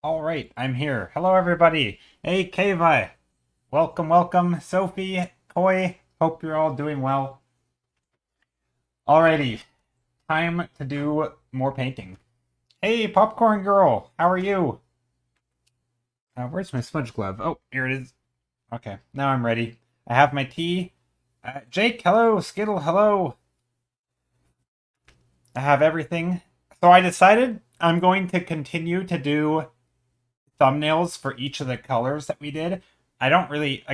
All right, I'm here. Hello, everybody. Hey, Kava. Welcome, welcome. Sophie, Koi. Hope you're all doing well. Alrighty, time to do more painting. Hey, Popcorn Girl. How are you? Where's my smudge glove? Oh, here it is. Okay, now I'm ready. I have my tea. Jake, hello. Skittle, hello. I have everything. So I decided I'm going to continue to do thumbnails for each of the colors that we did. I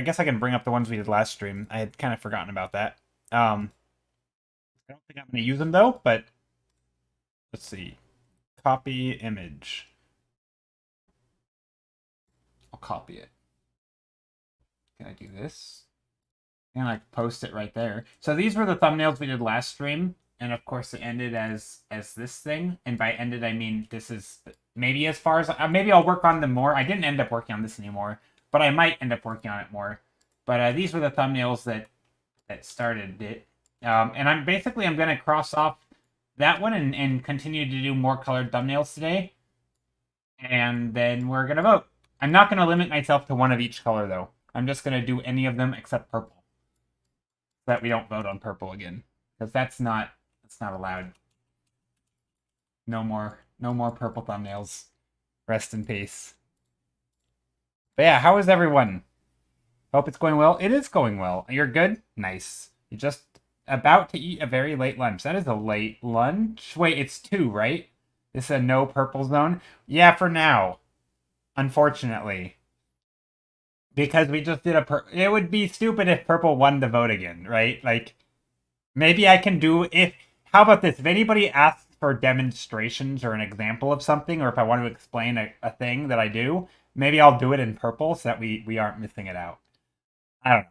guess I can bring up the ones we did last stream. I had kind of forgotten about that. I don't think I'm going to use them though, but let's see. Copy image. I'll copy it. Can I do this? And I post it right there. So these were the thumbnails we did last stream, and of course it ended as this thing. And by ended I mean this is maybe as far as maybe I'll work on them more. I didn't end up working on this anymore, but I might end up working on it more. But these were the thumbnails that started it. And I'm going to cross off that one and continue to do more colored thumbnails today. And then we're going to vote. I'm not going to limit myself to one of each color, though. I'm just going to do any of them except purple. So that we don't vote on purple again. Because that's not allowed. No more purple thumbnails. Rest in peace. But yeah, how is everyone? Hope it's going well. It is going well. You're good? Nice. You're just about to eat a very late lunch. That is a late lunch. Wait, it's 2, right? This is a no purple zone? Yeah, for now. Unfortunately. Because we just did it would be stupid if purple won the vote again, right? Like, maybe I can do how about this? If anybody asks for demonstrations or an example of something, or if I want to explain a thing that I do, maybe I'll do it in purple so that we aren't missing it out. I don't know.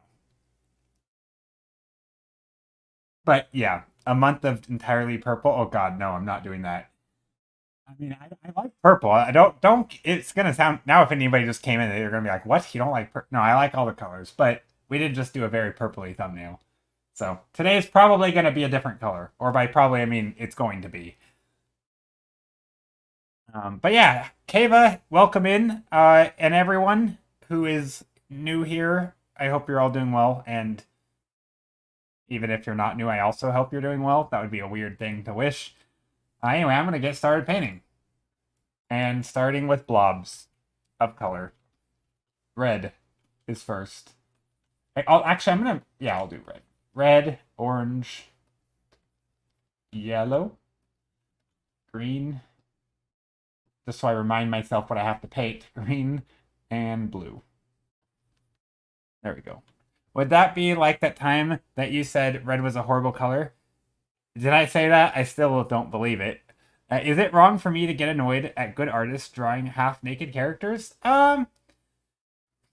But yeah, a month of entirely purple. Oh god, no, I'm not doing that. I mean, I like purple. I don't. It's gonna sound now. If anybody just came in, they're gonna be like, "What? You don't like purple?" No, I like all the colors, but we did just do a very purpley thumbnail. So today is probably gonna be a different color, or by probably I mean it's going to be. But yeah, Kava, welcome in, and everyone who is new here. I hope you're all doing well, and even if you're not new, I also hope you're doing well. That would be a weird thing to wish. Anyway, I'm gonna get started painting. And starting with blobs of color. Red is first. I'll do red. Red, orange, yellow, green. Just so I remind myself what I have to paint. Green and blue. There we go. Would that be like that time that you said red was a horrible color? Did I say that? I still don't believe it. Is it wrong for me to get annoyed at good artists drawing half-naked characters? Hmm.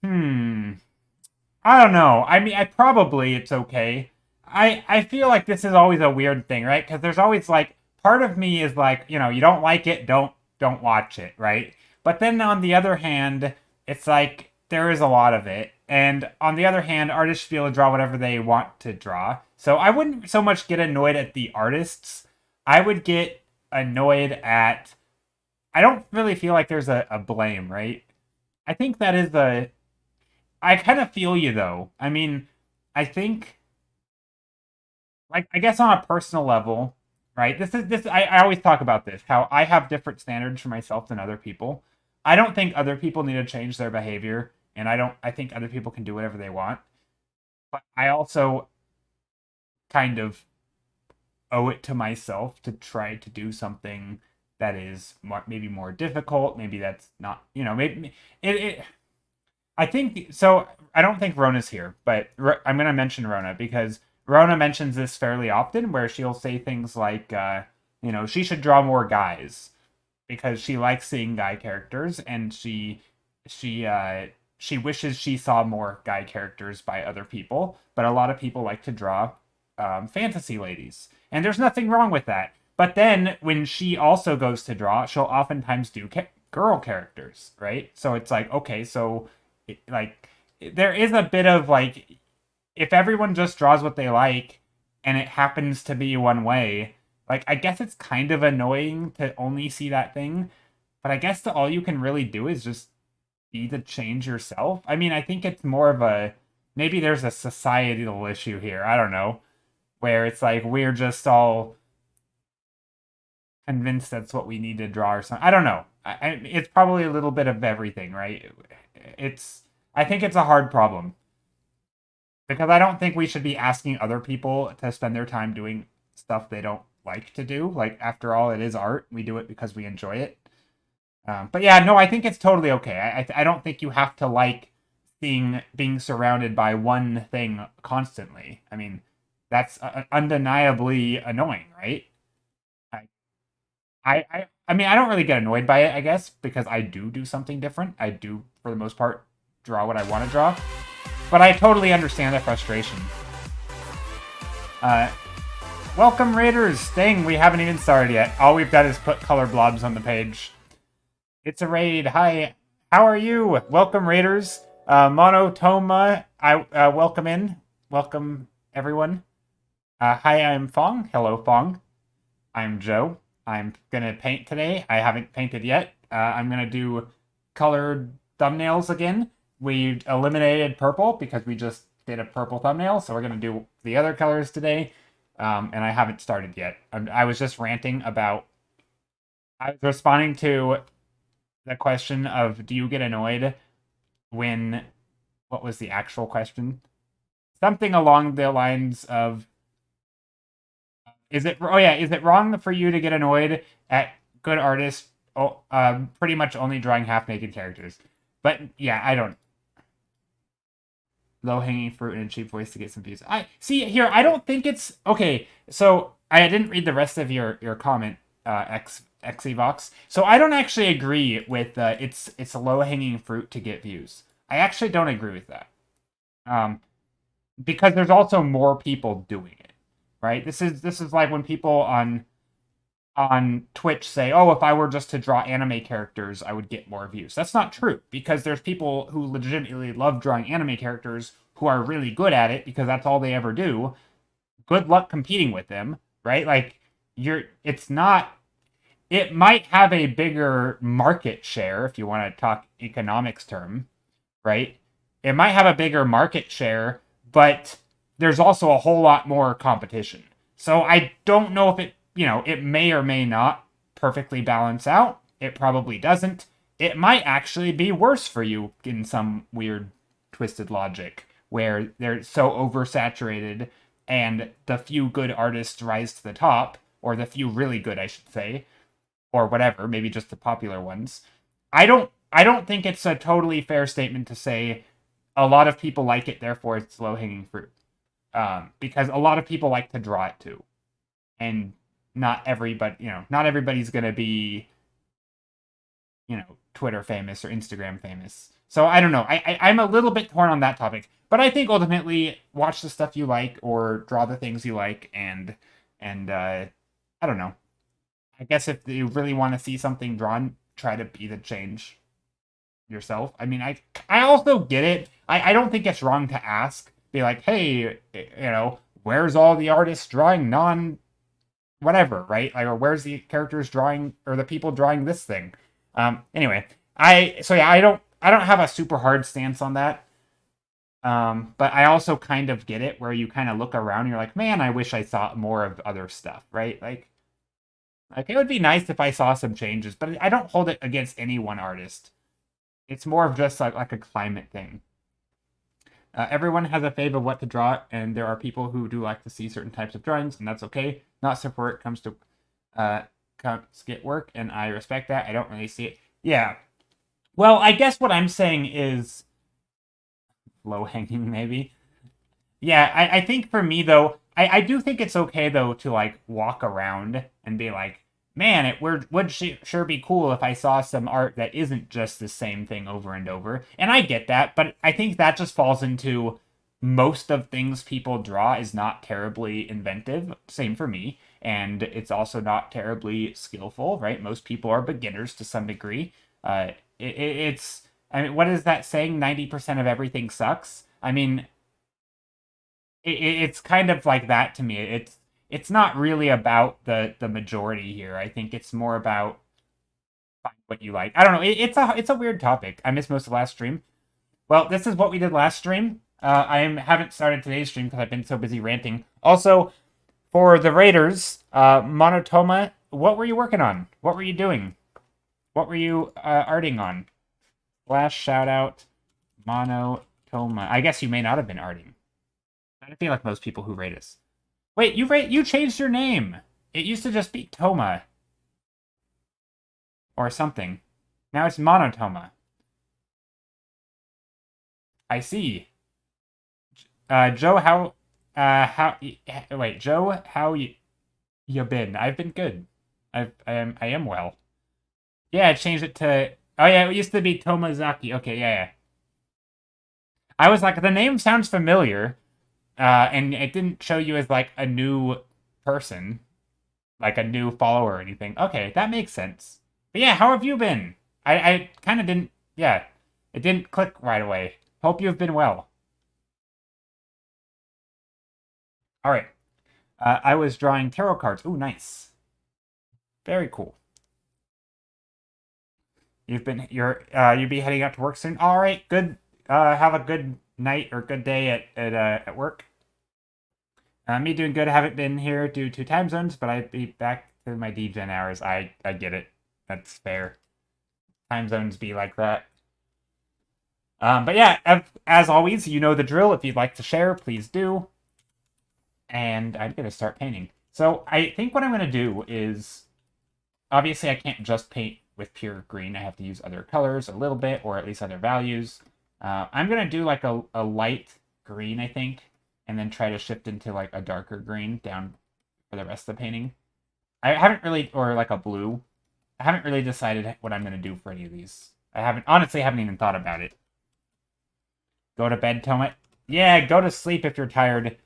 I don't know. I mean, it's okay. I feel like this is always a weird thing, right? Because there's always like part of me is like, you don't like it, don't watch it, right? But then on the other hand, it's like there is a lot of it. And on the other hand, artists should be able to draw whatever they want to draw. So I wouldn't so much get annoyed at the artists. I would get annoyed at I don't really feel like there's a blame, right? I think that is a I kind of feel you though. I mean, I think like I guess on a personal level, right? I always talk about this, how I have different standards for myself than other people. I don't think other people need to change their behavior, and I think other people can do whatever they want. But I also kind of owe it to myself to try to do something that is maybe more difficult, maybe that's not, maybe it I think so. I don't think Rona's here, but I'm going to mention Rona because Rona mentions this fairly often, where she'll say things like, she should draw more guys because she likes seeing guy characters, and she wishes she saw more guy characters by other people. But a lot of people like to draw fantasy ladies, and there's nothing wrong with that. But then when she also goes to draw, she'll oftentimes do girl characters, right? So it's like, okay, so like there is a bit of like if everyone just draws what they like and it happens to be one way, like I guess it's kind of annoying to only see that thing, but I guess all you can really do is just be the change yourself. I mean, I think it's more of a maybe there's a societal issue here. I don't know, where it's like we're just all convinced that's what we need to draw or something. I don't know. It's probably a little bit of everything, right? It's I think it's a hard problem because I don't think we should be asking other people to spend their time doing stuff they don't like to do. Like after all, it is art. We do it because we enjoy it. But yeah, no, I think it's totally okay. I don't think you have to like being surrounded by one thing constantly. I mean, that's undeniably annoying, right? I, I mean, I don't really get annoyed by it, I guess, because I do something different. I do, for the most part, draw what I want to draw. But I totally understand the frustration. Uh, welcome, Raiders. Dang, we haven't even started yet. All we've done is put color blobs on the page. It's a raid. Hi. How are you? Welcome, Raiders. Monotoma, I welcome in. Welcome, everyone. Hi, I'm Fong. Hello, Fong. I'm Joe. I'm gonna paint today. I haven't painted yet. I'm gonna do colored thumbnails again. We eliminated purple because we just did a purple thumbnail, so we're gonna do the other colors today. And I haven't started yet. I was just ranting about. I was responding to the question of, do you get annoyed when, what was the actual question? Something along the lines of, is it wrong for you to get annoyed at good artists pretty much only drawing half-naked characters? But yeah, I don't. Low-hanging fruit and a cheap voice to get some views. I see here, I don't think it's okay. So I didn't read the rest of your comment, Xevox. So I don't actually agree with it's a low-hanging fruit to get views. I actually don't agree with that. Because there's also more people doing it, right? This is like when people on Twitch say, "Oh, if I were just to draw anime characters, I would get more views." That's not true, because there's people who legitimately love drawing anime characters who are really good at it because that's all they ever do. Good luck competing with them, right? Like it's not it might have a bigger market share if you want to talk economics term, right? It might have a bigger market share, but there's also a whole lot more competition. So I don't know if it may or may not perfectly balance out. It probably doesn't. It might actually be worse for you in some weird twisted logic where they're so oversaturated and the few good artists rise to the top, or the few really good, I should say, or whatever, maybe just the popular ones. I don't think it's a totally fair statement to say a lot of people like it, therefore it's low hanging fruit. Because a lot of people like to draw it too, and not everybody's gonna be, Twitter famous or Instagram famous. So I don't know. I'm a little bit torn on that topic, but I think ultimately watch the stuff you like or draw the things you like, and I don't know. I guess if you really want to see something drawn, try to be the change yourself. I mean, I also get it. I don't think it's wrong to ask. Be like, hey, where's all the artists drawing whatever, right? Like, or where's the characters drawing, or the people drawing this thing? Anyway, I don't have a super hard stance on that. But I also kind of get it, where you kind of look around and you're like, man, I wish I saw more of other stuff, right? Like it would be nice if I saw some changes, but I don't hold it against any one artist. It's more of just like a climate thing. Everyone has a fave of what to draw, and there are people who do like to see certain types of drawings, and that's okay. Not support it comes to get work, and I respect that. I don't really see it. Yeah. Well, I guess what I'm saying is low hanging, maybe. Yeah, I think for me though, I do think it's okay though to like walk around and be like, man, sure be cool if I saw some art that isn't just the same thing over and over. And I get that, but I think that just falls into most of things people draw is not terribly inventive. Same for me. And it's also not terribly skillful, right? Most people are beginners to some degree. It's, I mean, what is that saying? 90% of everything sucks. I mean, it's kind of like that to me. It's not really about the majority here. I think it's more about find what you like. I don't know. It's a weird topic. I missed most of last stream. Well, this is what we did last stream. Haven't started today's stream because I've been so busy ranting. Also, for the Raiders, Monotoma, what were you working on? What were you doing? What were you arting on? Last shout out, Monotoma. I guess you may not have been arting. I feel like most people who rate us. Wait, you changed your name. It used to just be Toma. Or something. Now it's Monotoma. I see. Joe, wait, Joe, how you been? I've been good. I am well. Yeah, I changed it to, oh yeah, it used to be Tomazaki. Okay, yeah. I was like, the name sounds familiar, and it didn't show you as like a new person, like a new follower or anything. Okay, that makes sense. But yeah, how have you been? I kind of didn't, yeah, it didn't click right away. Hope you've been well. All right. I was drawing tarot cards. Ooh, nice. Very cool. You'll be heading out to work soon. All right, good. Have a good night or good day at work. Me doing good. Haven't been here due to time zones, but I'd be back to my DGen hours. I get it. That's fair. Time zones be like that. But yeah, as always, you know the drill. If you'd like to share, please do. And I'm gonna start painting. So I think what I'm gonna do is, obviously I can't just paint with pure green. I have to use other colors a little bit, or at least other values. I'm gonna do like a light green, I think, and then try to shift into like a darker green down for the rest of the painting. I haven't really, or like a blue. I haven't really decided what I'm gonna do for any of these. I haven't even thought about it. Go to bed, Tomet. Yeah, go to sleep if you're tired.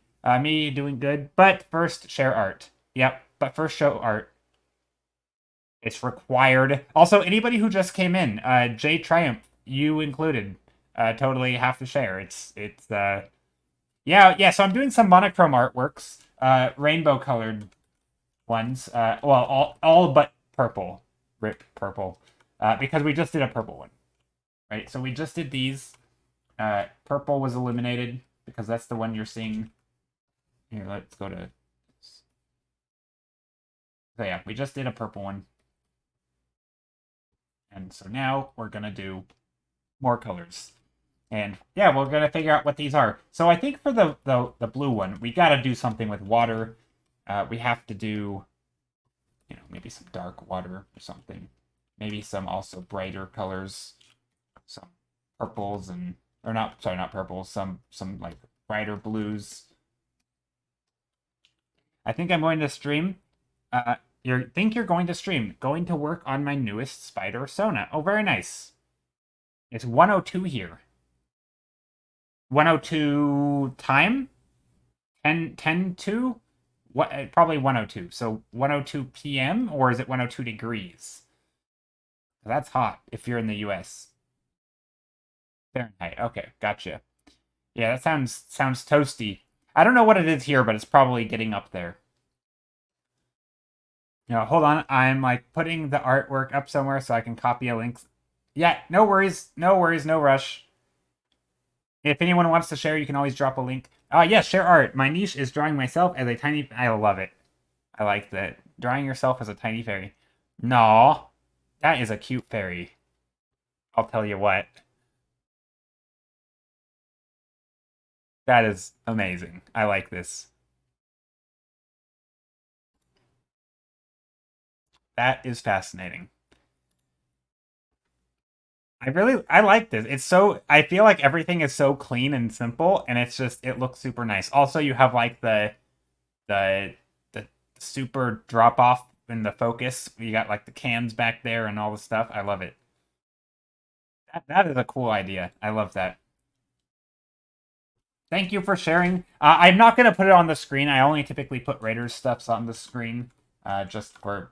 Me doing good, but first share art. Yep, but first show art. It's required. Also, anybody who just came in, J Triumph, you included, totally have to share. Yeah. So I'm doing some monochrome artworks, rainbow colored ones. Well, all but purple, rip purple, because we just did a purple one, right? So we just did these. Purple was eliminated because that's the one you're seeing. Here, let's go to. So yeah, we just did a purple one. And so now we're going to do more colors. And yeah, we're going to figure out what these are. So I think for the blue one, we got to do something with water. We have to do, maybe some dark water or something. Maybe some also brighter colors. Some purples not purples, some like brighter blues. I think I'm going to stream. You're going to stream. Going to work on my newest spider Sona. Oh, very nice. It's 102 here. 102 time? 10 to? What? Probably 102. So 102 p.m. or is it 102 degrees? That's hot if you're in the U.S. Fahrenheit. Okay, gotcha. Yeah, that sounds toasty. I don't know what it is here, but it's probably getting up there. Hold on. I'm like putting the artwork up somewhere so I can copy a link. Yeah, no worries. No rush. If anyone wants to share, you can always drop a link. Yes, share art. My niche is drawing myself as a tiny... I love it. I like that. Drawing yourself as a tiny fairy. No, that is a cute fairy. I'll tell you what. That is amazing. I like this. That is fascinating. I like this. I feel like everything is so clean and simple, and it looks super nice. Also, you have like the super drop off in the focus. You got like the cans back there and all the stuff. I love it. That is a cool idea. I love that. Thank you for sharing. I'm not going to put it on the screen. I only typically put Raiders stuffs on the screen, just for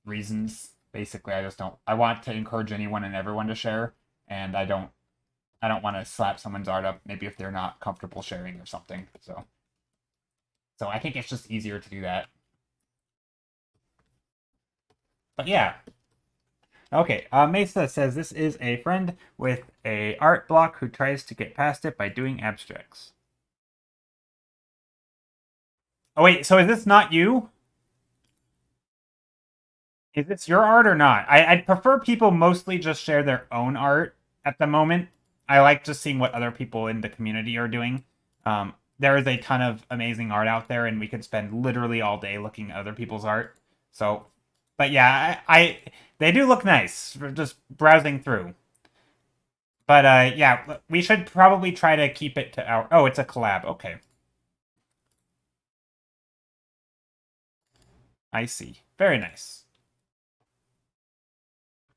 reasons. Basically, I want to encourage anyone and everyone to share, and I don't want to slap someone's art up, maybe if they're not comfortable sharing or something. So I think it's just easier to do that. But yeah. Okay, Mesa says this is a friend with a art block who tries to get past it by doing abstracts. Oh wait, so is this not you? Is this your art or not? I'd prefer people mostly just share their own art at the moment. I like just seeing what other people in the community are doing. There is a ton of amazing art out there, and we could spend literally all day looking at other people's art. So, but yeah, they do look nice. We're just browsing through. But yeah, we should probably try to keep it to our. Oh, it's a collab. Okay, I see. Very nice.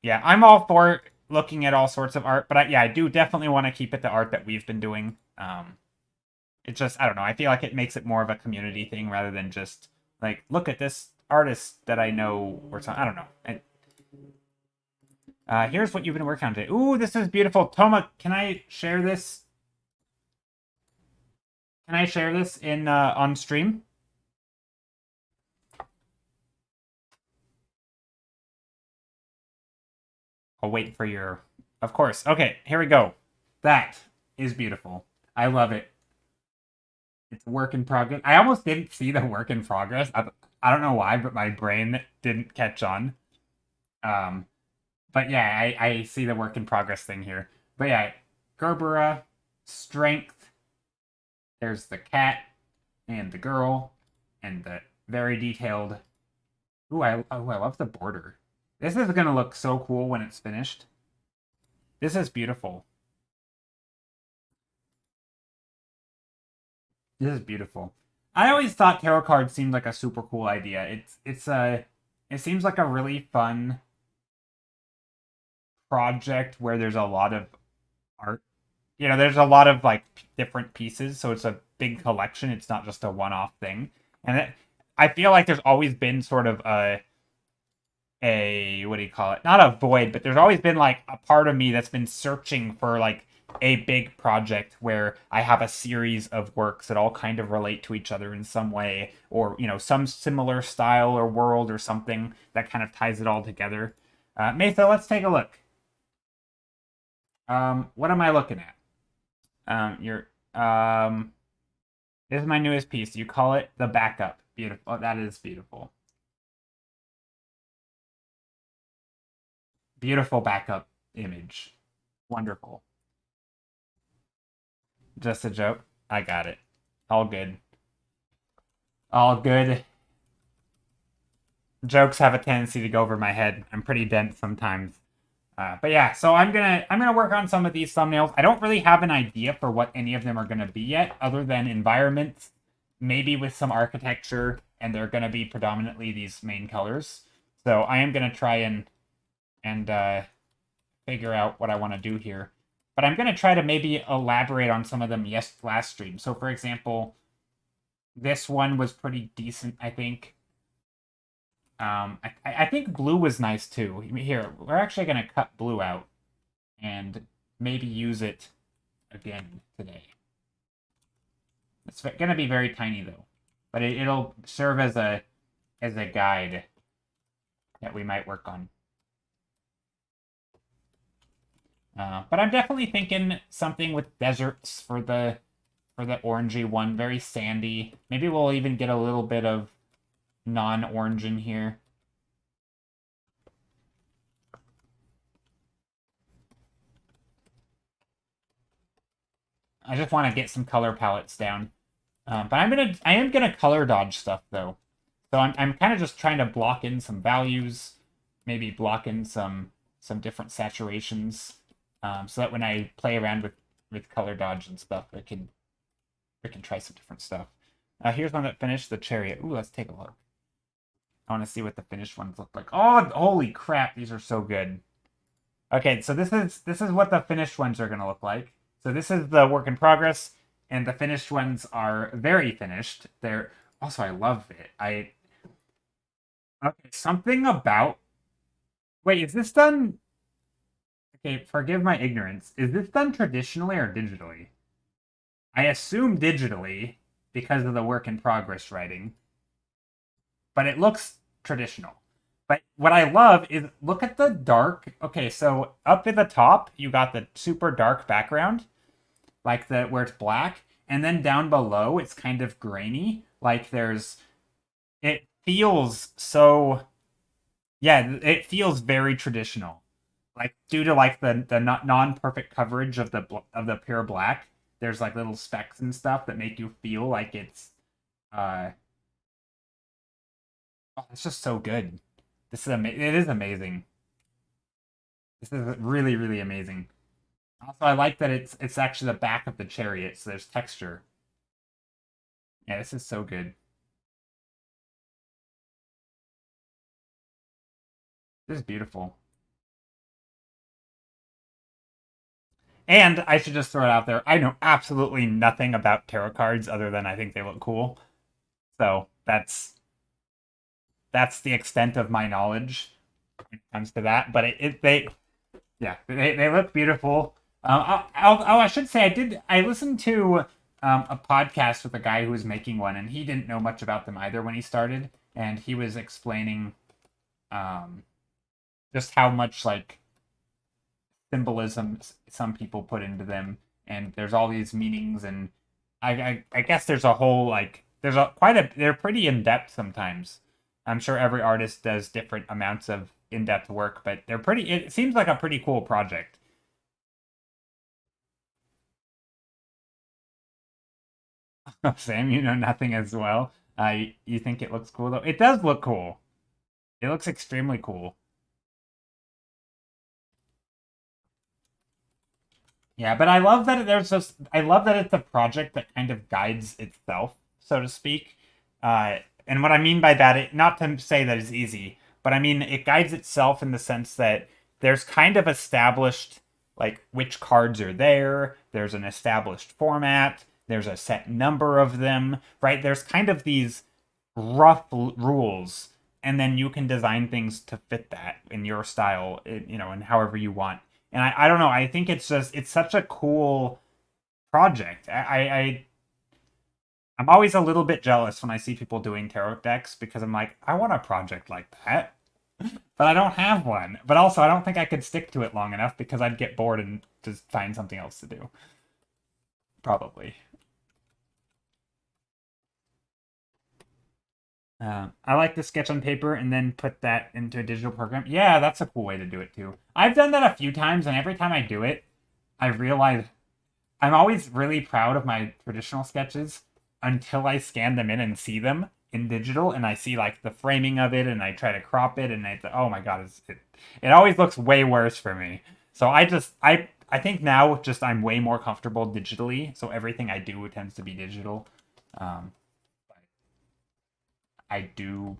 Yeah, I'm all for looking at all sorts of art, but yeah, I do definitely want to keep it to art that we've been doing. It's just I don't know. I feel like it makes it more of a community thing rather than just like look at this artist that I know or something. I don't know. Here's what you've been working on today. Ooh, this is beautiful. Toma, can I share this? Can I share this in on stream? I'll wait for your. Of course. Okay, here we go. That is beautiful. I love it. It's a work in progress. I almost didn't see the work in progress. I don't know why, but my brain didn't catch on. Um, but yeah, I see the work in progress thing here. But yeah, Gerbera, strength. There's the cat and the girl and the very detailed. I love the border. This is gonna look so cool when it's finished. This is beautiful. This is beautiful. I always thought tarot cards seemed like a super cool idea. It seems like a really fun project where there's a lot of art. You know, there's a lot of like different pieces, so it's a big collection. It's not just a one-off thing. I feel like there's always been sort of a what do you call it? Not a void, but there's always been like a part of me that's been searching for like a big project where I have a series of works that all kind of relate to each other in some way, or you know, some similar style or world or something that kind of ties it all together. Mesa, let's take a look. What am I looking at? You're This is my newest piece. You call it the backup. Beautiful. Oh, that is beautiful. Beautiful backup image. Wonderful. Just a joke. I got it. All good. All good. Jokes have a tendency to go over my head. I'm pretty dense sometimes. But yeah, so I'm gonna work on some of these thumbnails. I don't really have an idea for what any of them are gonna be yet, other than environments, maybe with some architecture, and they're gonna be predominantly these main colors. So I am gonna try and figure out what I want to do here. But I'm gonna try to maybe elaborate on some of them last stream. So for example, this one was pretty decent, I think. I think blue was nice too. Here, we're actually gonna cut blue out and maybe use it again today. It's gonna be very tiny though, but it'll serve as a guide that we might work on. But I'm definitely thinking something with deserts for the orangey one, very sandy. Maybe we'll even get a little bit of non-orange in here. I just want to get some color palettes down. But I am gonna color dodge stuff though. So I'm kind of just trying to block in some values, maybe block in some different saturations, so that when I play around with color dodge and stuff, I can try some different stuff. Here's one that finished, the chariot. Ooh, let's take a look. I want to see what the finished ones look like. Oh, holy crap, these are so good. Okay, so this is what the finished ones are gonna look like. So this is the work in progress, and the finished ones are very finished. They're also I love it. Okay, something about. Wait, is this done? Okay, forgive my ignorance. Is this done traditionally or digitally? I assume digitally because of the work in progress writing, but it looks traditional. But what I love is look at the dark. Okay, so up at the top, you got the super dark background, like the where it's black, and then down below it's kind of grainy. Like there's it feels so yeah, it feels very traditional. Like due to like the non-perfect coverage of of the pure black, there's like little specks and stuff that make you feel like uh it's just so good. It is amazing. This is really amazing. Also, I like that it's actually the back of the chariot, so there's texture. Yeah, this is so good. This is beautiful. And I should just throw it out there. I know absolutely nothing about tarot cards other than I think they look cool. So that's the extent of my knowledge when it comes to that. But they yeah they look beautiful. I should say I listened to a podcast with a guy who was making one, and he didn't know much about them either when he started, and he was explaining um, just how much like symbolism some people put into them, and there's all these meanings, and I guess there's a whole like there's a quite a they're pretty in depth sometimes. I'm sure every artist does different amounts of in depth work, but they're pretty. It seems like a pretty cool project. Sam, you know nothing as well. You think it looks cool though? It does look cool. It looks extremely cool. Yeah, but I love that I love that it's a project that kind of guides itself, so to speak. And what I mean by that, not to say that it's easy, but I mean it guides itself in the sense that there's kind of established like which cards are there, there's an established format, there's a set number of them, right? There's kind of these rules, and then you can design things to fit that in your style, and however you want. And I don't know. I think it's such a cool project. I'm always a little bit jealous when I see people doing tarot decks because I'm like, I want a project like that, but I don't have one. But also, I don't think I could stick to it long enough because I'd get bored and just find something else to do. Probably. I like to sketch on paper and then put that into a digital program. Yeah, that's a cool way to do it too. I've done that a few times, and every time I do it, I realize I'm always really proud of my traditional sketches until I scan them in and see them in digital, and I see like the framing of it, and I try to crop it, and oh my god, it always looks way worse for me. So I think now just I'm way more comfortable digitally, so everything I do tends to be digital. Um, I do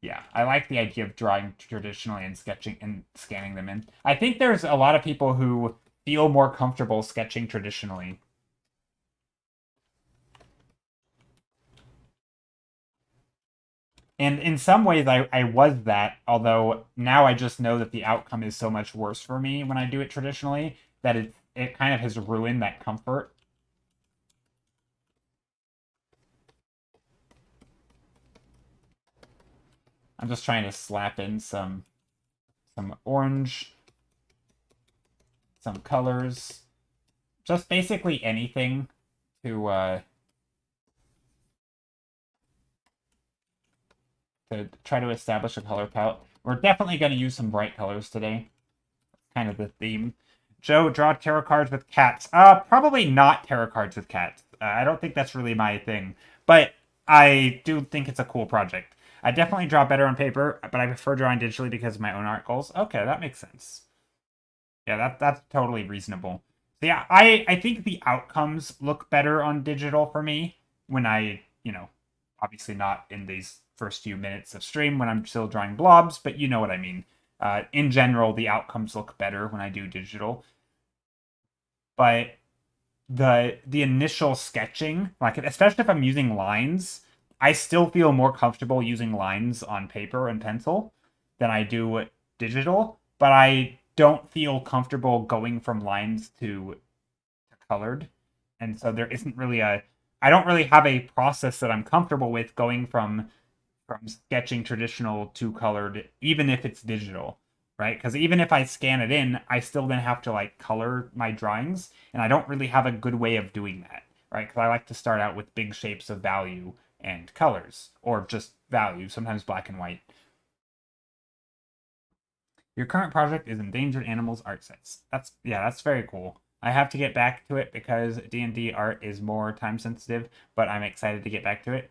Yeah, I like the idea of drawing traditionally and sketching and scanning them in. I think there's a lot of people who feel more comfortable sketching traditionally. And in some ways, I was that, although now I just know that the outcome is so much worse for me when I do it traditionally that it kind of has ruined that comfort. I'm just trying to slap in some orange, some colors, just basically anything to try to establish a color palette. We're definitely going to use some bright colors today. Kind of the theme. Joe, draw tarot cards with cats. Probably not tarot cards with cats. I don't think that's really my thing. But I do think it's a cool project. I definitely draw better on paper, but I prefer drawing digitally because of my own art goals. Okay, that makes sense. Yeah, that's totally reasonable. So yeah, I think the outcomes look better on digital for me when obviously not in these first few minutes of stream when I'm still drawing blobs, but you know what I mean. In general, the outcomes look better when I do digital, but the initial sketching, like especially if I'm using lines, I still feel more comfortable using lines on paper and pencil than I do digital, but I don't feel comfortable going from lines to colored. And so there isn't really a I don't really have a process that I'm comfortable with going from from sketching traditional two-colored, even if it's digital, right? Because even if I scan it in, I still then have to like color my drawings, and I don't really have a good way of doing that, right? Because I like to start out with big shapes of value and colors, or just value, sometimes black and white. Your current project is Endangered Animals art sets. That's very cool. I have to get back to it because D&D art is more time sensitive, but I'm excited to get back to it.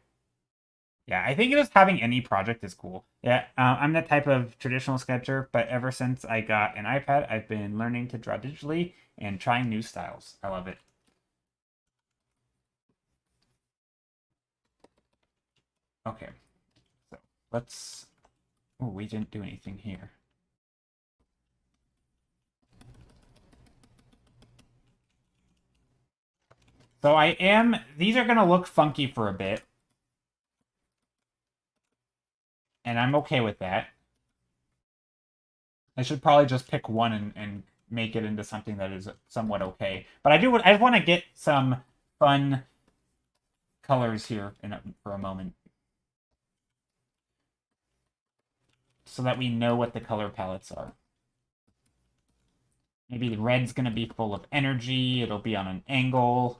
Yeah, I think just having any project is cool. Yeah, I'm the type of traditional sketcher, but ever since I got an iPad, I've been learning to draw digitally and trying new styles. I love it. Okay, so let's. Oh, we didn't do anything here. So I am. These are gonna look funky for a bit, and I'm okay with that. I should probably just pick one and make it into something that is somewhat okay. But I want to get some fun colors here for a moment, so that we know what the color palettes are. Maybe the red's going to be full of energy. It'll be on an angle.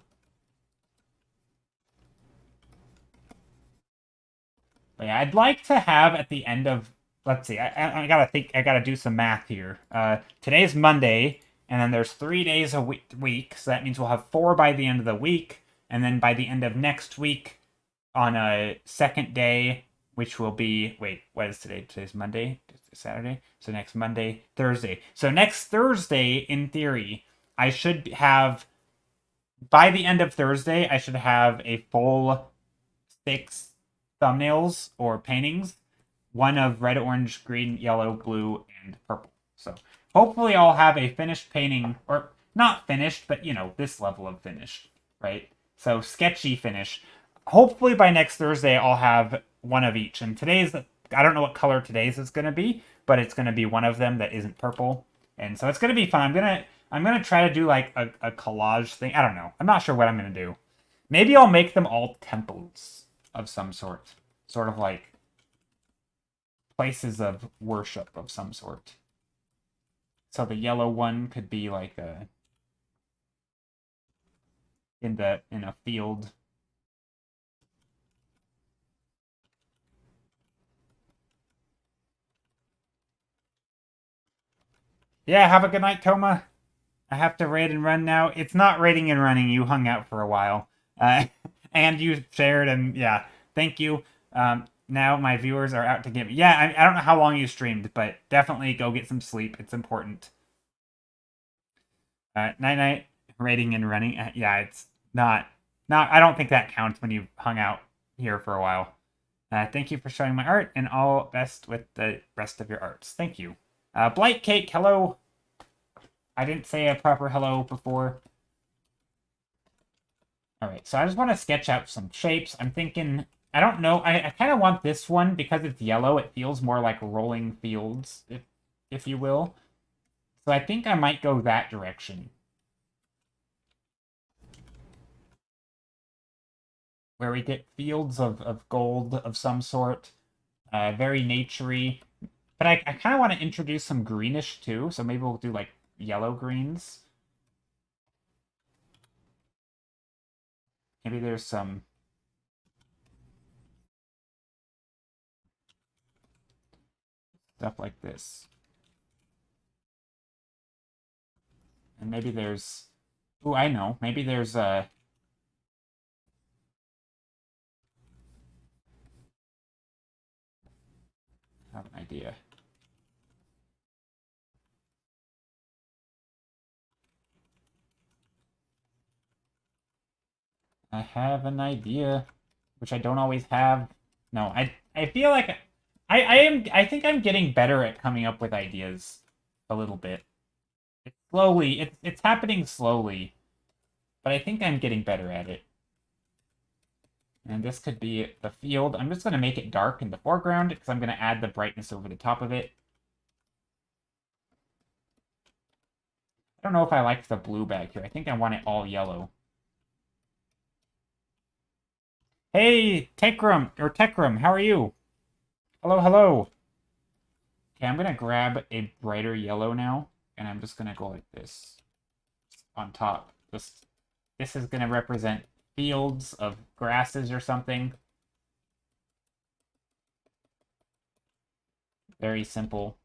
But yeah, I'd like to have at the end of, let's see, I gotta think, I gotta do some math here. Today's Monday, and then there's 3 days a week, so that means we'll have 4 by the end of the week, and then by the end of next week, on a second day, which will be, wait, what is today? Today's Monday, Saturday, so next Monday, Thursday. So next Thursday, in theory, I should have, by the end of Thursday, I should have a full 6 thumbnails or paintings, one of red, orange, green, yellow, blue, and purple. So hopefully I'll have a finished painting, or not finished, but you know, this level of finished, right? So sketchy finish. Hopefully by next Thursday I'll have one of each. And today's, I don't know what color today's is going to be, but it's going to be one of them that isn't purple. And so it's going to be fun. I'm gonna try to do like a collage thing. I don't know. I'm not sure what I'm gonna do. Maybe I'll make them all temples of some sort of like places of worship of some sort. So the yellow one could be like in a field. Yeah, have a good night, Toma. I have to raid and run now. It's not raiding and running. You hung out for a while. And you shared, and yeah, thank you. Now my viewers are out to get me. Yeah, I don't know how long you streamed, but definitely go get some sleep. It's important. Night night, raiding and running. Yeah, it's not. I don't think that counts when you've hung out here for a while. Thank you for showing my art, and all best with the rest of your arts. Thank you. Blight Cake, hello. I didn't say a proper hello before. Alright, so I just want to sketch out some shapes. I'm thinking, I don't know, I kind of want this one, because it's yellow, it feels more like rolling fields, if you will. So I think I might go that direction. Where we get fields of gold of some sort. Very naturey. But I kind of want to introduce some greenish too, so maybe we'll do like yellow greens. Maybe there's some stuff like this. And maybe there's... Ooh, I know. Maybe there's a... I have an idea. I have an idea, which I don't always have. No, I feel like I think I'm getting better at coming up with ideas a little bit. It's slowly, it's happening slowly, but I think I'm getting better at it. And this could be the field. I'm just going to make it dark in the foreground because I'm going to add the brightness over the top of it. I don't know if I like the blue back here. I think I want it all yellow. Hey, Tekram, how are you? Hello, hello. Okay, I'm gonna grab a brighter yellow now, and I'm just gonna go like this on top. This is gonna represent fields of grasses or something. Very simple.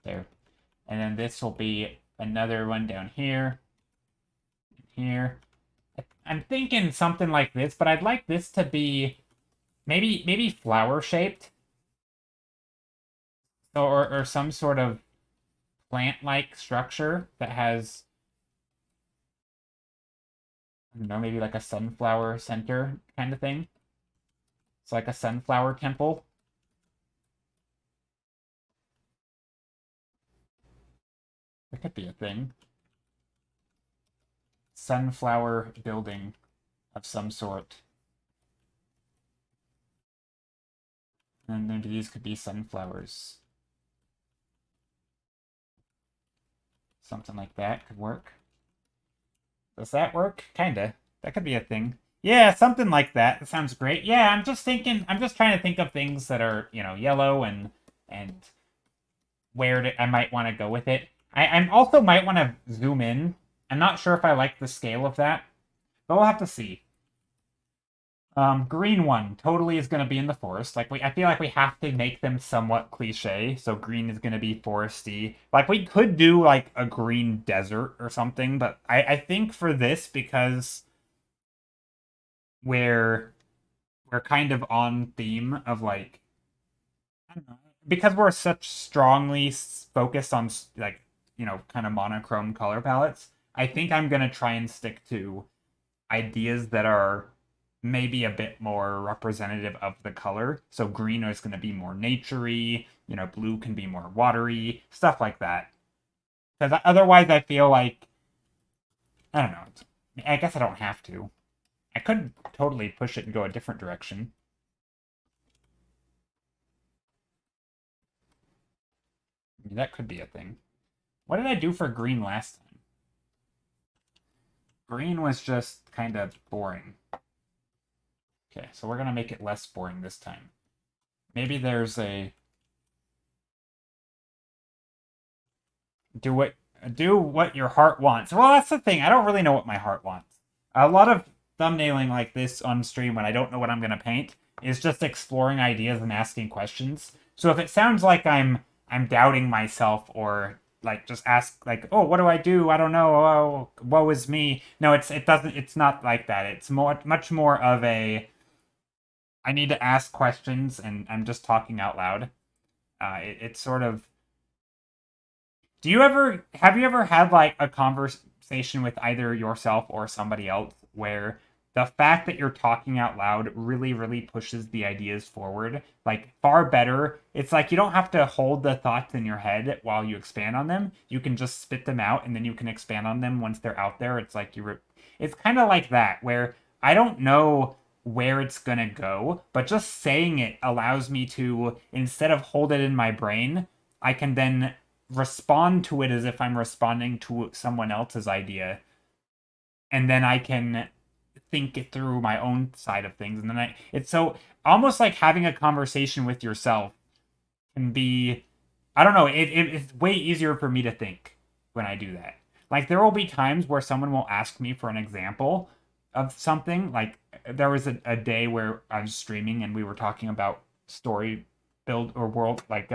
There. And then this will be another one down here. Here. I'm thinking something like this, but I'd like this to be maybe flower shaped. Or some sort of plant-like structure that has, I don't know, maybe like a sunflower center kind of thing. It's like a sunflower temple. That could be a thing. Sunflower building of some sort. And then these could be sunflowers. Something like that could work. Does that work? Kinda. That could be a thing. Yeah, something like that. That sounds great. Yeah, I'm just trying to think of things that are, yellow and I might want to go with it. I also might want to zoom in. I'm not sure if I like the scale of that, but we'll have to see. Green one totally is going to be in the forest. I feel like we have to make them somewhat cliche. So green is going to be foresty. Like we could do like a green desert or something, but I think for this, because we're we're kind of on theme of like, I don't know, because we're such strongly focused on like, kind of monochrome color palettes. I think I'm gonna try and stick to ideas that are maybe a bit more representative of the color. So green is going to be more naturey, blue can be more watery, stuff like that. Because otherwise, I feel like, I don't know. I guess I don't have to. I could totally push it and go a different direction. I mean, that could be a thing. What did I do for green last time? Green was just kind of boring. Okay, so we're going to make it less boring this time. Maybe there's a do what your heart wants. Well, that's the thing. I don't really know what my heart wants. A lot of thumbnailing like this on stream when I don't know what I'm going to paint is just exploring ideas and asking questions. So if it sounds like I'm doubting myself or like just ask like, "Oh, what do I do? I don't know. Oh, woe is me." No, it's not like that. It's much more of a I need to ask questions and I'm just talking out loud. It's sort of have you ever had like a conversation with either yourself or somebody else where the fact that you're talking out loud really, really pushes the ideas forward? Like far better. It's like you don't have to hold the thoughts in your head while you expand on them. You can just spit them out and then you can expand on them once they're out there. It's like it's kind of like that where I don't know where it's gonna go, but just saying it allows me to, instead of hold it in my brain, I can then respond to it as if I'm responding to someone else's idea. And then I can think it through my own side of things. And then it's so almost like having a conversation with yourself can be, I don't know, it's way easier for me to think when I do that. Like there will be times where someone will ask me for an example of something. Like there was a day where I was streaming and we were talking about story build or world like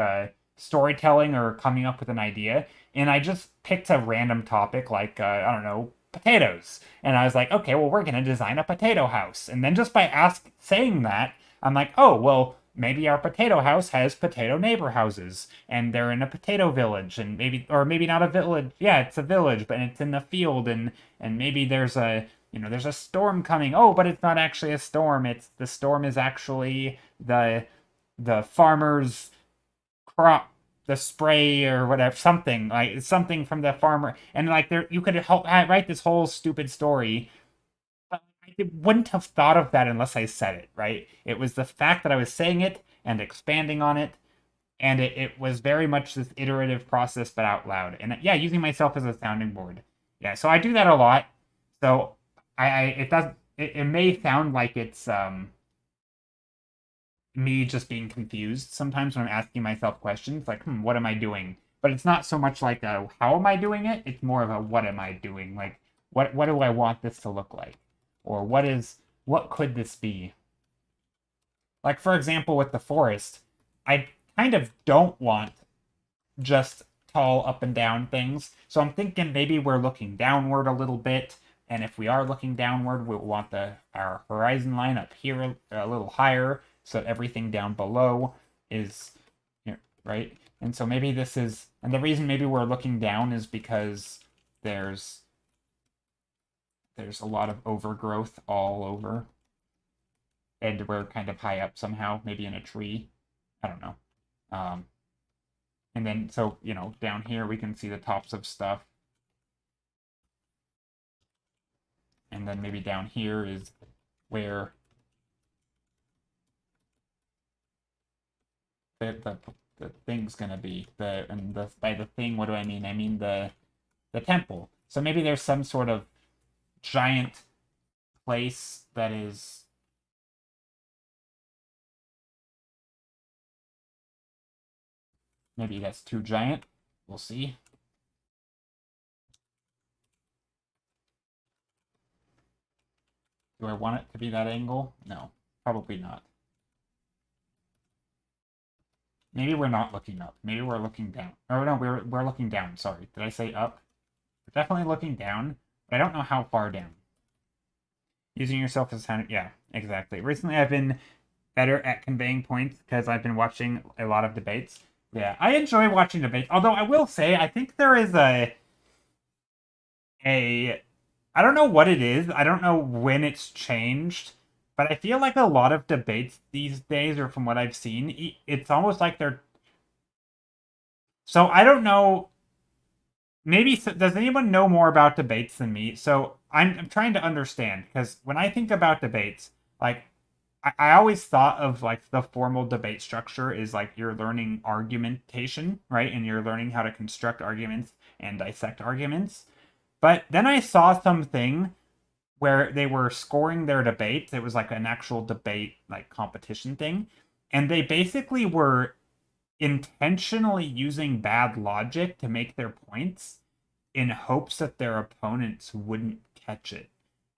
storytelling or coming up with an idea, and I just picked a random topic like I don't know, potatoes, and I was like, okay, well we're gonna design a potato house, and then just by saying that, I'm like, oh well, maybe our potato house has potato neighbor houses and they're in a potato village, and maybe not a village, yeah, it's a village but it's in the field, and maybe there's a there's a storm coming. Oh, but it's not actually a storm. It's the storm is actually the farmer's crop, the spray or whatever, something like something from the farmer, and like there you could write this whole stupid story. But I wouldn't have thought of that unless I said it, right? It was the fact that I was saying it and expanding on it, and it was very much this iterative process but out loud, and using myself as a sounding board. Yeah, so I do that a lot. So I it does it may sound like it's me just being confused sometimes when I'm asking myself questions like, what am I doing? But it's not so much like a how am I doing it? It's more of a what am I doing? Like what do I want this to look like? Or what could this be? Like for example with the forest, I kind of don't want just tall up and down things. So I'm thinking maybe we're looking downward a little bit, and if we are looking downward, we'll want our horizon line up here a little higher, so that everything down below is, right. And so maybe this is, and the reason maybe we're looking down is because there's a lot of overgrowth all over, and we're kind of high up somehow, maybe in a tree. I don't know. Um, And then, so, down here we can see the tops of stuff. And then maybe down here is where the thing's gonna be. By the thing, what do I mean? I mean the temple. So maybe there's some sort of giant place that is. Maybe that's too giant. We'll see. Do I want it to be that angle? No, probably not. Maybe we're not looking up. Maybe we're looking down. Oh no, we're looking down. Sorry, did I say up? We're definitely looking down, but I don't know how far down. Using yourself as a yeah, exactly. Recently, I've been better at conveying points because I've been watching a lot of debates. Yeah, I enjoy watching debates. Although I will say, I think there is a I don't know what it is. I don't know when it's changed, but I feel like a lot of debates these days, or from what I've seen, it's almost like they're. So I don't know. Maybe does anyone know more about debates than me? So I'm trying to understand because when I think about debates, like I always thought of like the formal debate structure is like you're learning argumentation, right? And you're learning how to construct arguments and dissect arguments. But then I saw something where they were scoring their debates. It was like an actual debate, like competition thing. And they basically were intentionally using bad logic to make their points in hopes that their opponents wouldn't catch it.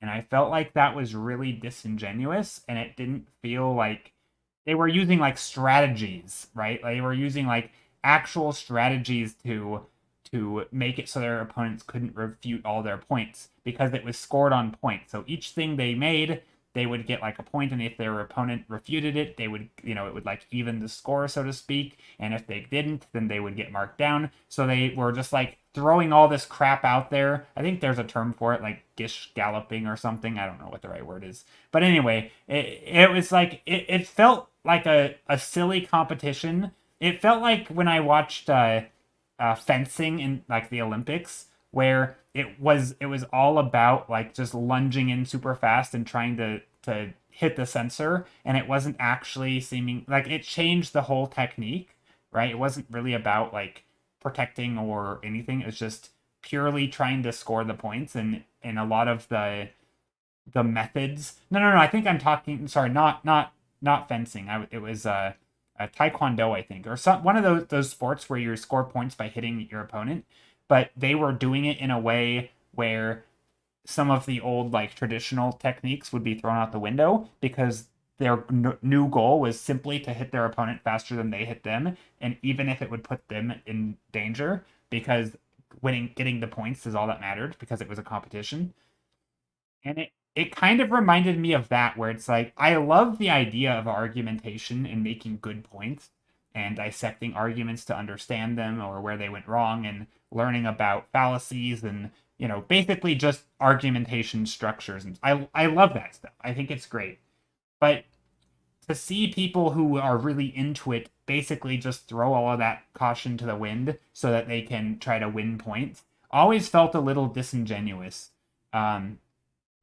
And I felt like that was really disingenuous and it didn't feel like they were using like strategies, right? Like, they were using like actual strategies to make it so their opponents couldn't refute all their points because it was scored on points. So each thing they made, they would get like a point, and if their opponent refuted it, they would, it would like even the score, so to speak. And if they didn't, then they would get marked down. So they were just like throwing all this crap out there. I think there's a term for it, like gish galloping or something. I don't know what the right word is. But anyway, it was like, it felt like a silly competition. It felt like when I watched fencing in like the Olympics, where it was all about like just lunging in super fast and trying to hit the sensor, and it wasn't actually seeming like it changed the whole technique, right? It wasn't really about like protecting or anything. It was just purely trying to score the points, and a lot of the methods. No. I think I'm talking. Sorry, not fencing. It was taekwondo, I think, or one of those sports where you score points by hitting your opponent. But they were doing it in a way where some of the old like traditional techniques would be thrown out the window because their new goal was simply to hit their opponent faster than they hit them, and even if it would put them in danger, because getting the points is all that mattered because it was a competition. And it kind of reminded me of that, where it's like I love the idea of argumentation and making good points and dissecting arguments to understand them or where they went wrong, and learning about fallacies and basically just argumentation structures. And I love that stuff. I think it's great. But to see people who are really into it basically just throw all of that caution to the wind so that they can try to win points always felt a little disingenuous. Um,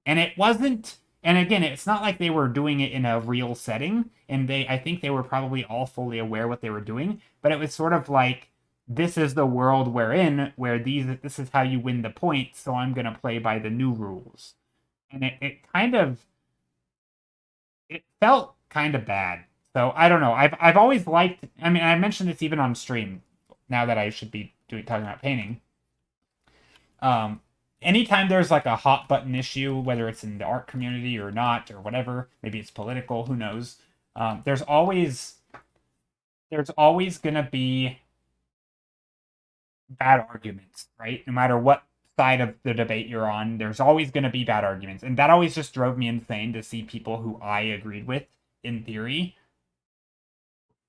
and it wasn't, and again, it's not like they were doing it in a real setting, and I think they were probably all fully aware what they were doing, but it was sort of like, this is the world we're in, where this is how you win the points, so I'm going to play by the new rules. and it kind of it felt kind of bad. So I don't know. I've always liked. I mean, I mentioned this even on stream. Now that I should be talking about painting. Um, Anytime there's like a hot button issue, whether it's in the art community or not or whatever, maybe it's political. Who knows? There's always gonna be bad arguments, right? No matter what side of the debate you're on, there's always going to be bad arguments. And that always just drove me insane to see people who I agreed with in theory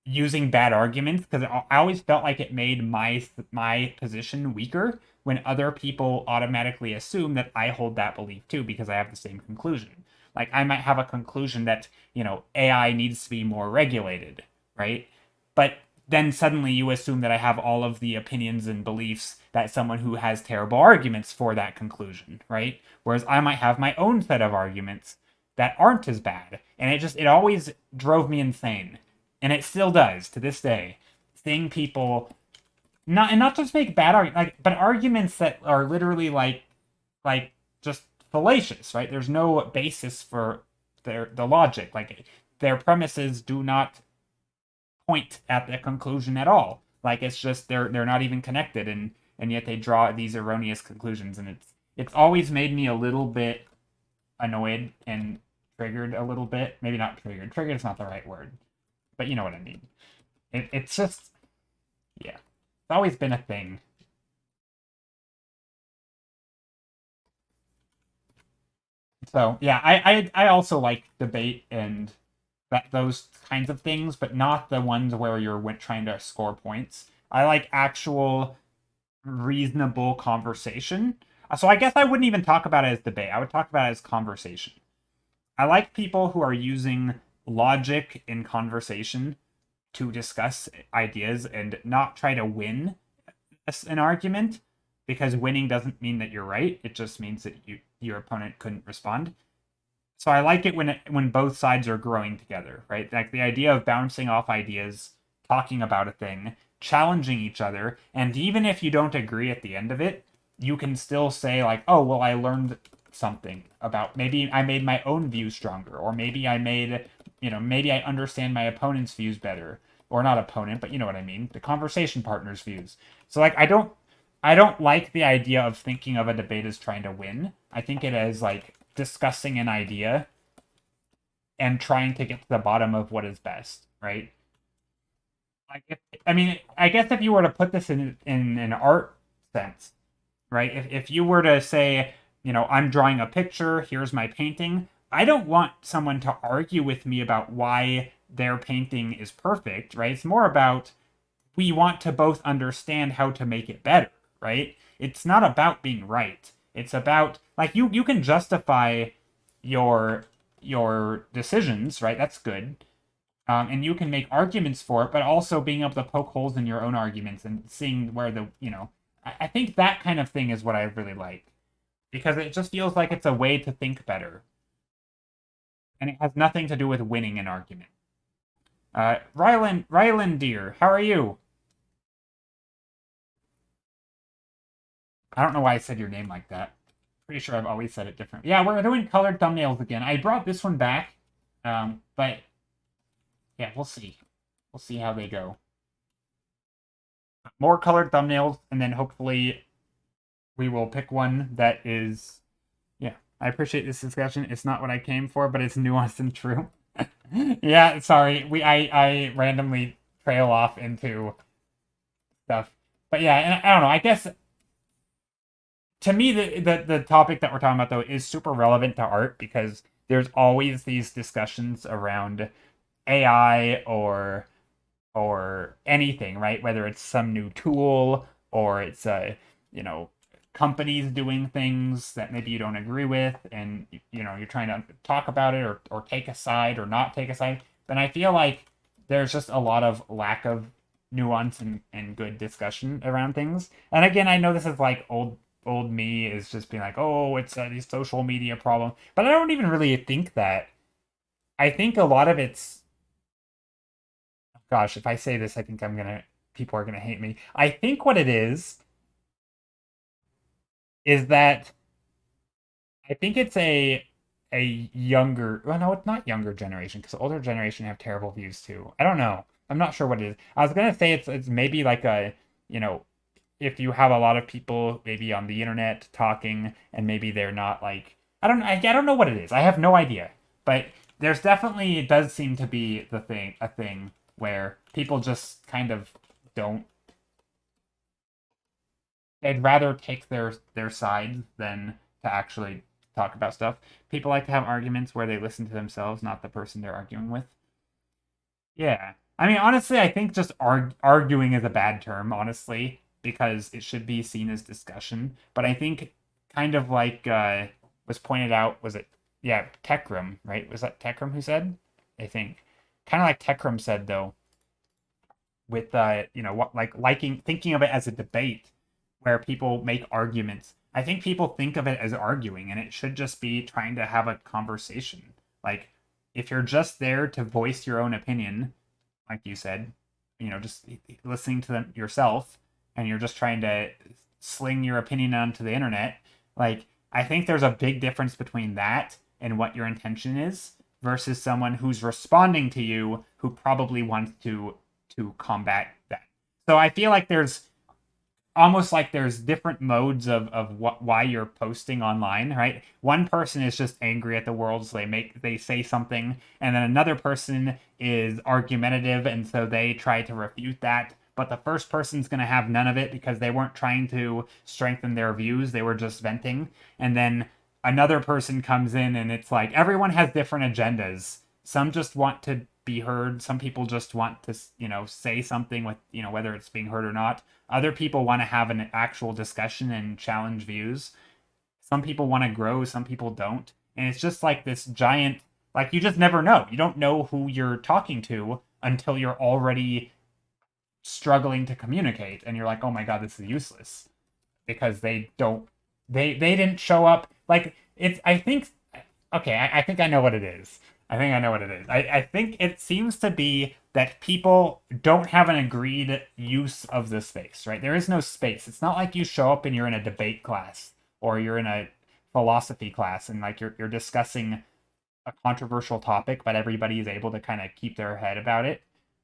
using bad arguments, because I always felt like it made my position weaker when other people automatically assume that I hold that belief too because I have the same conclusion. Like I might have a conclusion that, AI needs to be more regulated, right? But then suddenly you assume that I have all of the opinions and beliefs that someone who has terrible arguments for that conclusion, right? Whereas I might have my own set of arguments that aren't as bad. And it always drove me insane. And it still does to this day. Seeing people not just make bad arguments, but arguments that are literally like just fallacious, right? There's no basis for the logic. Like their premises do not point at the conclusion at all. Like it's just they're not even connected, and yet they draw these erroneous conclusions, and it's always made me a little bit annoyed and triggered a little bit. Maybe not triggered. Triggered is not the right word, but you know what I mean. It's just, yeah, it's always been a thing. So yeah, I also like debate and those kinds of things, but not the ones where you're trying to score points. I like actual reasonable conversation. So I guess I wouldn't even talk about it as debate. I would talk about it as conversation. I like people who are using logic in conversation to discuss ideas and not try to win an argument, because winning doesn't mean that you're right. It just means that your opponent couldn't respond. So I like it when both sides are growing together, right? Like the idea of bouncing off ideas, talking about a thing, challenging each other, and even if you don't agree at the end of it, you can still say like, "Oh, well, I learned something about, maybe I made my own view stronger, or maybe I made, maybe I understand my opponent's views better." Or not opponent, but you know what I mean, the conversation partner's views. So like I don't like the idea of thinking of a debate as trying to win. I think it is like discussing an idea and trying to get to the bottom of what is best, right? Like, I mean, I guess if you were to put this in an art sense, right? If you were to say, I'm drawing a picture, here's my painting, I don't want someone to argue with me about why their painting is perfect, right? It's more about we want to both understand how to make it better, right? It's not about being right. It's about like you can justify your your decisions, right? That's good. And you can make arguments for it, but also being able to poke holes in your own arguments and seeing where I think that kind of thing is what I really like, because it just feels like it's a way to think better, and it has nothing to do with winning an argument. Ryland dear, how are you? I don't know why I said your name like that. Pretty sure I've always said it different. Yeah, we're doing colored thumbnails again. I brought this one back, but yeah, we'll see. We'll see how they go. More colored thumbnails, and then hopefully we will pick one that is. Yeah, I appreciate this discussion. It's not what I came for, but it's nuanced and true. Yeah, sorry. I randomly trail off into stuff, but yeah, and I don't know. I guess to me the topic that we're talking about though is super relevant to art, because there's always these discussions around AI or anything, right? Whether it's some new tool or it's you know companies doing things that maybe you don't agree with, and you're trying to talk about it or take a side or not take a side. But I feel like there's just a lot of lack of nuance and good discussion around things. And again, I know this is like old me is just being like, oh, it's these social media problem, but I don't even really think that. I think a lot of it's, gosh, if I say this, I think people are gonna hate me. I think what it is that I think it's a younger. Well, no, it's not younger generation because the older generation have terrible views too. I don't know. I'm not sure what it is. I was gonna say it's maybe like a you know if you have a lot of people maybe on the internet talking and maybe they're not like I don't know what it is. I have no idea. But there's definitely it does seem to be a thing where people just kind of don't they'd rather take their side than to actually talk about stuff. People like to have arguments where they listen to themselves, not the person they're arguing with. Yeah. I mean, honestly, I think just arguing is a bad term, honestly, because it should be seen as discussion. But I think kind of like was pointed out, was it, yeah, Techrum, right? Was that Techrum who said? I think. Kind of like Techrum said, though, with, what, like liking, thinking of it as a debate where people make arguments. I think people think of it as arguing, and it should just be trying to have a conversation. Like, if you're just there to voice your own opinion, like you said, just listening to them yourself, and you're just trying to sling your opinion onto the internet, like, I think there's a big difference between that and what your intention is versus someone who's responding to you who probably wants to combat that. So I feel like there's almost like there's different modes of why you're posting online, right? One person is just angry at the world, so they say something, and then another person is argumentative, and so they try to refute that. But the first person's going to have none of it because they weren't trying to strengthen their views; they were just venting. And then another person comes in, and it's like everyone has different agendas. Some just want to be heard. Some people just want to, say something with, whether it's being heard or not. Other people want to have an actual discussion and challenge views. Some people want to grow, some people don't. And it's just like this giant, like you just never know. You don't know who you're talking to until you're already struggling to communicate and you're like, "Oh my god, this is useless." Because they didn't show up. Like it's I think okay, I think I know what it is. I think I know what it is. I think it seems to be that people don't have an agreed use of the space, right? There is no space. It's not like you show up and you're in a debate class or you're in a philosophy class and like you're discussing a controversial topic, but everybody is able to kind of keep their head about it,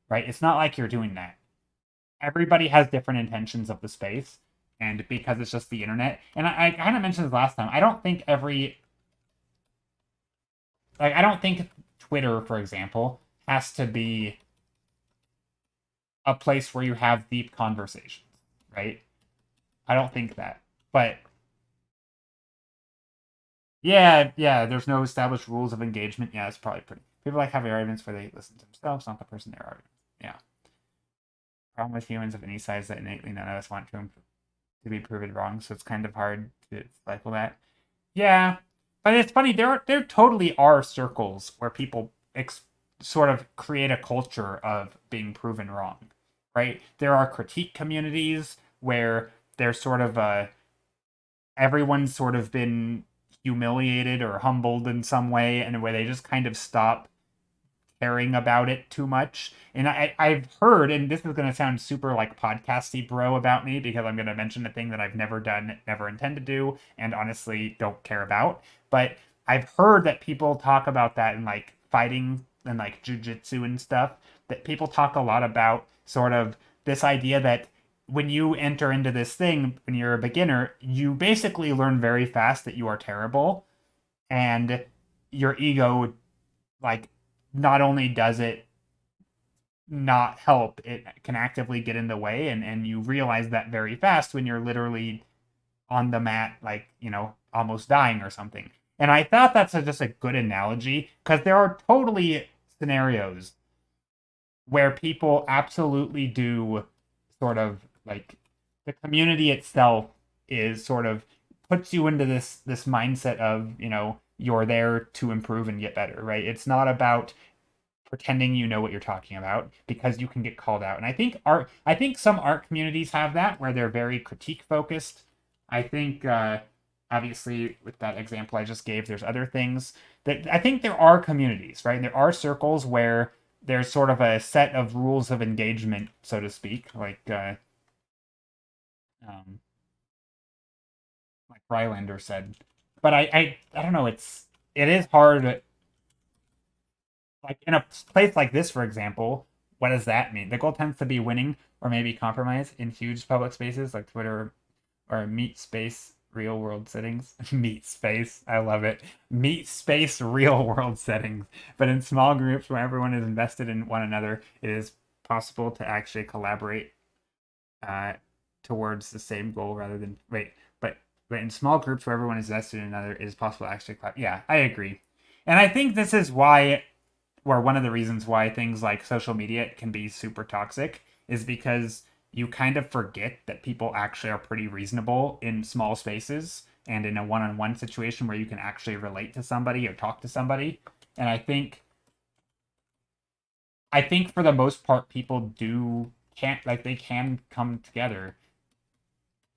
right? It's not like you're doing that. Everybody has different intentions of the space, and because it's just the internet, and I kind of mentioned this last time, I don't think Twitter, for example, has to be a place where you have deep conversations, right? I don't think that. But yeah, there's no established rules of engagement. Yeah, it's probably pretty. People like having arguments where they listen to themselves, not the person they're arguing. Yeah. Problem with humans of any size that innately none of us want to be proven wrong, so it's kind of hard to stifle that. Yeah, but it's funny. There totally are circles where people sort of create a culture of being proven wrong, right? There are critique communities where there's sort of a everyone's sort of been humiliated or humbled in some way, and where they just kind of stop caring about it too much. And I've heard, and this is going to sound super like podcasty bro about me because I'm going to mention a thing that I've never done, never intend to do, and honestly don't care about. But I've heard that people talk about that in like fighting and like jujitsu and stuff, that people talk a lot about sort of this idea that when you enter into this thing, when you're a beginner, you basically learn very fast that you are terrible and your ego like not only does it not help, it can actively get in the way, and you realize that very fast when you're literally on the mat, like, almost dying or something. And I thought that's just a good analogy because there are totally scenarios where people absolutely do sort of like the community itself is sort of puts you into this mindset of, you're there to improve and get better, right? It's not about pretending you know what you're talking about because you can get called out. And I think some art communities have that where they're very critique focused. I think obviously with that example I just gave, there's other things that I think there are communities, right? There are circles where there's sort of a set of rules of engagement, so to speak, um, like Rylander said. but I don't know. It is hard. Like in a place like this, for example, what does that mean? The goal tends to be winning or maybe compromise in huge public spaces like Twitter or meet space real world settings. Meet space, I love it. Meet space real world settings. But in small groups where everyone is invested in one another, it is possible to actually collaborate uh, towards the same goal rather than wait. But in small groups where everyone is invested in another, it is possible to actually yeah, I agree. And I think this is why, or one of the reasons why things like social media can be super toxic is because you kind of forget that people actually are pretty reasonable in small spaces and in a one-on-one situation where you can actually relate to somebody or talk to somebody. And I think for the most part people do can't like they can come together.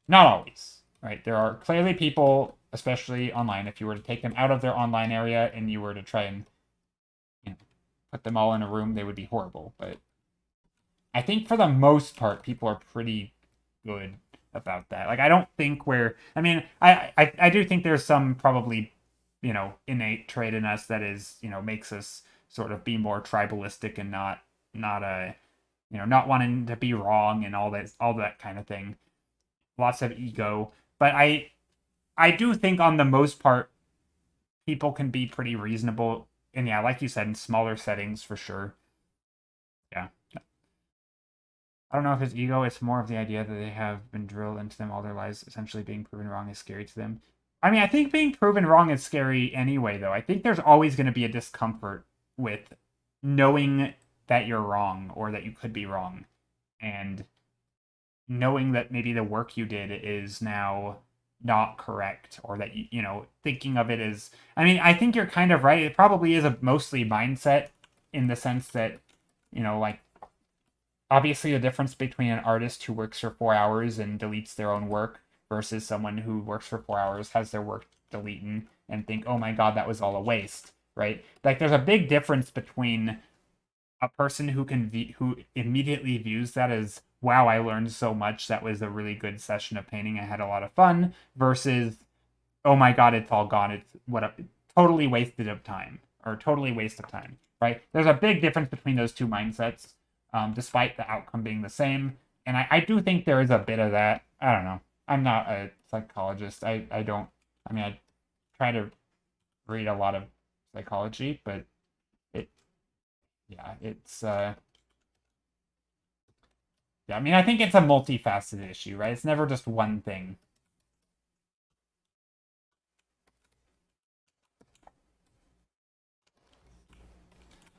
Not always, right? There are clearly people, especially online, if you were to take them out of their online area and you were to try and put them all in a room, they would be horrible. But I think for the most part, people are pretty good about that. Like I don't think we're. I mean, I do think there's some probably innate trait in us that is makes us sort of be more tribalistic and not a not wanting to be wrong and all that kind of thing. Lots of ego, but I do think on the most part people can be pretty reasonable. And yeah, like you said, in smaller settings for sure. Yeah. I don't know if it's ego, it's more of the idea that they have been drilled into them all their lives. Essentially being proven wrong is scary to them. I mean, I think being proven wrong is scary anyway, though. I think there's always going to be a discomfort with knowing that you're wrong or that you could be wrong. And knowing that maybe the work you did is now not correct or that thinking of it as, I mean, I think you're kind of right. It probably is a mostly mindset in the sense that like obviously the difference between an artist who works for 4 hours and deletes their own work versus someone who works for 4 hours, has their work deleted and think, oh my god, that was all a waste, right? Like there's a big difference between a person who immediately views that as, wow, I learned so much, that was a really good session of painting, I had a lot of fun, versus, oh my god, it's all gone, it's what a totally wasted of time or totally waste of time, right? There's a big difference between those two mindsets, despite the outcome being the same. And I do think there is a bit of that. I don't know. I'm not a psychologist. I don't. I mean, I try to read a lot of psychology, but it, yeah, it's, yeah, I mean, I think it's a multifaceted issue, right? It's never just one thing.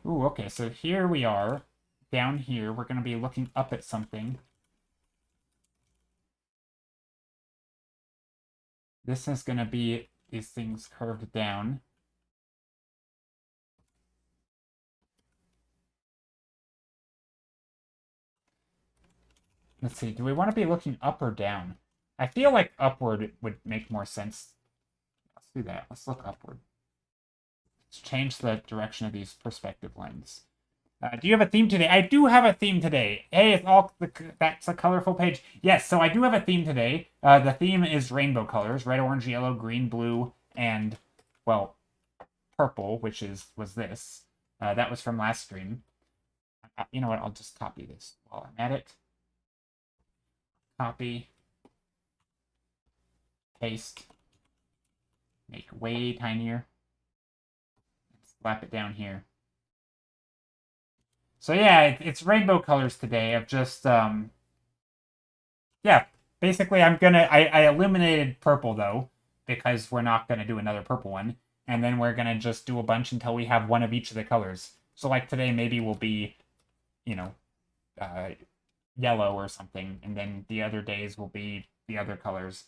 Ooh, okay, so here we are. Down here, we're going to be looking up at something. This is going to be these things curved down. Let's see, do we want to be looking up or down? I feel like upward would make more sense. Let's do that. Let's look upward. Let's change the direction of these perspective lines. Do you have a theme today? I do have a theme today. Hey, that's a colorful page. Yes, so I do have a theme today. The theme is rainbow colors: red, orange, yellow, green, blue, and well, purple, which was this. That was from last stream. You know what? I'll just copy this while I'm at it. Copy, paste, make way tinier, slap it down here. So yeah, it's rainbow colors today. Of just yeah, basically I illuminated purple though, because we're not gonna do another purple one, and then we're gonna just do a bunch until we have one of each of the colors. So like today maybe will be, you know, uh, yellow or something, and then the other days will be the other colors.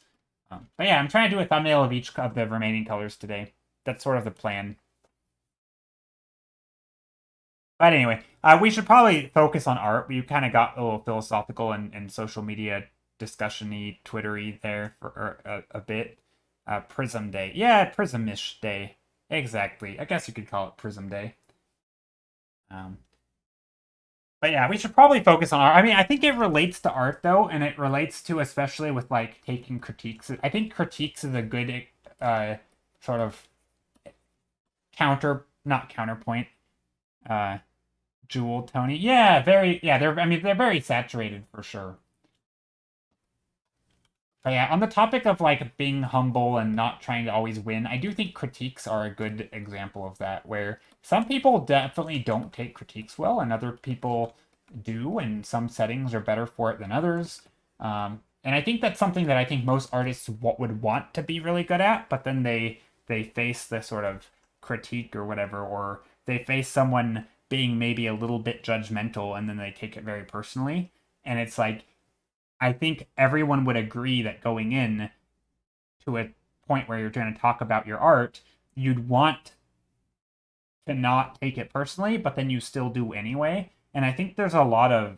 But yeah, I'm trying to do a thumbnail of each of the remaining colors today. That's sort of the plan. But anyway, we should probably focus on art. We kind of got a little philosophical and social media discussion-y, Twittery there for a bit. Prism Day. Yeah, Prism-ish Day. Exactly. I guess you could call it Prism Day. Um, but yeah, we should probably focus on art. I mean, I think it relates to art, though, and it relates to especially with, like, taking critiques. I think critiques is a good sort of not counterpoint, uh, Jewel, Tony. Yeah, very, yeah, I mean, they're very saturated for sure. But yeah, on the topic of like being humble and not trying to always win, I do think critiques are a good example of that, where some people definitely don't take critiques well, and other people do, and some settings are better for it than others. And I think that's something that I think most artists would want to be really good at, but then they face the sort of critique or whatever, or they face someone being maybe a little bit judgmental, and then they take it very personally. And it's like I think everyone would agree that going in to a point where you're going to talk about your art, you'd want to not take it personally, but then you still do anyway. And I think there's a lot of,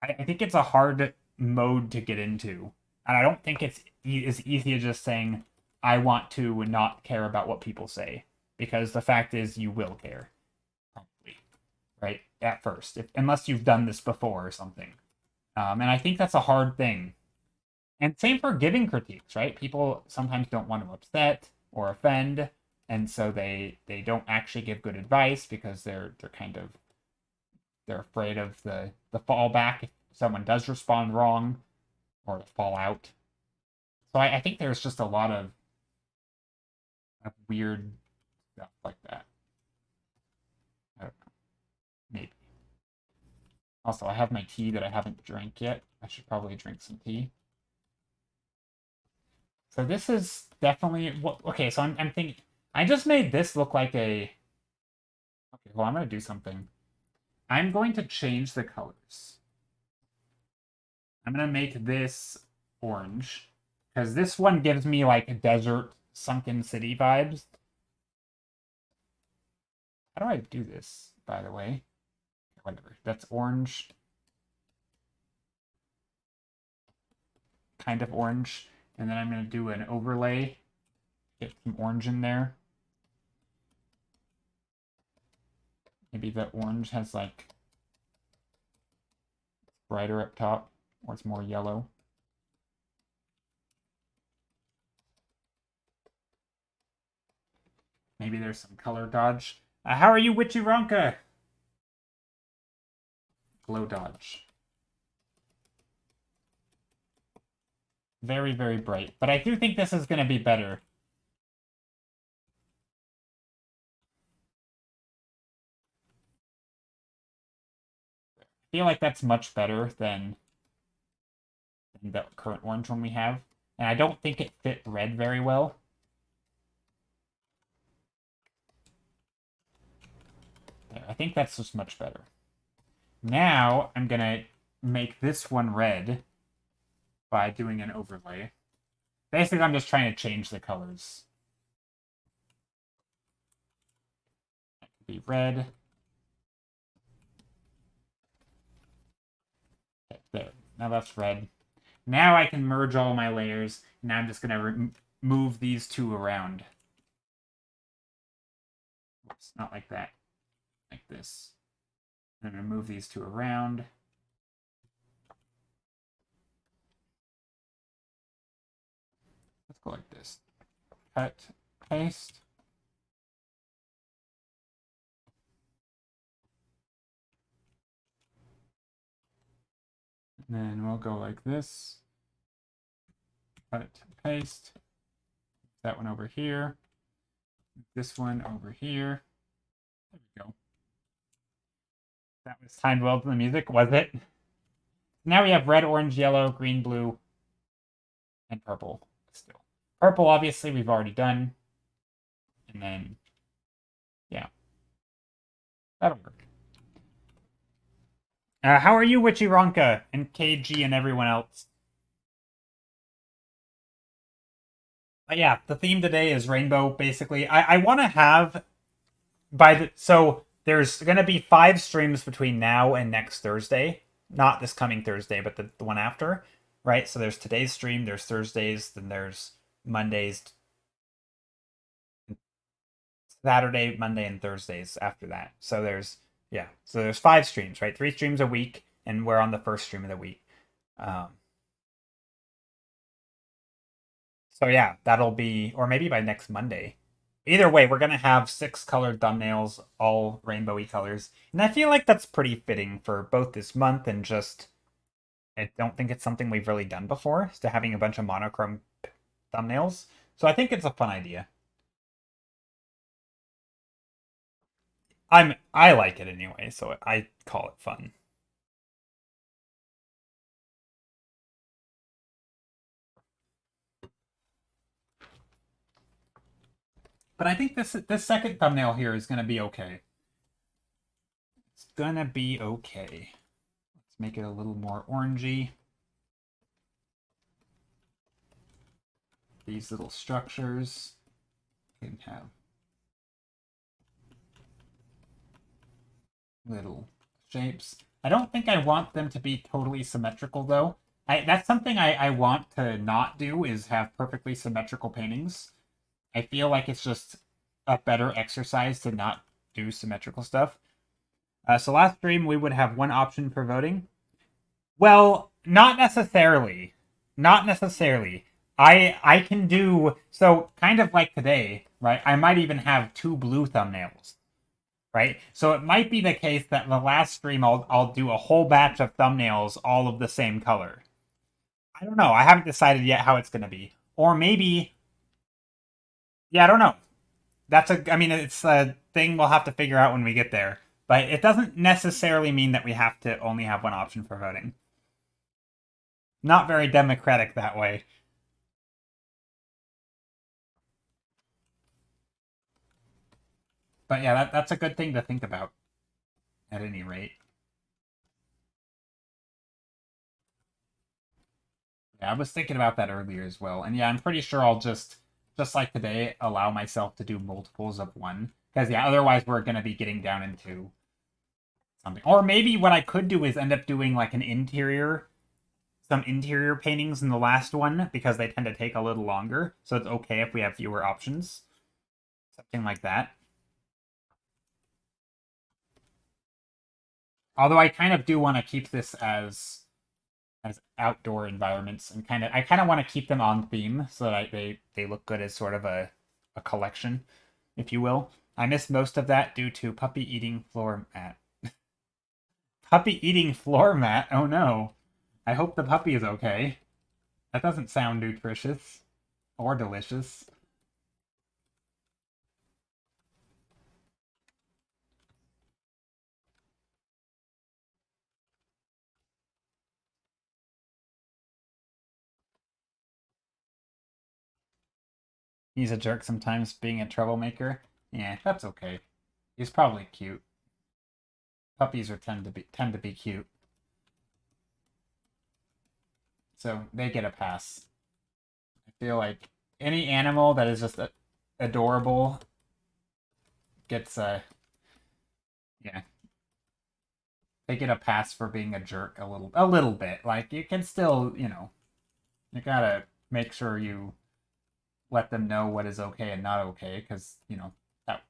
I think it's a hard mode to get into. And I don't think it's as easy as just saying, I want to not care about what people say. Because the fact is, you will care, probably, right? At first, unless you've done this before or something. And I think that's a hard thing. And same for giving critiques, right? People sometimes don't want to upset or offend, and so they don't actually give good advice because they're kind of they're afraid of the fallback if someone does respond wrong or the fallout. So I think there's just a lot of weird stuff like that. I don't know. Maybe. Also, I have my tea that I haven't drank yet. I should probably drink some tea. So this is definitely what. Okay, so I'm thinking. I just made this look like a. Okay, well I'm gonna do something. I'm going to change the colors. I'm gonna make this orange because this one gives me like desert sunken city vibes. How do I do this, by the way? Whatever. That's orange. Kind of orange. And then I'm going to do an overlay. Get some orange in there. Maybe the orange has like brighter up top, or it's more yellow. Maybe there's some color dodge. How are you, Witchy Ronka? Glow dodge. Very, very bright. But I do think this is going to be better. I feel like that's much better than the current orange one we have. And I don't think it fit red very well. There, I think that's just much better. Now I'm going to make this one red by doing an overlay. Basically, I'm just trying to change the colors. That could be red. Okay, there. Now that's red. Now I can merge all my layers. Now I'm just going to move these two around. Oops, not like that. Like this. I'm going to move these two around. Let's go like this. Cut, paste. And then we'll go like this. Cut, paste. That one over here. This one over here. There we go. That was timed well to the music, was it? Now we have red, orange, yellow, green, blue, and purple still. Purple, obviously, we've already done. And then, yeah. That'll work. How are you, Witchy Ronka, and KG, and everyone else? Yeah, the theme today is rainbow, basically. I want to have, so there's going to be 5 streams between now and next Thursday. Not this coming Thursday, but the one after, right? So there's today's stream, there's Thursdays, then there's Mondays, Saturday, Monday, and Thursdays after that. So there's 5 streams, right? 3 streams a week, and we're on the first stream of the week. So yeah, that'll be, or maybe by next Monday. Either way, we're gonna have 6 colored thumbnails, all rainbowy colors, and I feel like that's pretty fitting for both this month and just. I don't think it's something we've really done before, is to having a bunch of monochrome thumbnails. So I think it's a fun idea. I like it anyway, so I call it fun. But I think this second thumbnail here is gonna be okay. It's gonna be okay. Let's make it a little more orangey. These little structures can have little shapes. I don't think I want them to be totally symmetrical though. That's something I want to not do, is have perfectly symmetrical paintings. I feel like it's just a better exercise to not do symmetrical stuff. So last stream we would have one option for voting. Well, not necessarily. Not necessarily. I can do so kind of like today, right? I might even have 2 blue thumbnails, right? So it might be the case that the last stream I'll do a whole batch of thumbnails all of the same color. I don't know. I haven't decided yet how it's going to be. Or maybe, yeah, I don't know. I mean, it's a thing we'll have to figure out when we get there. But it doesn't necessarily mean that we have to only have one option for voting. Not very democratic that way. But yeah, that's a good thing to think about, at any rate. Yeah, I was thinking about that earlier as well. And yeah, I'm pretty sure I'll just like today, allow myself to do multiples of one. Because yeah, otherwise we're gonna be getting down into something. Or maybe what I could do is end up doing like some interior paintings in the last one, because they tend to take a little longer. So it's okay if we have fewer options. Something like that. Although I kind of do want to keep this as outdoor environments, and I kind of want to keep them on theme so that they look good as sort of a collection, if you will. I missed most of that due to puppy eating floor mat. Puppy eating floor mat? Oh no. I hope the puppy is okay. That doesn't sound nutritious or delicious. He's a jerk sometimes, being a troublemaker. Yeah, that's okay. He's probably cute. Puppies tend to be cute. So they get a pass. I feel like any animal that is just adorable gets yeah, they get a pass for being a jerk a little bit. Like you can still, you gotta make sure you let them know what is okay and not okay, because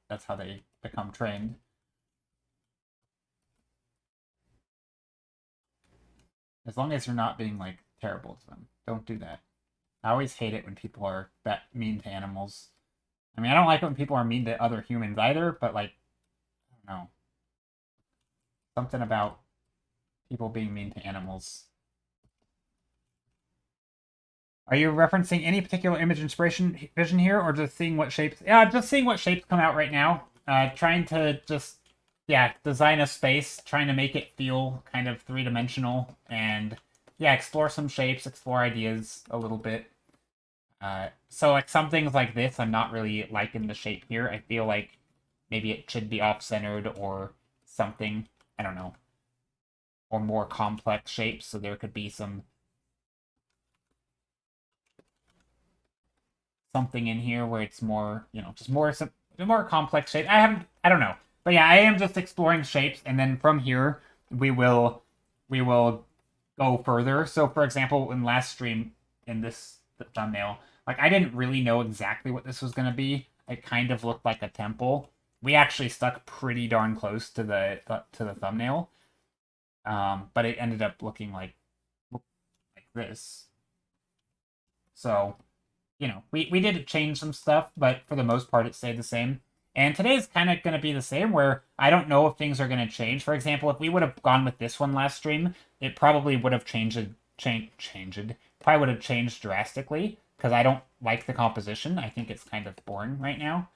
that's how they become trained. As long as you're not being like terrible to them, don't do that. I always hate it when people are mean to animals. I mean, I don't like it when people are mean to other humans either, but like, I don't know, something about people being mean to animals. Are you referencing any particular image inspiration vision here, or just seeing what shapes? Yeah, just seeing what shapes come out right now. Trying to just, yeah, design a space, trying to make it feel kind of 3-dimensional, and yeah, explore some shapes, explore ideas a little bit. So like some things like this, I'm not really liking the shape here. I feel like maybe it should be off-centered or something. I don't know. Or more complex shapes, so there could be something in here where it's more, just more complex shape. I don't know. But yeah, I am just exploring shapes, and then from here we will go further. So for example, in last stream, in this thumbnail, like I didn't really know exactly what this was going to be. It kind of looked like a temple. We actually stuck pretty darn close to the thumbnail. But it ended up looking like this. So we did change some stuff, but for the most part, it stayed the same. And today's kind of going to be the same, where I don't know if things are going to change. For example, if we would have gone with this one last stream, it probably would have probably would have changed drastically, because I don't like the composition. I think it's kind of boring right now.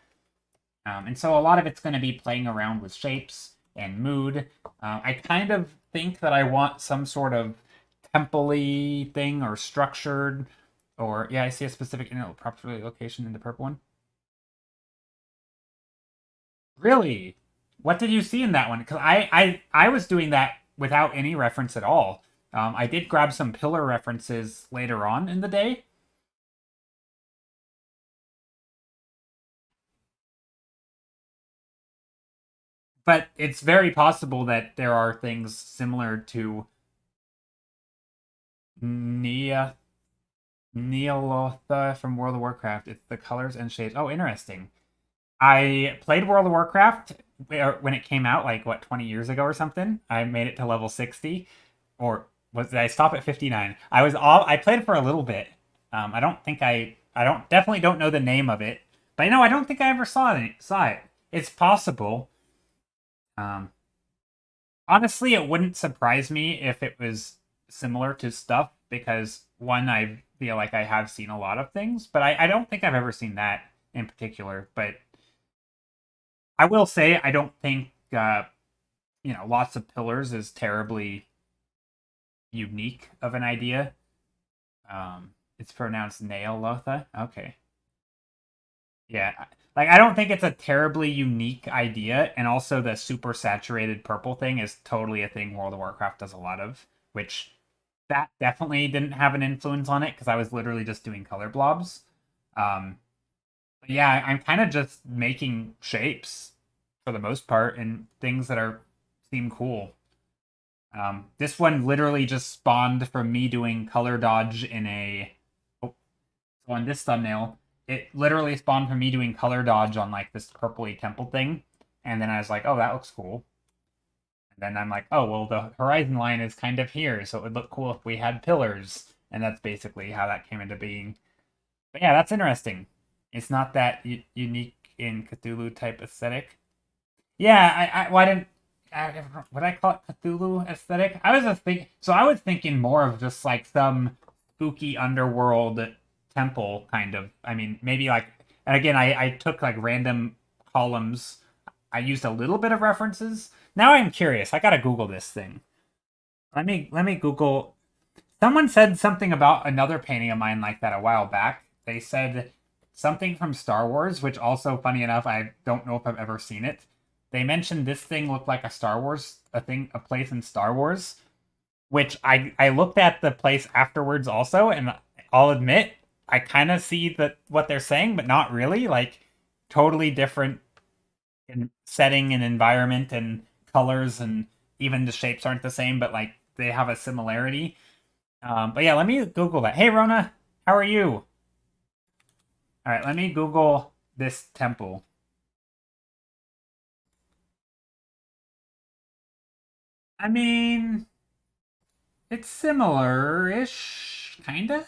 And so a lot of it's going to be playing around with shapes and mood. I kind of think that I want some sort of temple-y thing or structured, or yeah, I see a specific property location in the purple one. Really? What did you see in that one? Because I was doing that without any reference at all. I did grab some pillar references later on in the day. But it's very possible that there are things similar to Nia Neolotha from World of Warcraft. It's the colors and shapes. Oh, interesting. I played World of Warcraft when it came out, like what, 20 years ago or something. I made it to level 60, or did I stop at 59? I played it for a little bit. I don't think I don't definitely don't know the name of it, but I don't think I ever saw it. It's possible. Um, Honestly, it wouldn't surprise me if it was similar to stuff, because one, I feel like I have seen a lot of things, but I don't think I've ever seen that in particular. But I will say I don't think lots of pillars is terribly unique of an idea. It's pronounced Naolotha. Okay. Yeah. Like I don't think it's a terribly unique idea, and also the super saturated purple thing is totally a thing World of Warcraft does a lot of, which that definitely didn't have an influence on it because I was literally just doing color blobs. Um, but yeah, I'm kind of just making shapes for the most part and things that are seem cool. This one literally just spawned from me doing color dodge in a. Oh, so on this thumbnail, it literally spawned from me doing color dodge on like this purpley temple thing, and then I was like, "Oh, that looks cool." And then I'm like, "Oh, well, the horizon line is kind of here, so it would look cool if we had pillars." And that's basically how that came into being. But yeah, that's interesting. It's not that unique in Cthulhu type aesthetic. Yeah, why didn't would I call it Cthulhu aesthetic? I was thinking more of just like some spooky underworld temple kind of. I mean, maybe like, and again, I took like random columns. I used a little bit of references. Now I'm curious. I gotta Google this thing. Let me Google. Someone said something about another painting of mine like that a while back. They said something from Star Wars, which also, funny enough, I don't know if I've ever seen it. They mentioned this thing looked like a Star Wars, a place in Star Wars, which I looked at the place afterwards also, and I'll admit I kind of see that what they're saying, but not really. Like totally different in setting and environment and colors, and even the shapes aren't the same, but like they have a similarity. But yeah, let me Google that. Hey, Rona, how are you? All right, let me Google this temple. I mean, it's similar-ish, kinda,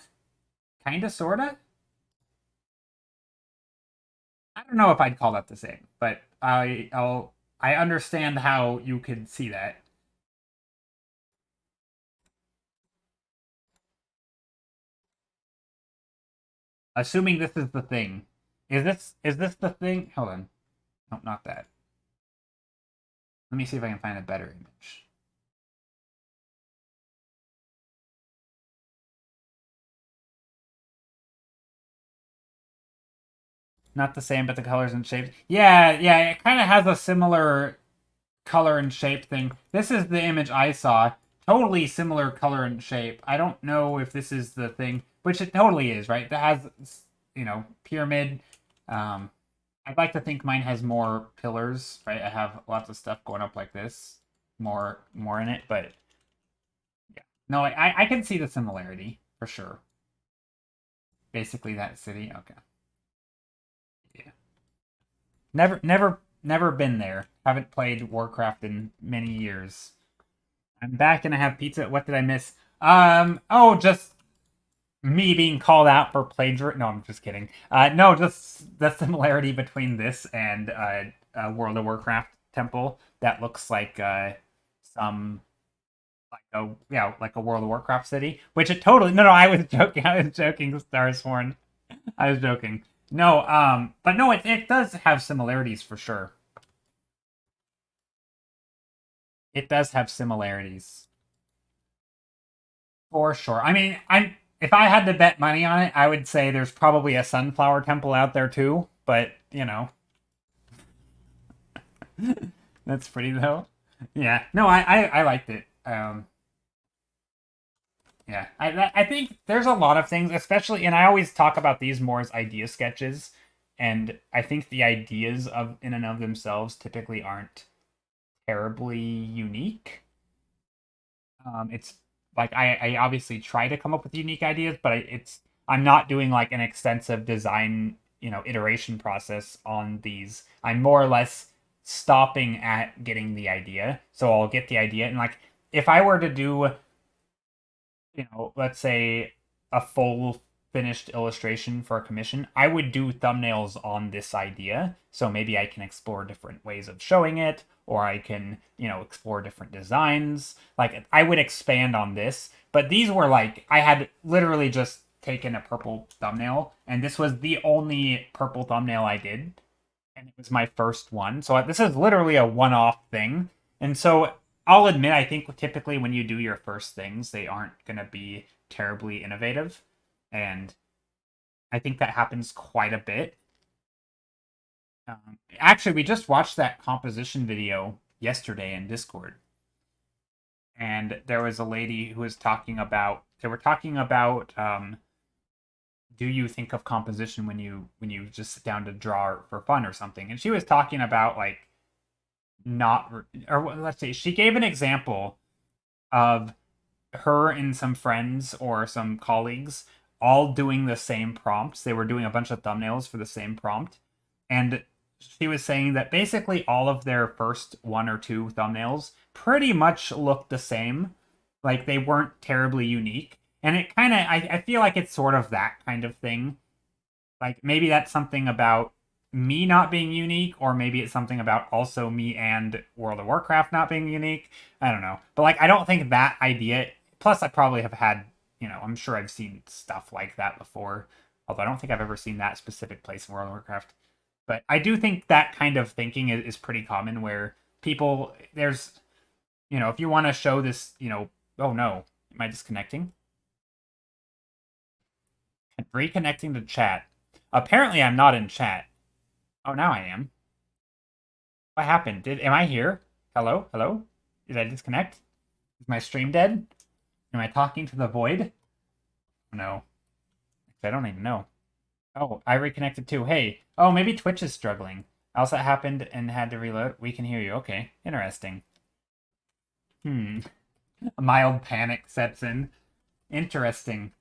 sorta. I don't know if I'd call that the same, but I understand how you could see that. Assuming this is the thing, is this the thing? Hold on, no, not that. Let me see if I can find a better image. Not the same, but the colors and shapes. Yeah, yeah, it kind of has a similar color and shape thing. This is the image I saw. Totally similar color and shape. I don't know if this is the thing, which it totally is, right? That has, pyramid. Um, I'd like to think mine has more pillars, right? I have lots of stuff going up like this, more in it, but yeah. No, I can see the similarity for sure. Basically that city. Okay. Yeah. Never been there. Haven't played Warcraft in many years. I'm back and I have pizza. What did I miss? Oh, just me being called out for plagiarism. No, I'm just kidding. No, just the similarity between this and World of Warcraft temple that looks like some like a like a World of Warcraft city, which it totally. No, I was joking. I was joking. Starsworn. I was joking. No, but no, it does have similarities for sure. It does have similarities for sure. I mean, I'm if I had to bet money on it, I would say there's probably a sunflower temple out there too. But that's pretty though. Yeah, no, I liked it. Yeah, I think there's a lot of things, especially, and I always talk about these more as idea sketches, and I think the ideas of in and of themselves typically aren't terribly unique. It's like I obviously try to come up with unique ideas, but I'm not doing like an extensive design, iteration process on these. I'm more or less stopping at getting the idea. So I'll get the idea, and like if I were to do, let's say a full finished illustration for a commission, I would do thumbnails on this idea. So maybe I can explore different ways of showing it, or I can, explore different designs. Like I would expand on this, but these were like I had literally just taken a purple thumbnail, and this was the only purple thumbnail I did, and it was my first one. So this is literally a one-off thing. And so I'll admit, I think typically when you do your first things, they aren't going to be terribly innovative. And I think that happens quite a bit. Actually, we just watched that composition video yesterday in Discord. And there was a lady who was talking about, they were talking about, do you think of composition when you just sit down to draw for fun or something? And she was talking about like not, or let's see, she gave an example of her and some friends or some colleagues all doing the same prompts. They were doing a bunch of thumbnails for the same prompt. And she was saying that basically all of their first one or two thumbnails pretty much looked the same. Like they weren't terribly unique. And it kind of, I feel like it's sort of that kind of thing. Like maybe that's something about me not being unique, or maybe it's something about also me and World of Warcraft not being unique. I don't know. But like I don't think that idea, plus I probably have had, I'm sure I've seen stuff like that before. Although I don't think I've ever seen that specific place in World of Warcraft. But I do think that kind of thinking is pretty common where people there's if you want to show this, oh no, am I disconnecting? Reconnecting to chat. Apparently I'm not in chat. Oh, now I am. What happened? Am I here? Hello? Hello? Did I disconnect? Is my stream dead? Am I talking to the void? No. I don't even know. Oh, I reconnected too. Hey. Oh, maybe Twitch is struggling. Else that happened and had to reload. We can hear you. Okay. Interesting. A mild panic sets in. Interesting.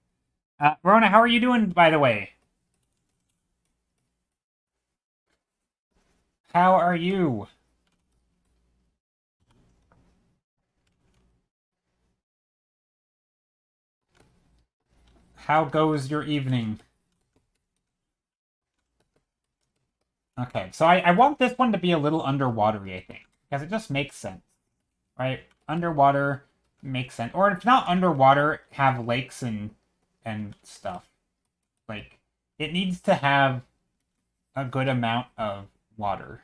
Rona, how are you doing, by the way? How are you? How goes your evening? Okay, so I want this one to be a little underwatery, I think, because it just makes sense, right? Underwater makes sense, or if not underwater, have lakes and stuff. Like it needs to have a good amount of water.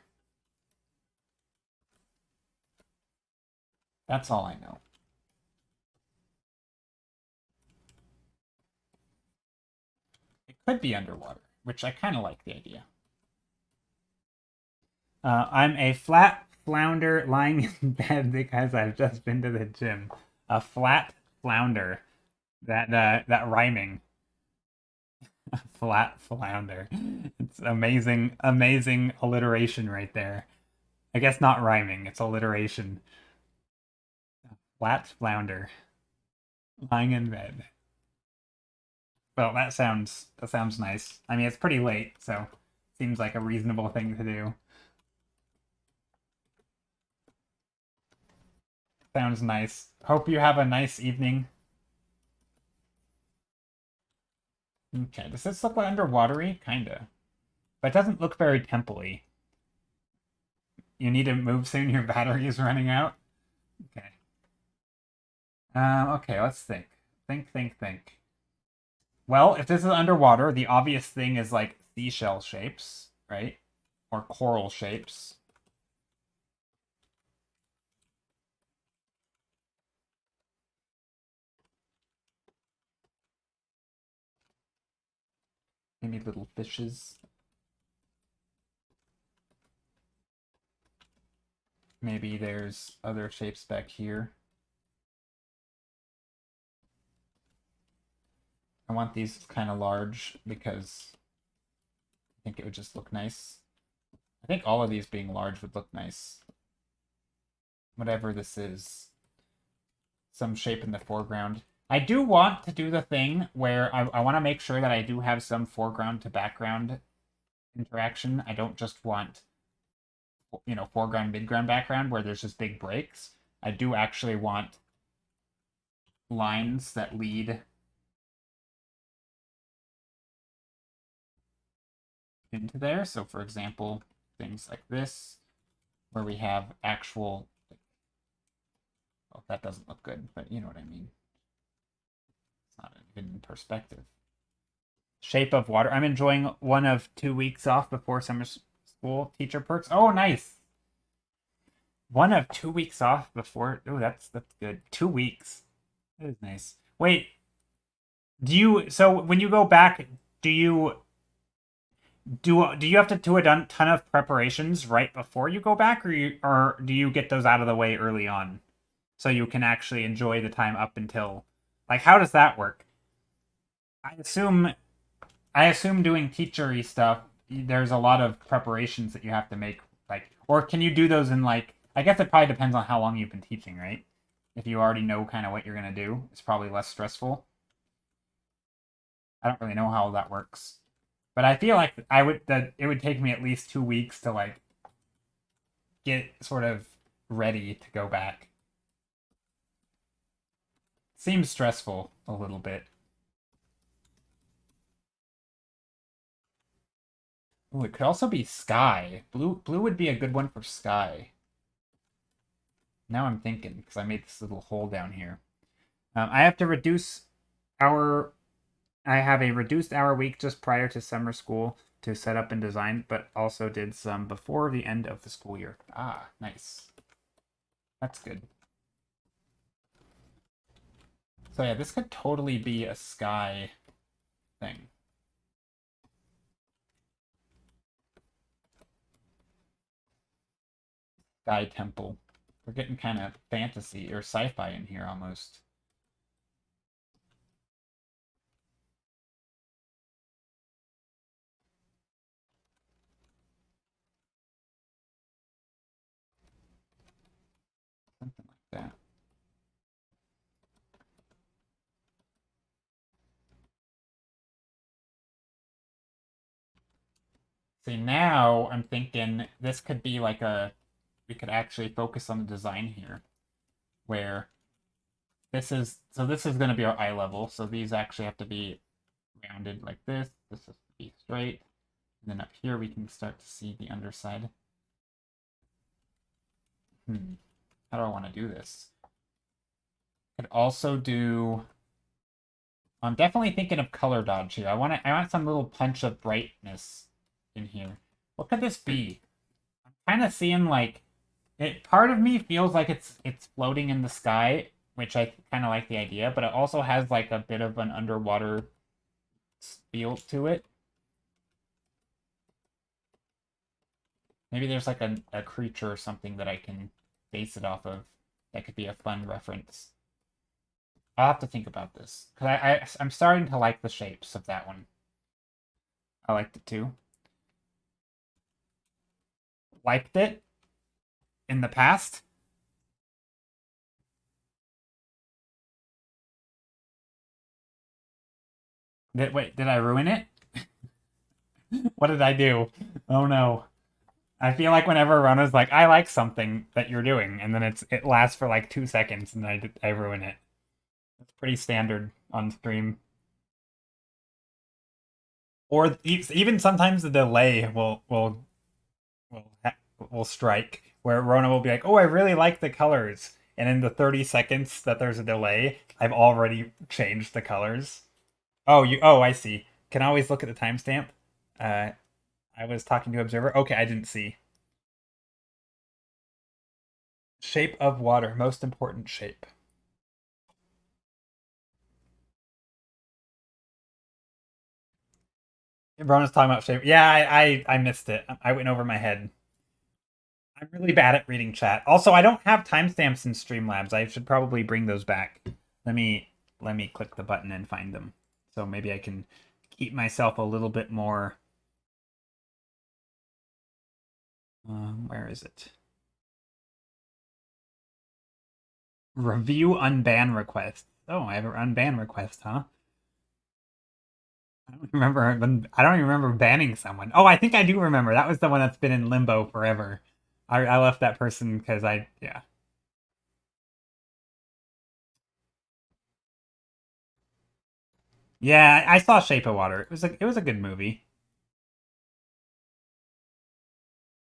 That's all I know. It could be underwater, which I kind of like the idea. I'm a flat flounder lying in bed because I've just been to the gym. A flat flounder. That rhyming. Flat flounder. It's amazing, amazing alliteration right there. I guess not rhyming, it's alliteration. Flat flounder. Lying in bed. Well, that sounds nice. I mean, it's pretty late, so seems like a reasonable thing to do. Sounds nice. Hope you have a nice evening. Okay, does this look like underwatery? Kinda. But it doesn't look very temple-y. You need to move soon, your battery is running out? Okay. Okay, let's think. Think. Well, if this is underwater, the obvious thing is like seashell shapes, right? Or coral shapes. Maybe little fishes. Maybe there's other shapes back here. I want these kind of large because I think it would just look nice. I think all of these being large would look nice. Whatever this is. Some shape in the foreground. I do want to do the thing where I want to make sure that I do have some foreground to background interaction. I don't just want, foreground, midground, background where there's just big breaks. I do actually want lines that lead into there. So, for example, things like this, where we have actual. Oh, that doesn't look good, but you know what I mean. It's not even in perspective. Shape of Water. I'm enjoying one of 2 weeks off before summer school. Teacher perks. Oh, nice. One of 2 weeks off before. Oh, that's good. 2 weeks. That is nice. Wait, so when you go back, do you do you have to do a ton of preparations right before you go back, or do you get those out of the way early on so you can actually enjoy the time up until, like, how does that work? I assume doing teachery stuff, there's a lot of preparations that you have to make, like, or can you do those in, like, I guess it probably depends on how long you've been teaching, right? If you already know kind of what you're gonna do, it's probably less stressful. I don't really know how that works, but I feel like that it would take me at least 2 weeks to like get sort of ready to go back. Seems stressful a little bit. Ooh, it could also be sky. Blue would be a good one for sky. Now I'm thinking, because I made this little hole down here. I have to reduce our. I have a reduced hour week just prior to summer school to set up and design, but also did some before the end of the school year. Ah, nice. That's good. So yeah, this could totally be a sky thing. Sky temple. We're getting kind of fantasy or sci-fi in here almost. Something like that. See, now I'm thinking this could be like we could actually focus on the design here, where this is going to be our eye level, so these actually have to be rounded like this. This has to be straight. And then up here we can start to see the underside. How do I want to do this? Could also do. I'm definitely thinking of color dodge here. I want some little punch of brightness in here. What could this be? I'm kind of seeing like it. Part of me feels like it's floating in the sky, which I kind of like the idea, but it also has like a bit of an underwater feel to it. Maybe there's like a creature or something that I can base it off of. That could be a fun reference. I'll have to think about this because I'm starting to like the shapes of that one. I liked it too. Liked it in the past. Did I ruin it? What did I do? Oh no. I feel like whenever Rona's like, I like something that you're doing, and then it lasts for like 2 seconds, and I ruin it. It's pretty standard on stream. Or even sometimes the delay will will strike where Rona will be like, "Oh, I really like the colors," and in the 30 seconds that there's a delay, I've already changed the colors. Oh, you. Oh, I see. Can I always look at the timestamp? Uh, I was talking to Observer. Okay, I didn't see. Shape of water, most important shape. Rona's talking about shape. Yeah, I missed it. I went over my head. I'm really bad at reading chat. Also, I don't have timestamps in Streamlabs. I should probably bring those back. Let me let me click the button and find them. So maybe I can keep myself a little bit more. Where is it? Review unban request. Oh, I have an unban request, huh? I don't remember. I don't even remember banning someone. Oh, I think I do remember. That was the one that's been in limbo forever. I left that person because yeah. Yeah, I saw Shape of Water. It was a good movie.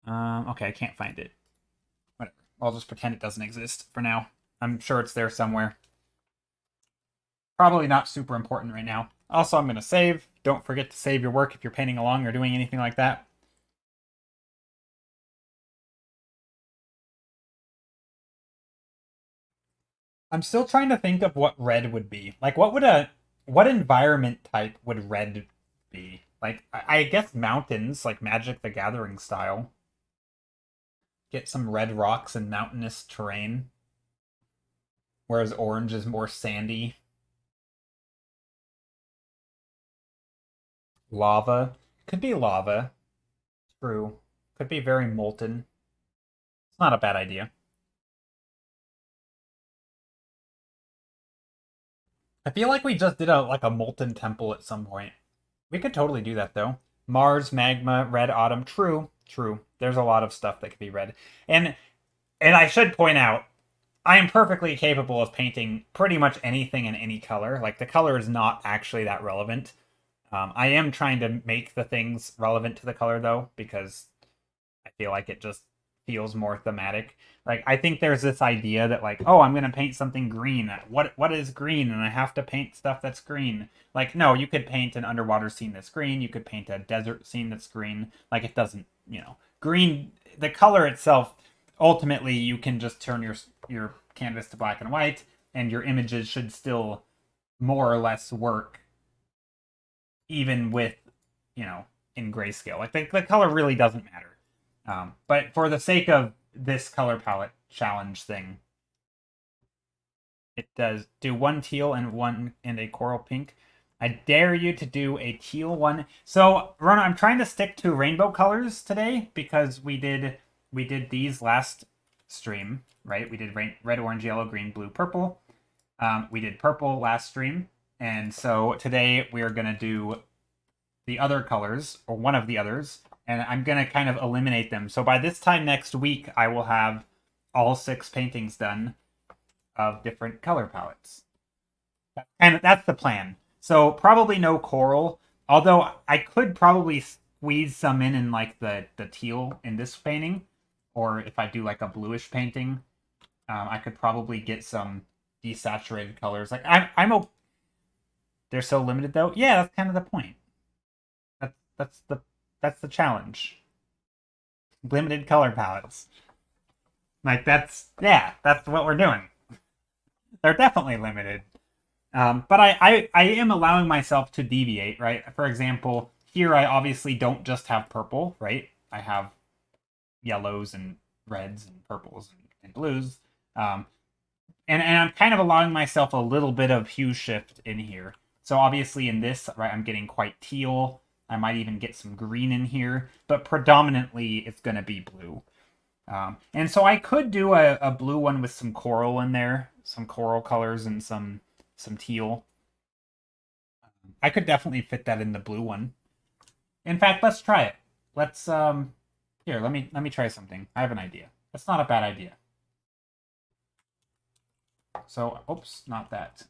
Okay, I can't find it. Whatever. I'll just pretend it doesn't exist for now. I'm sure it's there somewhere. Probably not super important right now. Also, I'm gonna save. Don't forget to save your work if you're painting along or doing anything like that. I'm still trying to think of what red would be. Like, what environment type would red be? Like, I guess mountains, like Magic the Gathering style. Get some red rocks and mountainous terrain, whereas orange is more sandy. Lava. Could be lava. True. Could be very molten. It's not a bad idea. I feel like we just did a molten temple at some point. We could totally do that though. Mars, magma, red autumn. True, true. There's a lot of stuff that could be red. And I should point out, I am perfectly capable of painting pretty much anything in any color. Like the color is not actually that relevant. I am trying to make the things relevant to the color though, because I feel like it just feels more thematic. Like I think there's this idea that like, oh, I'm gonna paint something green. What is green? And I have to paint stuff that's green. Like, no, you could paint an underwater scene that's green. You could paint a desert scene that's green. Like it doesn't, green. The color itself, ultimately, you can just turn your canvas to black and white, and your images should still more or less work, even with, you know, in grayscale. Like the color really doesn't matter. But for the sake of this color palette challenge thing, it does do one teal and one and a coral pink. I dare you to do a teal one. So, Rona, I'm trying to stick to rainbow colors today because we did these last stream, right? We did red, orange, yellow, green, blue, purple. We did purple last stream, and so today we're gonna do the other colors or one of the others, and I'm gonna kind of eliminate them. So by this time next week, I will have all 6 paintings done of different color palettes, and that's the plan. So probably no coral, although I could probably squeeze some in like the teal in this painting, or if I do like a bluish painting, I could probably get some desaturated colors. Like they're so limited though. Yeah, that's kind of the point. That's that's the challenge. Limited color palettes. Like that's what we're doing. They're definitely limited. But I am allowing myself to deviate, right? For example, here I obviously don't just have purple, right? I have yellows and reds and purples and blues. Um, and I'm kind of allowing myself a little bit of hue shift in here. So obviously in this, right, I'm getting quite teal. I might even get some green in here, but predominantly it's going to be blue. And so I could do a blue one with some coral in there, some coral colors and some teal. I could definitely fit that in the blue one. In fact, let's try it. Let's here, let me try something. I have an idea. That's not a bad idea. So, oops, not that.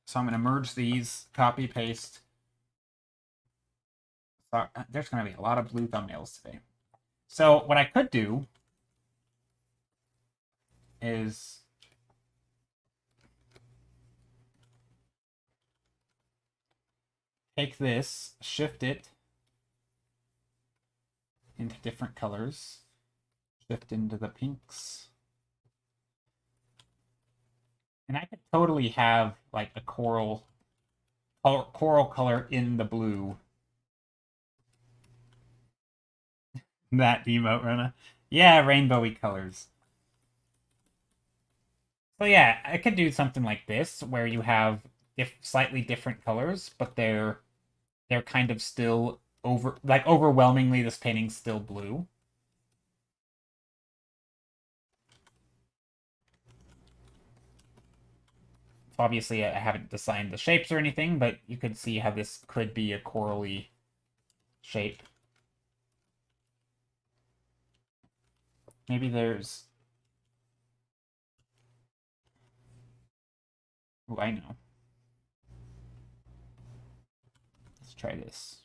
So I'm going to merge these, copy, paste. So, there's going to be a lot of blue thumbnails today. So what I could do is take this, shift it into different colors, shift into the pinks. And I could totally have like a coral color in the blue. That emote, Rona. Yeah, rainbowy colors. So yeah, I could do something like this where you have slightly different colors, but they're kind of still overwhelmingly this painting's still blue. So obviously I haven't designed the shapes or anything, but you could see how this could be a corally shape. Maybe there's... Oh, I know. Let's try this.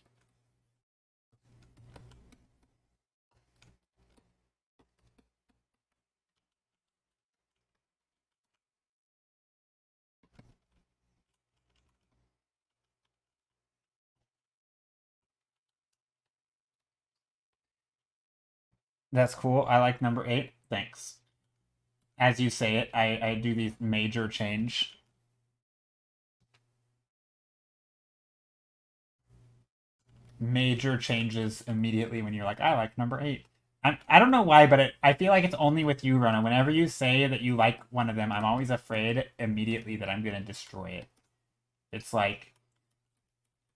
That's cool. I like number 8. Thanks. As you say it, I do these major change. Major changes immediately when you're like, I like number 8. I don't know why, but I feel like it's only with you, Rona. Whenever you say that you like one of them, I'm always afraid immediately that I'm going to destroy it. It's like,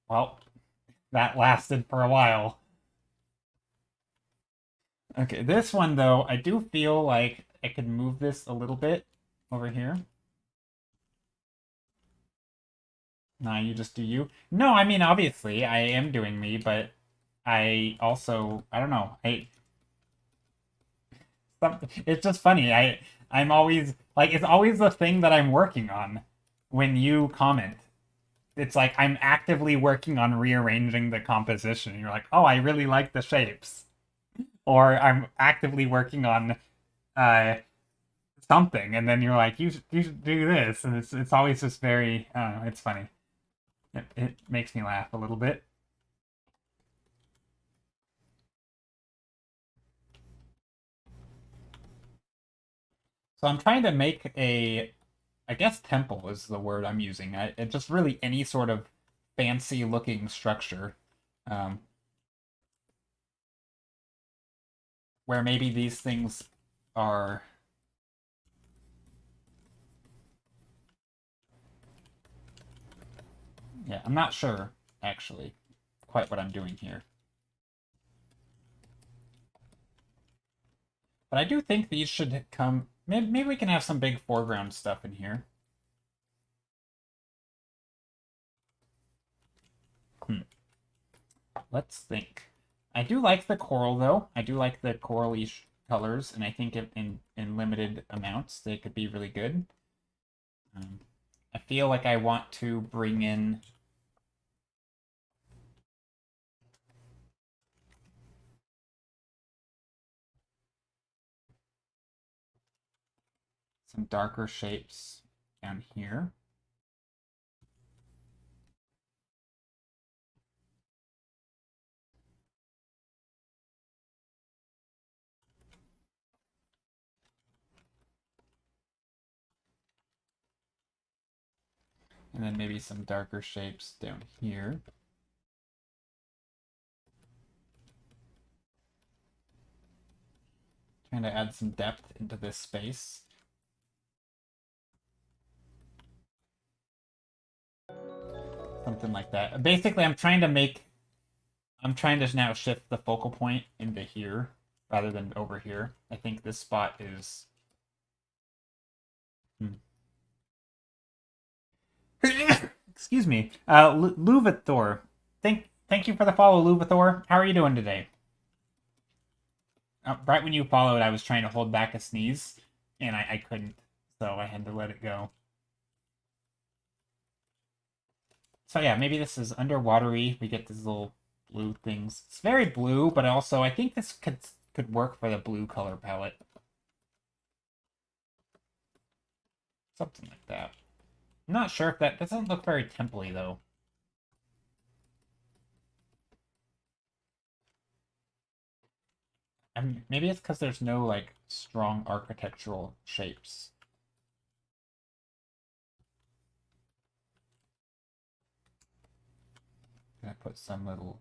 well, that lasted for a while. Okay, this one, though, I do feel like I could move this a little bit over here. Nah, you just do you. No, I mean, obviously, I am doing me, but I also, I don't know, it's just funny. I'm always, like, it's always the thing that I'm working on when you comment. It's like I'm actively working on rearranging the composition. You're like, oh, I really like the shapes. Or I'm actively working on uh something, and then you're like, you should do this, and it's always just very, I don't know, it's funny. It makes me laugh a little bit. So I'm trying to make I guess temple is the word I'm using. It just really any sort of fancy looking structure, um, where maybe these things are. Yeah, I'm not sure actually quite what I'm doing here. But I do think these should come. Maybe we can have some big foreground stuff in here. Hmm. Let's think. I do like the coral, though. I do like the corally colors, and I think in limited amounts they could be really good. I feel like I want to bring in some darker shapes down here. And then maybe some darker shapes down here. Trying to add some depth into this space. Something like that. Basically, I'm trying to now shift the focal point into here rather than over here. I think this spot is... Excuse me. Luvathor. Thank you for the follow, Luvathor. How are you doing today? Right when you followed, I was trying to hold back a sneeze, and I couldn't, so I had to let it go. So yeah, maybe this is underwatery. We get this little blue things. It's very blue, but also I think this could work for the blue color palette. Something like that. I'm not sure if that doesn't look very temple-y, though. Maybe it's because there's no, like, strong architectural shapes. I'm gonna put some little...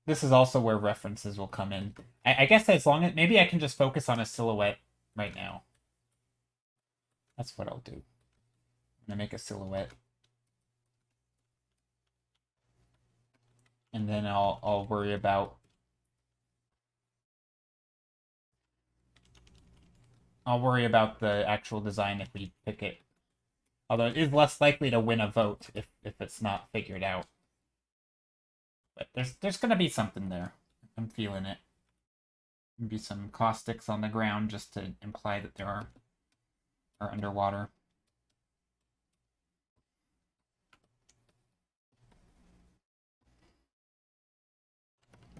This is also where references will come in. I guess as long as... Maybe I can just focus on a silhouette right now. That's what I'll do. I'm gonna make a silhouette. And then I'll worry about... I'll worry about the actual design if we pick it. Although it is less likely to win a vote if it's not figured out. But there's gonna be something there. I'm feeling it. Maybe some caustics on the ground just to imply that there are underwater.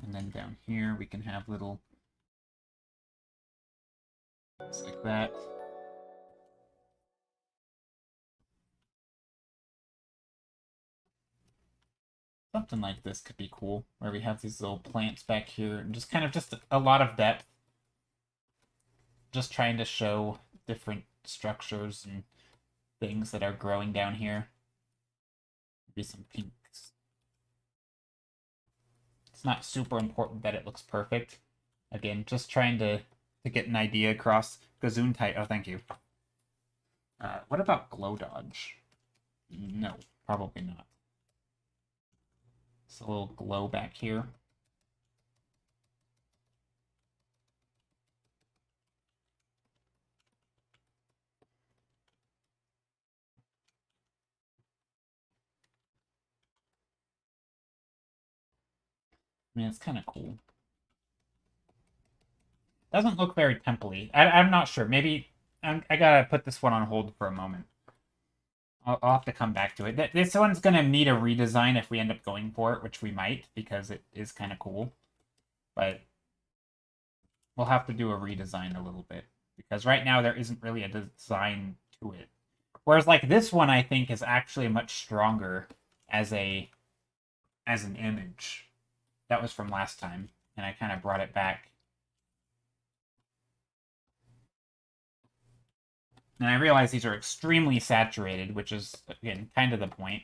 And then down here we can have little things like that. Something like this could be cool, where we have these little plants back here, and just kind of just a lot of depth. Just trying to show different structures and things that are growing down here. Maybe some pinks. It's not super important that it looks perfect. Again, just trying to get an idea across. Gesundheit. Oh, thank you. What about glow dodge? No, probably not. It's a little glow back here. I mean, it's kind of cool. Doesn't look very temple-y. I'm not sure. Maybe I gotta put this one on hold for a moment. I'll have to come back to it. This one's gonna need a redesign if we end up going for it, which we might, because it is kind of cool. But we'll have to do a redesign a little bit, because right now there isn't really a design to it. Whereas, like, this one, I think, is actually much stronger as an image. That was from last time, and I kind of brought it back. And I realize these are extremely saturated, which is, again, kind of the point.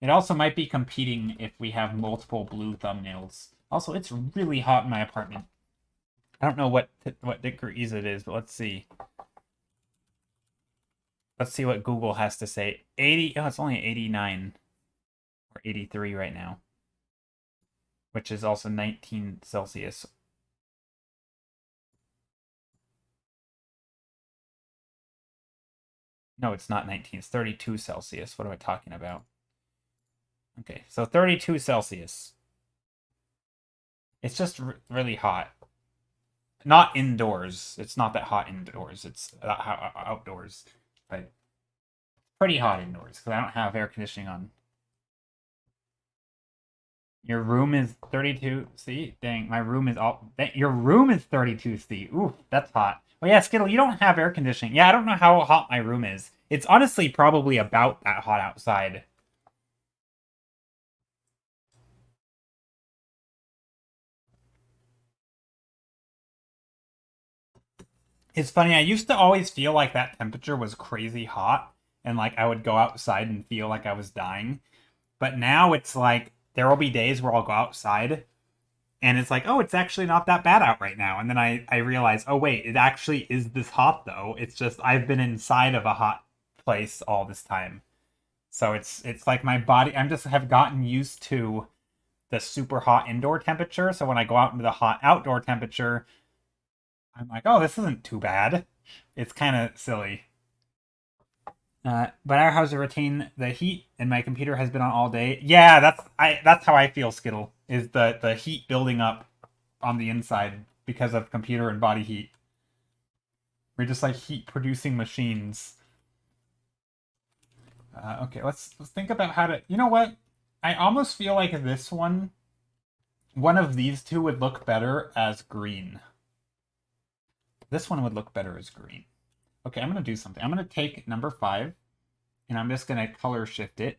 It also might be competing if we have multiple blue thumbnails. Also, it's really hot in my apartment. I don't know what degrees it is, but let's see. Let's see what Google has to say. 80, oh, it's only 89 or 83 right now, which is also 19 Celsius. No, it's not 19. It's 32 Celsius. What am I talking about? Okay, so 32 Celsius. It's just really hot. Not indoors. It's not that hot indoors. It's outdoors. But pretty hot indoors because I don't have air conditioning on. Your room is 32C? Dang, my room is all... Your room is 32C. Ooh, that's hot. Oh yeah, Skittle, you don't have air conditioning. Yeah, I don't know how hot my room is. It's honestly probably about that hot outside. It's funny, I used to always feel like that temperature was crazy hot, and like I would go outside and feel like I was dying. But now it's like there will be days where I'll go outside and it's like, oh, it's actually not that bad out right now. And then I realize, oh wait, it actually is this hot though. It's just I've been inside of a hot place all this time. So it's like my body, I'm just have gotten used to the super hot indoor temperature. So when I go out into the hot outdoor temperature, I'm like, oh, this isn't too bad. It's kind of silly. But our house will retain the heat, and my computer has been on all day. Yeah, that's how I feel, Skittle. Is the heat building up on the inside because of computer and body heat. We're just like heat producing machines. Okay, let's think about how to. You know what? I almost feel like this one of these two would look better as green. This one would look better as green. Okay, I'm gonna do something. I'm gonna take number 5, and I'm just gonna color shift it.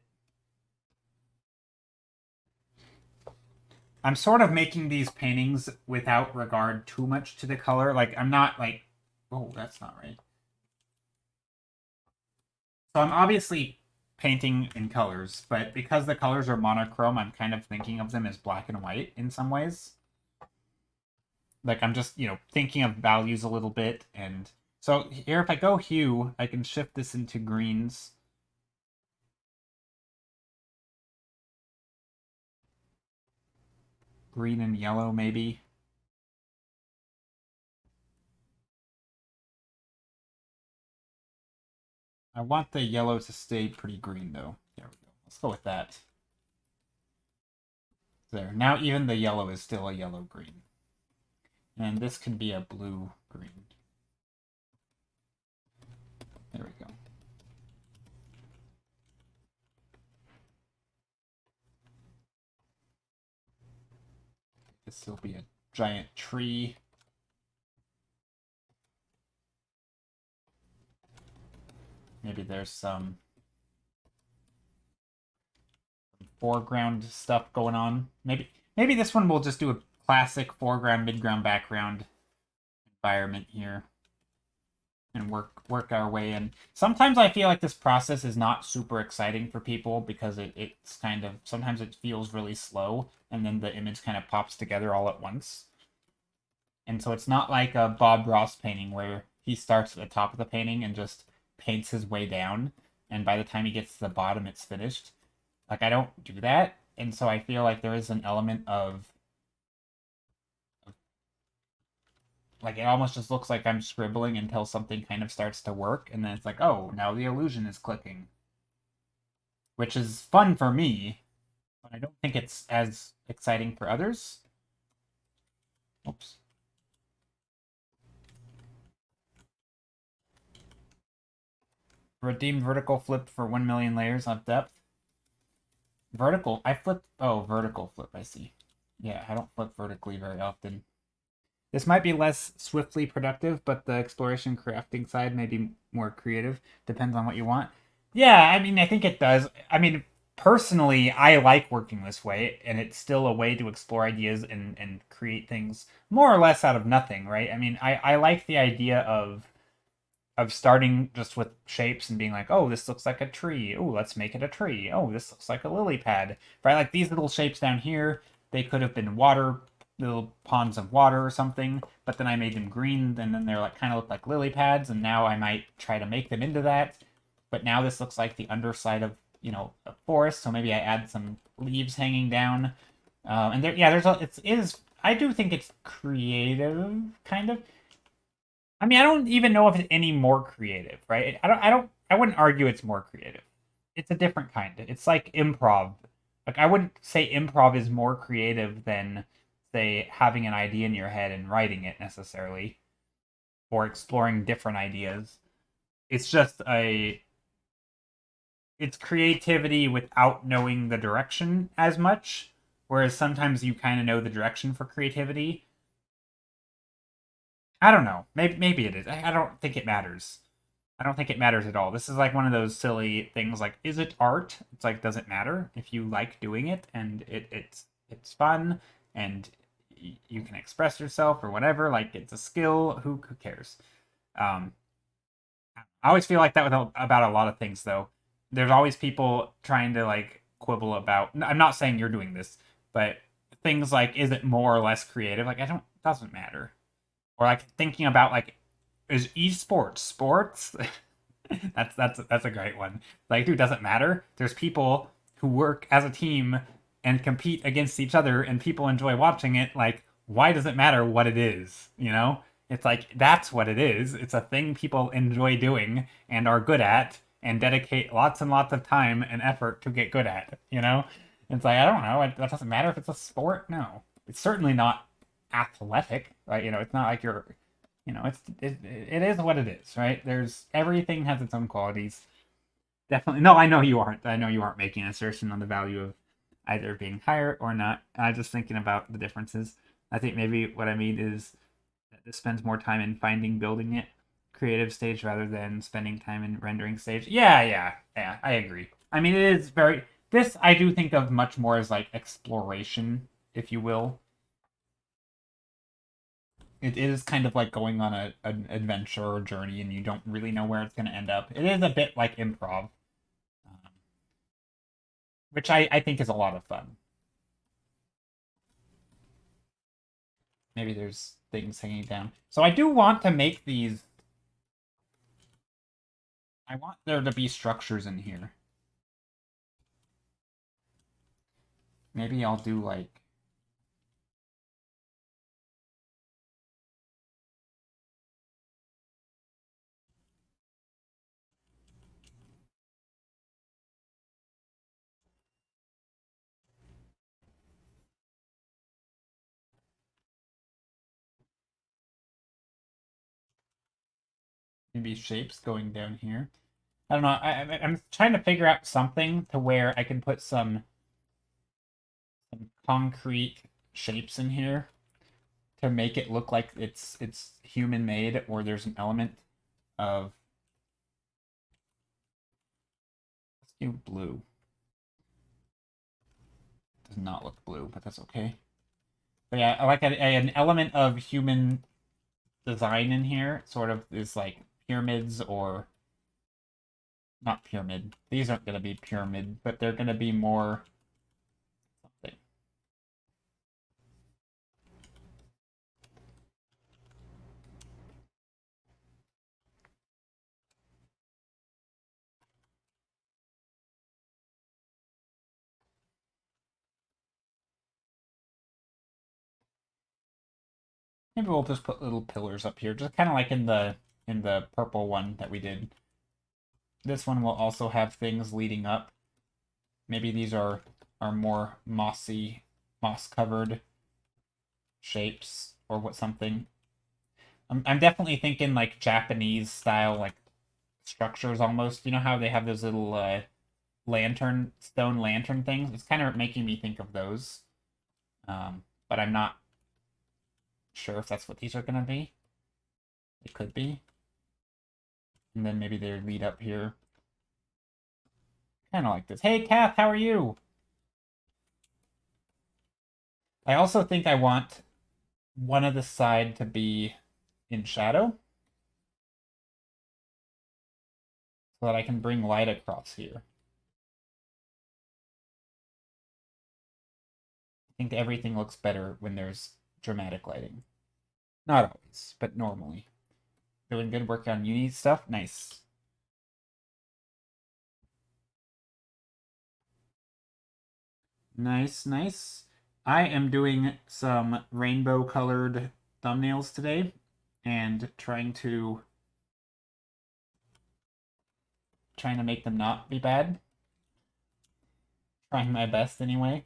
I'm sort of making these paintings without regard too much to the color. Like, I'm not like, oh, that's not right. So I'm obviously painting in colors, but because the colors are monochrome, I'm kind of thinking of them as black and white in some ways. Like, I'm just, thinking of values a little bit. And so here, if I go hue, I can shift this into greens. Green and yellow, maybe. I want the yellow to stay pretty green, though. There we go. Let's go with that. There. Now even the yellow is still a yellow-green. And this can be a blue-green. There we go. This will be a giant tree. Maybe there's some foreground stuff going on. Maybe this one will just do a classic foreground, midground, background environment here. And work our way in. Sometimes I feel like this process is not super exciting for people because it's kind of, sometimes it feels really slow and then the image kind of pops together all at once. And so it's not like a Bob Ross painting where he starts at the top of the painting and just paints his way down, and by the time he gets to the bottom, it's finished. Like, I don't do that, and so I feel like there is an element of like, it almost just looks like I'm scribbling until something kind of starts to work, and then it's like, oh, now the illusion is clicking. Which is fun for me, but I don't think it's as exciting for others. Oops. Redeem vertical flip for 1 million layers of depth. Vertical, I flipped, oh, vertical flip, I see. Yeah, I don't flip vertically very often. This might be less swiftly productive, but the exploration crafting side may be more creative. Depends on what you want. Yeah, I mean, I think it does. I mean, personally, I like working this way, and it's still a way to explore ideas and create things more or less out of nothing, right? I mean, I like the idea of starting just with shapes and being like, oh, this looks like a tree. Oh, let's make it a tree. Oh, this looks like a lily pad. Right? Like these little shapes down here, they could have been water, little ponds of water or something, but then I made them green, and then they're like kind of look like lily pads, and now I might try to make them into that. But now this looks like the underside of, a forest, so maybe I add some leaves hanging down. And there, yeah, I do think it's creative, kind of. I mean, I don't even know if it's any more creative, right? I wouldn't argue it's more creative. It's a different kind. It's like improv. Like, I wouldn't say improv is more creative than, say, having an idea in your head and writing it necessarily, or exploring different ideas. It's just it's creativity without knowing the direction as much, whereas sometimes you kind of know the direction for creativity. I don't know. Maybe it is. I don't think it matters. I don't think it matters at all. This is like one of those silly things like, is it art? It's like, does it matter if you like doing it and it's fun and you can express yourself or whatever, like it's a skill, who cares? I always feel like that about a lot of things though. There's always people trying to like quibble about, I'm not saying you're doing this, but things like, is it more or less creative? Like, doesn't matter. Or like thinking about like, is esports sports? that's a great one. Like, dude, doesn't matter. There's people who work as a team and compete against each other, and people enjoy watching it. Like, why does it matter what it is? It's like, that's what it is. It's a thing people enjoy doing and are good at and dedicate lots and lots of time and effort to get good at. It's like, I don't know. That doesn't matter if it's a sport. No, it's certainly not athletic, right? It's not like you're, it is what it is, right? There's everything has its own qualities. Definitely. No, I know you aren't. I know you aren't making an assertion on the value of either being higher or not. I'm just thinking about the differences. I think maybe what I mean is that this spends more time in finding, building it, creative stage rather than spending time in rendering stage. Yeah. I agree. I mean, it is very. This I do think of much more as like exploration, if you will. It is kind of like going on an adventure or journey, and you don't really know where it's going to end up. It is a bit like improv, um, which I think is a lot of fun. Maybe there's things hanging down. So I do want to make these. I want there to be structures in here. Maybe I'll do like. Maybe shapes going down here. I don't know. I'm trying to figure out something to where I can put some concrete shapes in here to make it look like it's human made, or there's an element of. Let's do blue. Does not look blue, but that's okay. But yeah, I like an element of human design in here. Sort of is like pyramids or not pyramid. These aren't going to be pyramid, but they're going to be more something. Maybe we'll just put little pillars up here, just kind of like in the purple one that we did. This one will also have things leading up. Maybe these are more moss covered shapes or what something. I'm definitely thinking like Japanese style like structures almost. You know how they have those little stone lantern things? It's kind of making me think of those. But I'm not sure if that's what these are gonna be. It could be. And then maybe they lead up here. Kind of like this. Hey, Kath, how are you? I also think I want one of the side to be in shadow so that I can bring light across here. I think everything looks better when there's dramatic lighting. Not always, but normally. Doing good work on uni stuff? Nice. Nice. I am doing some rainbow colored thumbnails today and trying to make them not be bad. Trying my best anyway.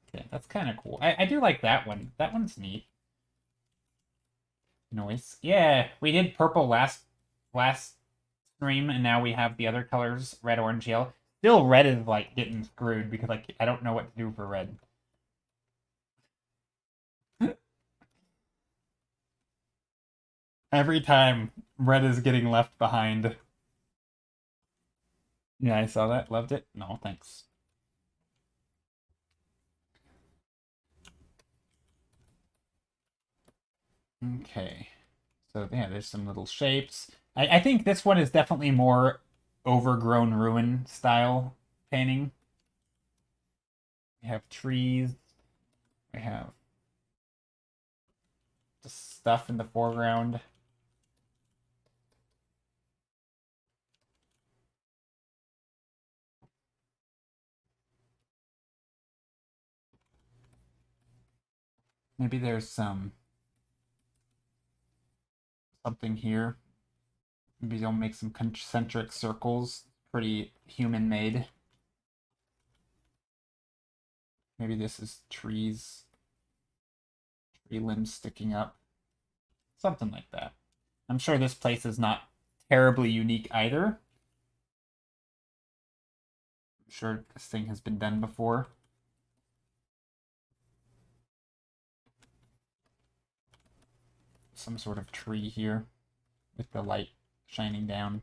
Okay, that's kind of cool. I do like that one. That one's neat. Noise. Yeah, we did purple last stream, and now we have the other colors, red, orange, yellow. Still, red is like getting screwed because like I don't know what to do for red. Every time, red is getting left behind. Yeah, I saw that. Loved it. No, thanks. Okay. So yeah, there's some little shapes. I think this one is definitely more overgrown ruin style painting. We have trees. We have just stuff in the foreground. Maybe there's something here. Maybe they'll make some concentric circles. Pretty human made. Maybe this is trees, tree limbs sticking up. Something like that. I'm sure this place is not terribly unique either. I'm sure this thing has been done before. Some sort of tree here with the light shining down.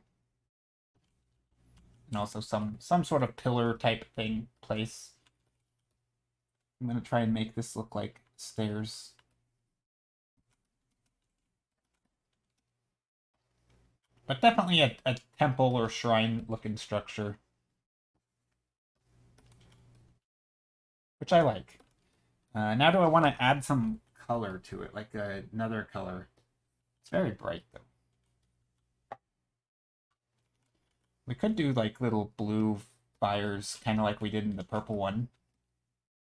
And also some sort of pillar type thing place. I'm going to try and make this look like stairs. But definitely a temple or shrine looking structure. Which I like. Now do I want to add some color to it, like another color? It's very bright though. We could do like little blue fires, kind of like we did in the purple one.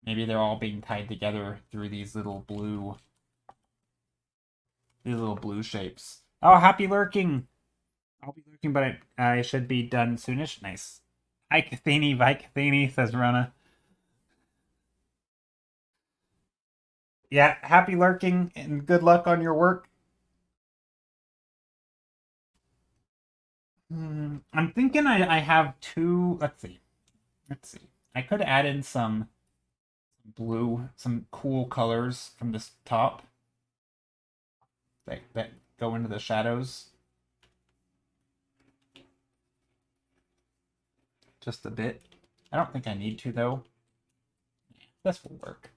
Maybe they're all being tied together through these little blue shapes. Oh, happy lurking! I'll be lurking, but I should be done soonish. Nice. Hi, Cathini, bye, Cathini, says Rona. Yeah, happy lurking and good luck on your work. I'm thinking I have two. Let's see. I could add in some blue, some cool colors from this top that go into the shadows. Just a bit. I don't think I need to though. Yeah, this will work.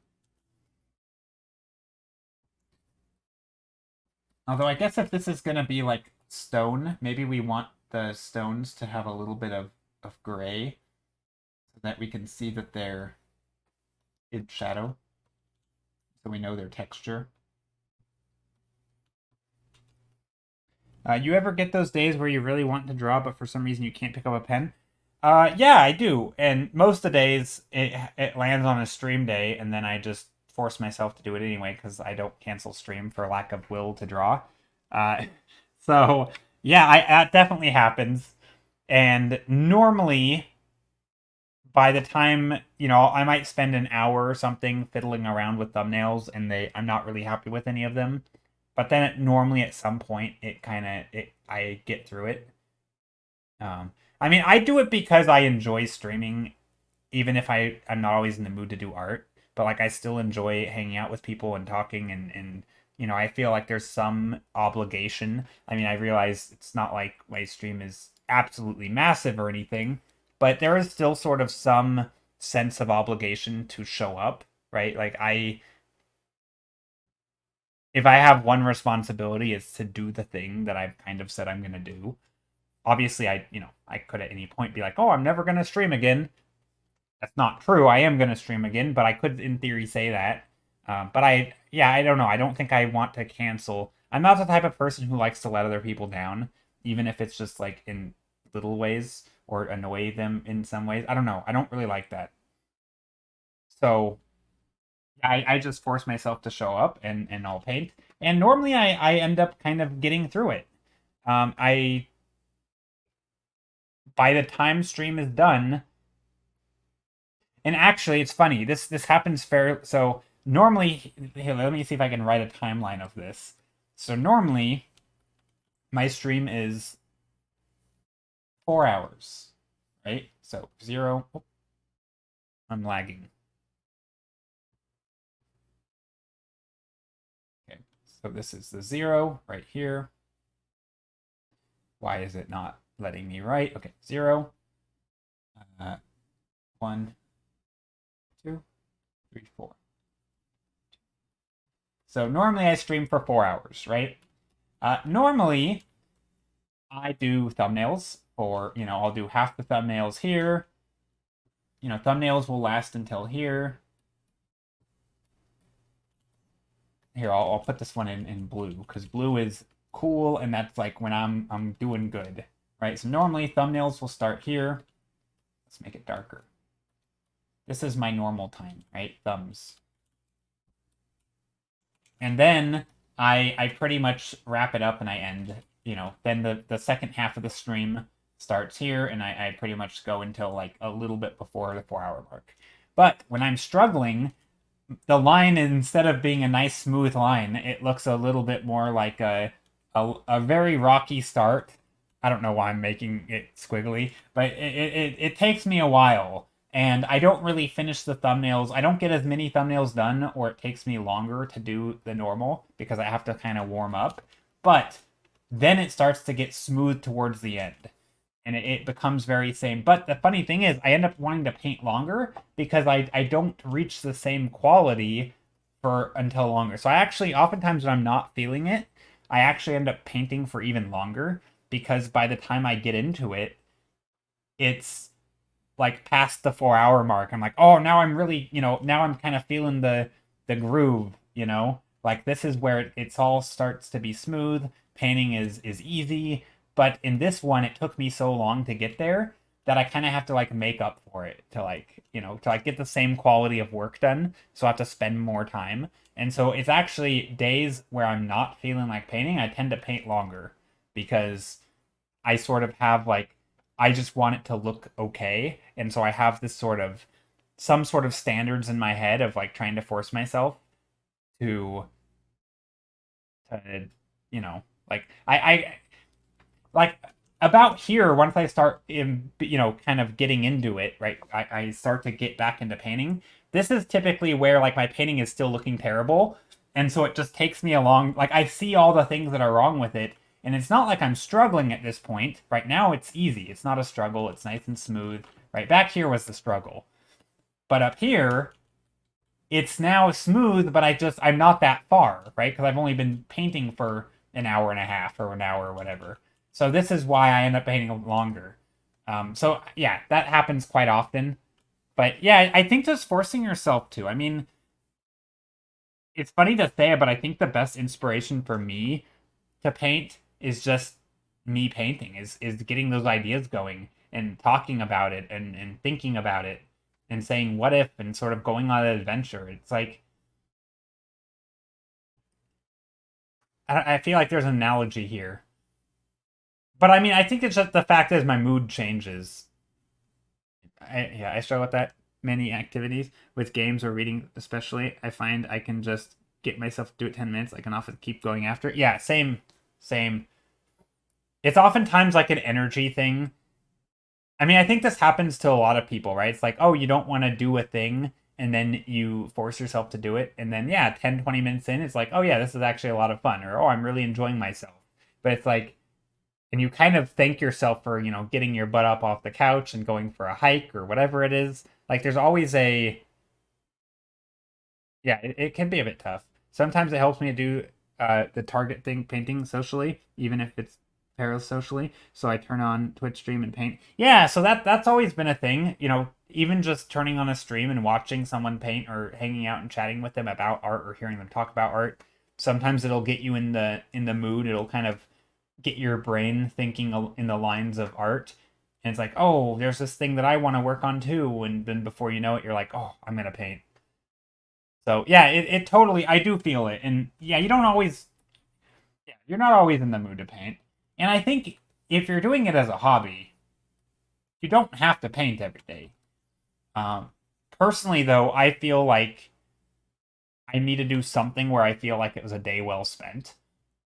Although I guess if this is gonna be like stone, maybe we want the stones to have a little bit of gray so that we can see that they're in shadow. So we know their texture. You ever get those days where you really want to draw, but for some reason you can't pick up a pen? Yeah, I do. And most of the days it lands on a stream day, and then I just force myself to do it anyway because I don't cancel stream for lack of will to draw. Uh, so yeah, that definitely happens. And normally, by the time I might spend an hour or something fiddling around with thumbnails, and I'm not really happy with any of them. But then normally at some point I get through it. I mean, I do it because I enjoy streaming, even if I'm not always in the mood to do art. But like, I still enjoy hanging out with people and talking, and I feel like there's some obligation. I mean, I realize it's not like my stream is absolutely massive or anything, but there is still sort of some sense of obligation to show up, right? Like if I have one responsibility, it's to do the thing that I've kind of said I'm going to do. Obviously, I could at any point be like, oh, I'm never going to stream again. That's not true. I am going to stream again, but I could, in theory, say that. But I don't know. I don't think I want to cancel. I'm not the type of person who likes to let other people down, even if it's just like in little ways or annoy them in some ways. I don't know. I don't really like that. So I just force myself to show up and I'll paint. And normally I end up kind of getting through it. I by the time stream is done, and actually it's funny. This happens so normally here, let me see if I can write a timeline of this. So normally my stream is 4 hours, right? So 0. Oh, I'm lagging. Okay, so this is the 0 right here. Why is it not letting me write? Okay, 0, 1, 2, 3, 4. So normally I stream for 4 hours, right? Normally I do thumbnails for, I'll do half the thumbnails here. Thumbnails will last until here. Here, I'll put this one in blue because blue is cool, and that's like when I'm doing good, right? So normally thumbnails will start here. Let's make it darker. This is my normal time, right? Thumbs. And then I pretty much wrap it up and I end, then the second half of the stream starts here, and I pretty much go until like a little bit before the 4 hour mark. But when I'm struggling, the line, instead of being a nice smooth line, it looks a little bit more like a very rocky start. I don't know why I'm making it squiggly, but it takes me a while, and I don't really finish the thumbnails. I don't get as many thumbnails done, or it takes me longer to do the normal because I have to kind of warm up. But then it starts to get smooth towards the end, and it becomes very same. But the funny thing is, I end up wanting to paint longer because I don't reach the same quality for until longer. So I actually, oftentimes when I'm not feeling it, I actually end up painting for even longer because by the time I get into it, it's like past the 4 hour mark. I'm like, oh, now I'm really, now I'm kind of feeling the groove, like this is where it's all starts to be smooth. Painting is easy, but in this one, it took me so long to get there that I kind of have to like make up for it to like, to like get the same quality of work done. So I have to spend more time. And so it's actually days where I'm not feeling like painting, I tend to paint longer because I sort of have like, I just want it to look okay. And so I have this sort of, some sort of standards in my head of like trying to force myself to, to like, I like about here, once I start in, kind of getting into it, right? I start to get back into painting. This is typically where like my painting is still looking terrible. And so it just takes me along. Like I see all the things that are wrong with it. And it's not like I'm struggling at this point. Right now it's easy. It's not a struggle. It's nice and smooth. Right back here was the struggle. But up here, it's now smooth, but I'm not that far, right? Because I've only been painting for an hour and a half or an hour or whatever. So this is why I end up painting longer. So yeah, that happens quite often. But yeah, I think just forcing yourself to. I mean, it's funny to say, but I think the best inspiration for me to paint is just me painting, is getting those ideas going and talking about it and thinking about it and saying what if and sort of going on an adventure. It's like I feel like there's an analogy here. But I mean, I think it's just the fact is my mood changes. I struggle with that many activities with games or reading, especially. I find I can just get myself to do it 10 minutes. I can often keep going after. Yeah, same. It's oftentimes like an energy thing. I mean, I think this happens to a lot of people, right? It's like, oh, you don't want to do a thing, and then you force yourself to do it. And then, yeah, 10, 20 minutes in, it's like, oh, yeah, this is actually a lot of fun. Or, oh, I'm really enjoying myself. But it's like, and you kind of thank yourself for, getting your butt up off the couch and going for a hike or whatever it is. Like, there's always yeah, it can be a bit tough. Sometimes it helps me to do the target thing, painting socially, even if it's parasocially. So I turn on Twitch stream and paint. Yeah, so that's always been a thing. Even just turning on a stream and watching someone paint or hanging out and chatting with them about art or hearing them talk about art. Sometimes it'll get you in the mood. It'll kind of get your brain thinking in the lines of art. And it's like, oh, there's this thing that I want to work on too. And then before you know it, you're like, oh, I'm gonna paint. So yeah, it totally, I do feel it. And yeah, yeah, you're not always in the mood to paint. And I think if you're doing it as a hobby, you don't have to paint every day. Um, Personally, though, I feel like I need to do something where I feel like it was a day well spent,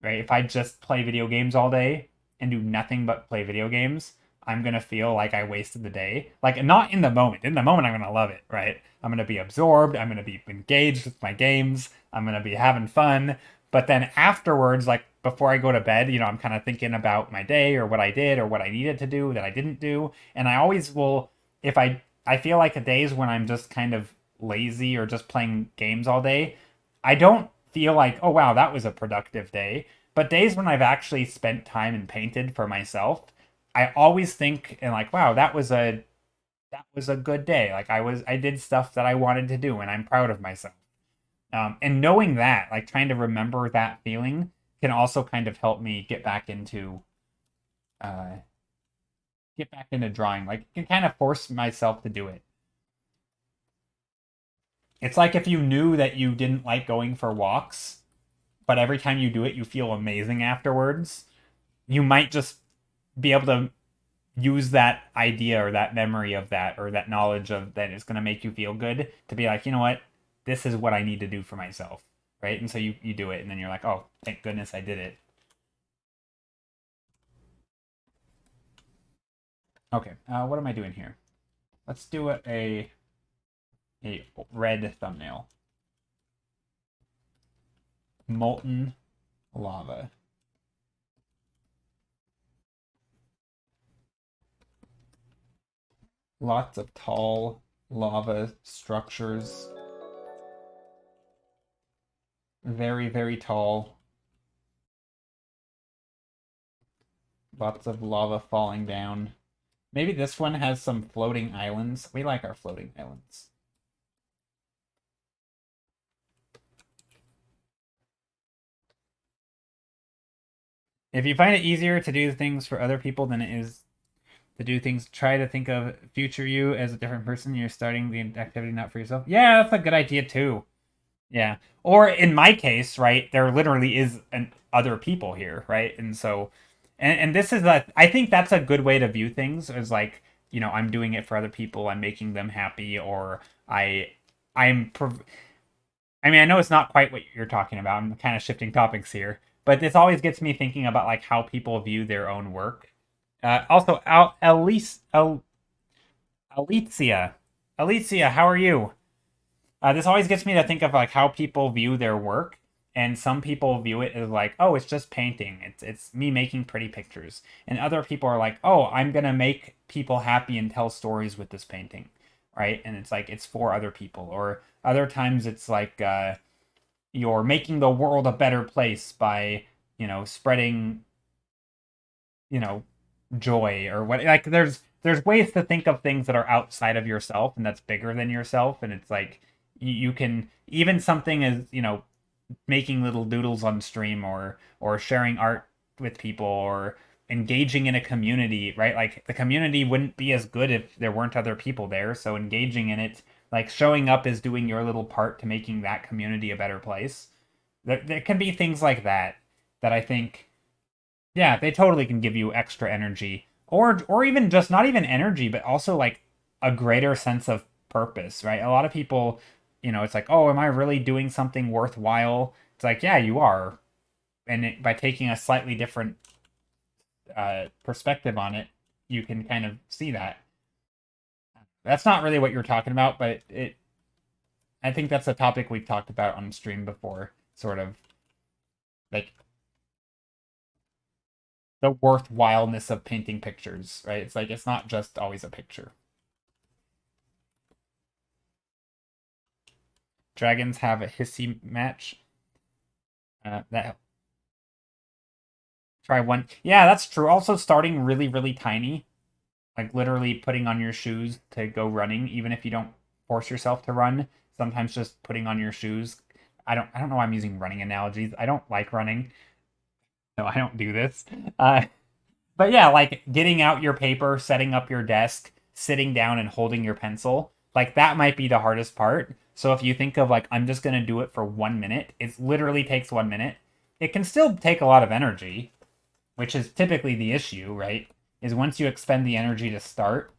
right? If I just play video games all day and do nothing but play video games, I'm gonna feel like I wasted the day. Like not in the moment. In the moment, I'm gonna love it, right? I'm gonna be absorbed. I'm gonna be engaged with my games. I'm gonna be having fun. But then afterwards, like before I go to bed, I'm kind of thinking about my day or what I did or what I needed to do that I didn't do. And I always will, if I feel like the days when I'm just kind of lazy or just playing games all day, I don't feel like, oh wow, that was a productive day. But days when I've actually spent time and painted for myself, I always think and like, wow, that was a good day. Like I did stuff that I wanted to do and I'm proud of myself. And knowing that, like trying to remember that feeling can also kind of help me uh get back into drawing. Like can kind of force myself to do it. It's like if you knew that you didn't like going for walks, but every time you do it you feel amazing afterwards, you might just be able to use that idea or that memory of that or that knowledge of that is going to make you feel good to be like, you know what, this is what I need to do for myself, right? And so you do it, and then you're like, oh, thank goodness I did it. Okay, what am I doing here? Let's do a red thumbnail. Molten lava. Lots of tall lava structures. Very, very tall. Lots of lava falling down. Maybe this one has some floating islands. We like our floating islands. If you find it easier to do things for other people than it is to do things, try to think of future you as a different person. You're starting the activity not for yourself. Yeah, that's a good idea too. Yeah. Or in my case, right, there literally is an other people here, right? And so and this is a I think that's a good way to view things is like, I'm doing it for other people, I'm making them happy, or I'm I mean, I know it's not quite what you're talking about. I'm kind of shifting topics here, but this always gets me thinking about like how people view their own work. Also, Alicia, Alicia, how are you? This always gets me to think of like how people view their work, and some people view it as like, oh, it's just painting. It's me making pretty pictures, and other people are like, oh, I'm gonna make people happy and tell stories with this painting, right? And it's like it's for other people, or other times it's like you're making the world a better place by spreading you know joy or what like there's ways to think of things that are outside of yourself and that's bigger than yourself, and it's like you can even something as making little doodles on stream or sharing art with people or engaging in a community, right? Like the community wouldn't be as good if there weren't other people there, so engaging in it, like showing up is doing your little part to making that community a better place. There can be things like that that I think, yeah, they totally can give you extra energy, or even just not even energy, but also like a greater sense of purpose, right? A lot of people, it's like, oh, am I really doing something worthwhile? It's like, yeah, you are, and by taking a slightly different perspective on it, you can kind of see that. That's not really what you're talking about, but I think that's a topic we've talked about on stream before, sort of like the worthwhileness of painting pictures, right? It's like it's not just always a picture. Dragons have a hissy match. That try one. Yeah, that's true. Also, starting really, really tiny, like literally putting on your shoes to go running, even if you don't force yourself to run. Sometimes just putting on your shoes. I don't know why I'm using running analogies. I don't like running. No, I don't do this. Uh, But yeah, like getting out your paper, setting up your desk, sitting down and holding your pencil, like that might be the hardest part. So if you think of like, I'm just going to do it for 1 minute, it literally takes 1 minute. It can still take a lot of energy, which is typically the issue, right? Is once you expend the energy to start.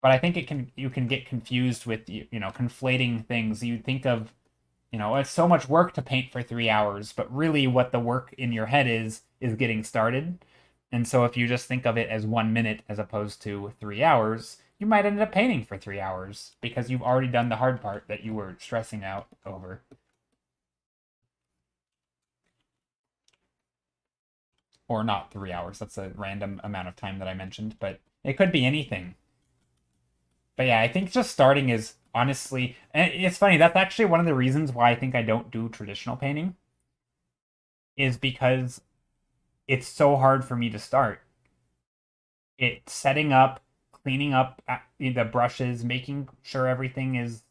But I think you can get confused with, conflating things. You think of, it's so much work to paint for 3 hours, but really what the work in your head is getting started. And so if you just think of it as 1 minute as opposed to 3 hours, you might end up painting for 3 hours because you've already done the hard part that you were stressing out over. Or not 3 hours. That's a random amount of time that I mentioned, but it could be anything. But yeah, I think just starting is honestly, and it's funny, that's actually one of the reasons why I think I don't do traditional painting, is because it's so hard for me to start. It's setting up, cleaning up the brushes, making sure everything is,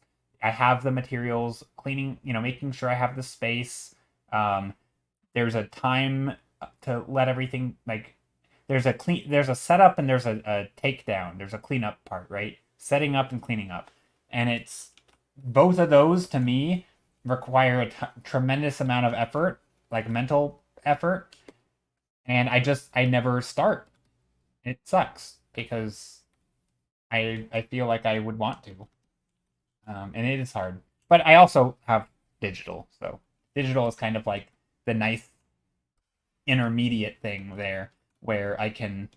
I have the materials, cleaning, making sure I have the space. Um, there's a time to let everything like there's a setup and there's a takedown. There's a cleanup part, right? Setting up and cleaning up. And it's both of those to me require a tremendous amount of effort, like mental effort, and I never start. it sucks because I feel like I would want to, and it is hard. But I also have digital, so digital is kind of like the nice intermediate thing there, where I can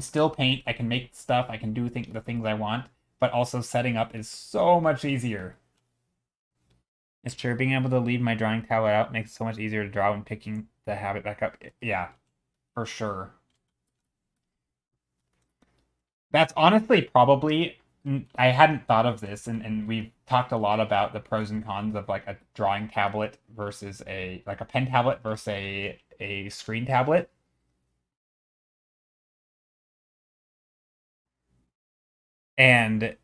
still paint, I can make stuff, I can do the things I want, but also setting up is so much easier. It's true. Being able to leave my drawing tablet out makes it so much easier to draw when picking the habit back up. Yeah, for sure. That's honestly probably I hadn't thought of this, and we've talked a lot about the pros and cons of like a drawing tablet versus a pen tablet versus a screen tablet. And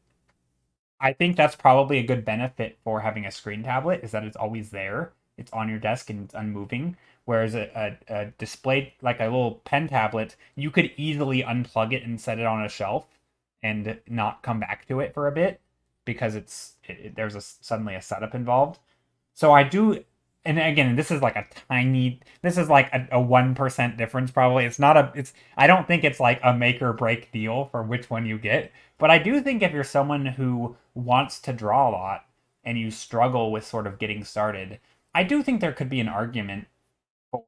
I think that's probably a good benefit for having a screen tablet is that it's always there. It's on your desk and it's unmoving. Whereas a display, like a little pen tablet, you could easily unplug it and set it on a shelf and not come back to it for a bit because there's suddenly a setup involved. So I do, and again, this is like a 1% difference probably. I don't think it's like a make or break deal for which one you get. But I do think if you're someone who wants to draw a lot and you struggle with sort of getting started, I do think there could be an argument for,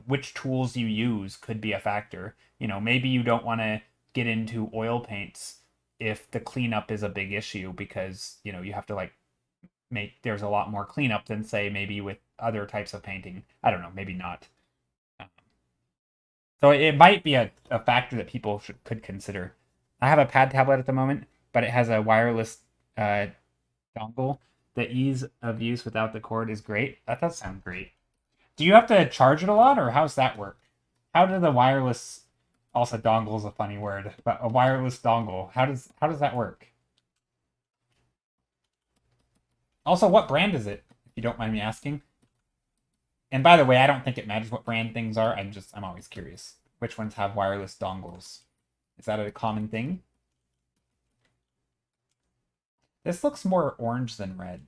which tools you use could be a factor. Maybe you don't want to get into oil paints if the cleanup is a big issue because, you have to like there's a lot more cleanup than say maybe with other types of painting. I don't know, maybe not. So it might be a factor that people could consider. I have a pad tablet at the moment, but it has a wireless uh, dongle. The ease of use without the cord is great. That does sound great. Do you have to charge it a lot, or how's that work? How do the wireless also dongle is a funny word, but a wireless dongle? How does that work? Also, what brand is it? If you don't mind me asking. And by the way, I don't think it matters what brand things are. I'm always curious. Which ones have wireless dongles? Is that a common thing? This looks more orange than red.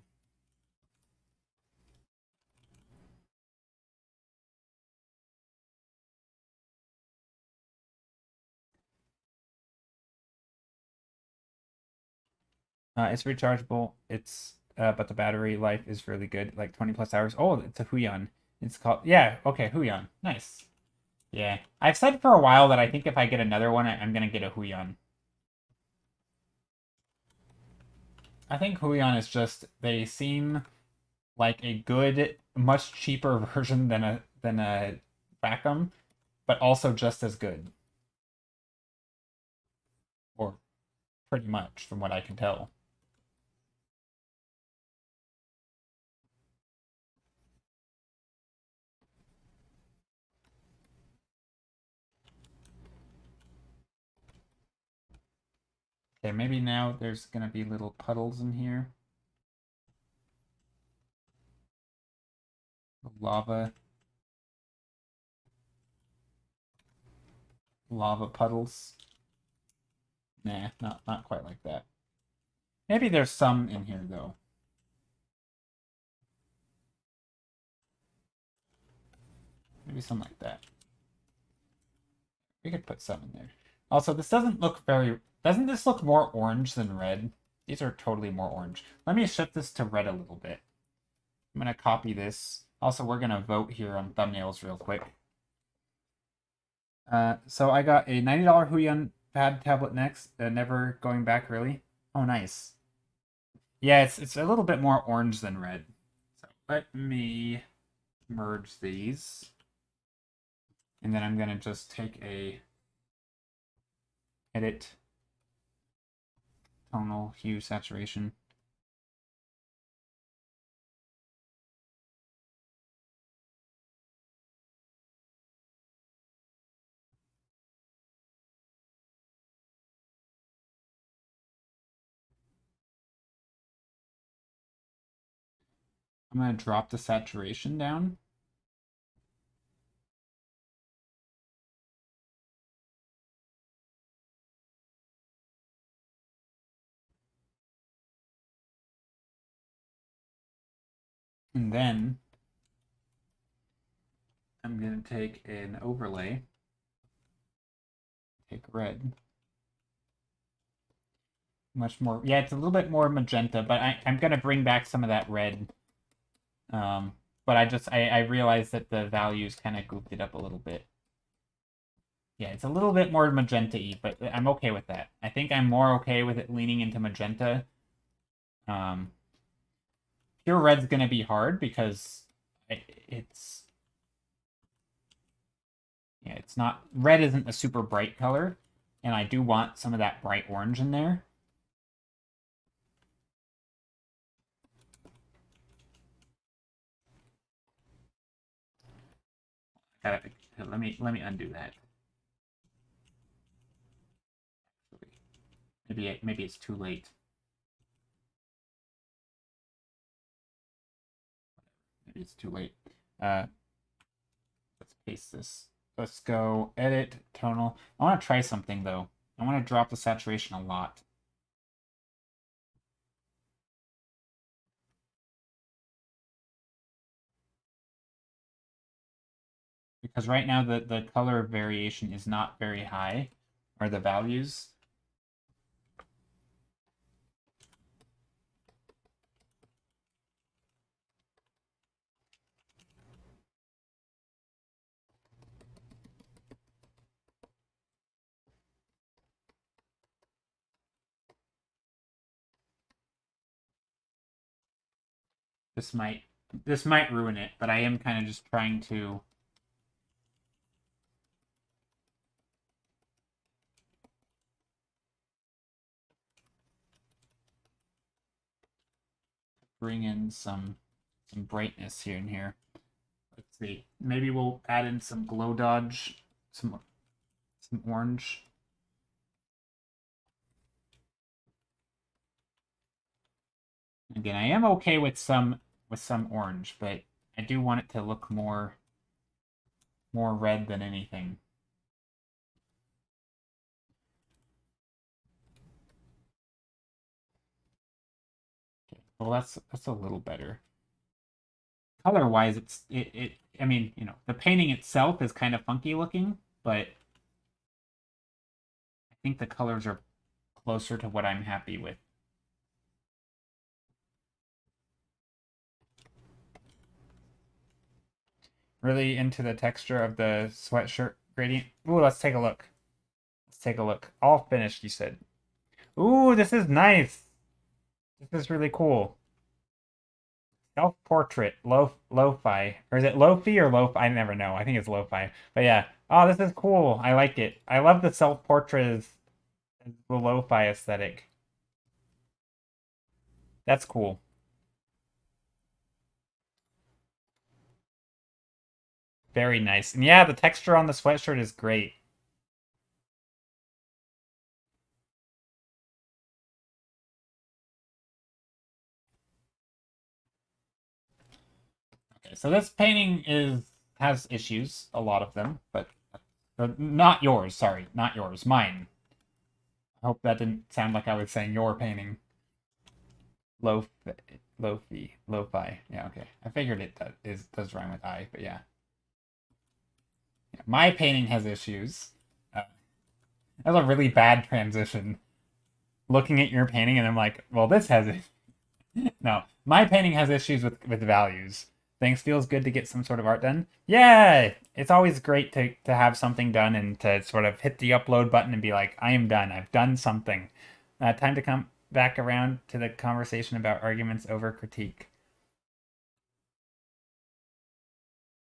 It's rechargeable. But the battery life is really good, like 20 plus hours. Oh, it's a Huion. It's called yeah. Okay, Huion. Nice. Yeah, I've said for a while that I think if I get another one, I'm gonna get a Huion. I think Huion is just they seem like a good, much cheaper version than a Wacom, but also just as good, or pretty much from what I can tell. Okay, maybe now there's gonna be little puddles in here. Lava, lava puddles. Nah, not quite like that. Maybe there's some in here though. Maybe some like that. We could put some in there. Also, this doesn't look very. Doesn't this look more orange than red? These are totally more orange. Let me shift this to red a little bit. I'm gonna copy this. Also, we're gonna vote here on thumbnails real quick. So I got a $90 Huion pad tablet next. Never going back really. Oh, nice. Yeah, it's a little bit more orange than red. So let me merge these. And then I'm gonna just take a edit tonal hue saturation. I'm gonna drop the saturation down. And then I'm going to take an overlay. Take red. Much more. Yeah, it's a little bit more magenta, but I'm going to bring back some of that red. But I realized that the values kind of goofed it up a little bit. Yeah, it's a little bit more magenta-y, but I'm okay with that. I think I'm more okay with it leaning into magenta. Pure red's going to be hard because it's... Yeah, it's not... Red isn't a super bright color, and I do want some of that bright orange in there. Let me undo that. Maybe it's too late. Maybe it's too late. Let's paste this. Let's go edit tonal. I want to try something though. I want to drop the saturation a lot. Because right now the color variation is not very high, or the values. This might ruin it, but I am kind of just trying to bring in some brightness here and here. Let's see. Maybe we'll add in some glow dodge, some orange. Again, I am okay with some orange, but I do want it to look more red than anything. Okay. Well, that's a little better. Color-wise, I mean, you know, the painting itself is kind of funky looking, but I think the colors are closer to what I'm happy with. Really into the texture of the sweatshirt gradient. Ooh, let's take a look. Let's take a look. All finished, you said. Ooh, this is nice. This is really cool. Self-portrait, lo-fi. Or is it lo-fi or lo-fi? I never know. I think it's lo-fi. But yeah. Oh, this is cool. I like it. I love the self-portrait as the lo-fi aesthetic. That's cool. Very nice. And yeah, the texture on the sweatshirt is great. Okay, so this painting has issues, a lot of them, but not yours, sorry, not yours, mine. I hope that didn't sound like I was saying your painting. Lo-fi. Yeah, okay. I figured it does rhyme with I, but yeah. My painting has issues. That's a really bad transition. Looking at your painting and I'm like, well, this has it. No, my painting has issues with values. Things feels good to get some sort of art done. Yeah, it's always great to have something done and to sort of hit the upload button and be like, I am done. I've done something. Time to come back around to the conversation about arguments over critique.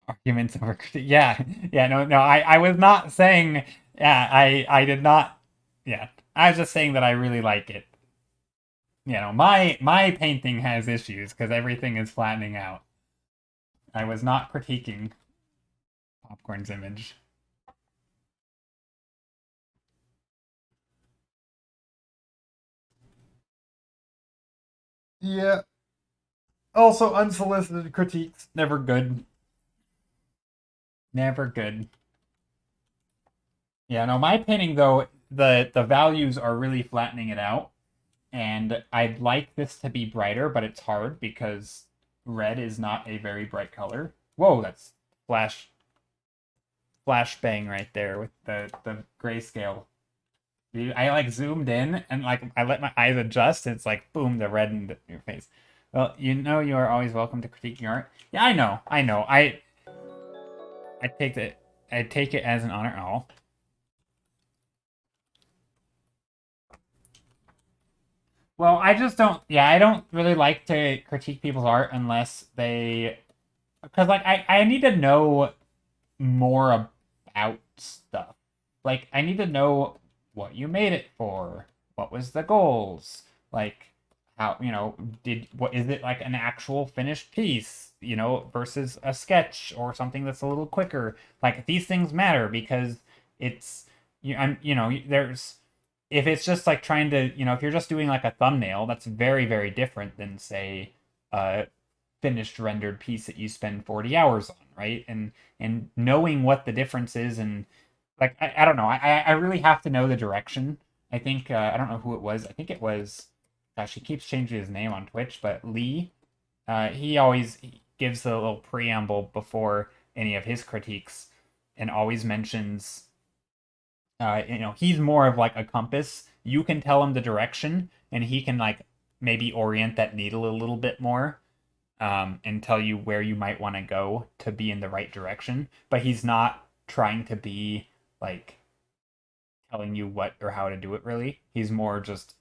Arguments over critique. Yeah, yeah. No. I was not saying. Yeah, I did not. Yeah, I was just saying that I really like it. You know, my painting has issues because everything is flattening out. I was not critiquing Popcorn's image. Yeah. Also, unsolicited critiques, never good. Never good. Yeah, no, my painting though, the values are really flattening it out. And I'd like this to be brighter, but it's hard because red is not a very bright color. Whoa, that's flash. flashbang right there with the grayscale. I like zoomed in and like I let my eyes adjust and it's like boom, the red in your face. Well, you know you are always welcome to critique your art. Yeah, I know. I take it as an honor. Oh. Well, I just don't. Yeah, I don't really like to critique people's art unless they, because like I need to know more about stuff. Like I need to know what you made it for. What was the goals? Like how, did what is it like an actual finished piece, versus a sketch or something that's a little quicker. Like these things matter because it's there's if it's just like trying to, if you're just doing like a thumbnail, that's very, very different than say a finished rendered piece that you spend 40 hours on, right? And knowing what the difference is and like I don't know. I really have to know the direction. I think I don't know who it was. I think it was gosh, he keeps changing his name on Twitch, but Lee, he always gives a little preamble before any of his critiques and always mentions he's more of like a compass. You can tell him the direction, and he can like maybe orient that needle a little bit more, and tell you where you might want to go to be in the right direction. But he's not trying to be like telling you what or how to do it. Really, he's more just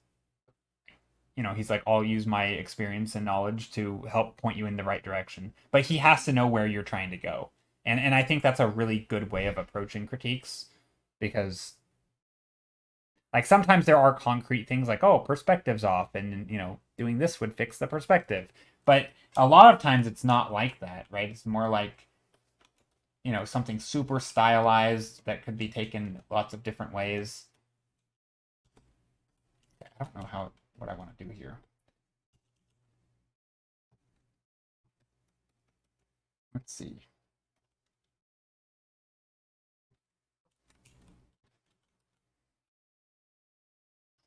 he's like, I'll use my experience and knowledge to help point you in the right direction. But he has to know where you're trying to go, and I think that's a really good way of approaching critiques because like sometimes there are concrete things like oh perspective's off and doing this would fix the perspective, but a lot of times it's not like that, right? It's more like something super stylized that could be taken lots of different ways. I don't know what I want to do here. Let's see.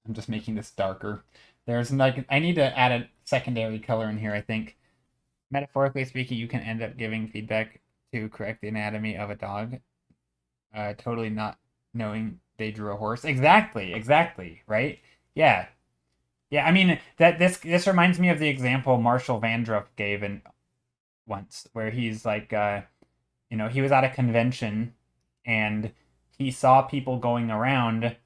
I'm just making this darker. There's like I need to add a secondary color in here, I think. Metaphorically speaking, you can end up giving feedback to correct the anatomy of a dog. Totally not knowing they drew a horse. Exactly, right? Yeah. Yeah, I mean that this reminds me of the example Marshall Vandruff gave in once, where he's like he was at a convention and he saw people going around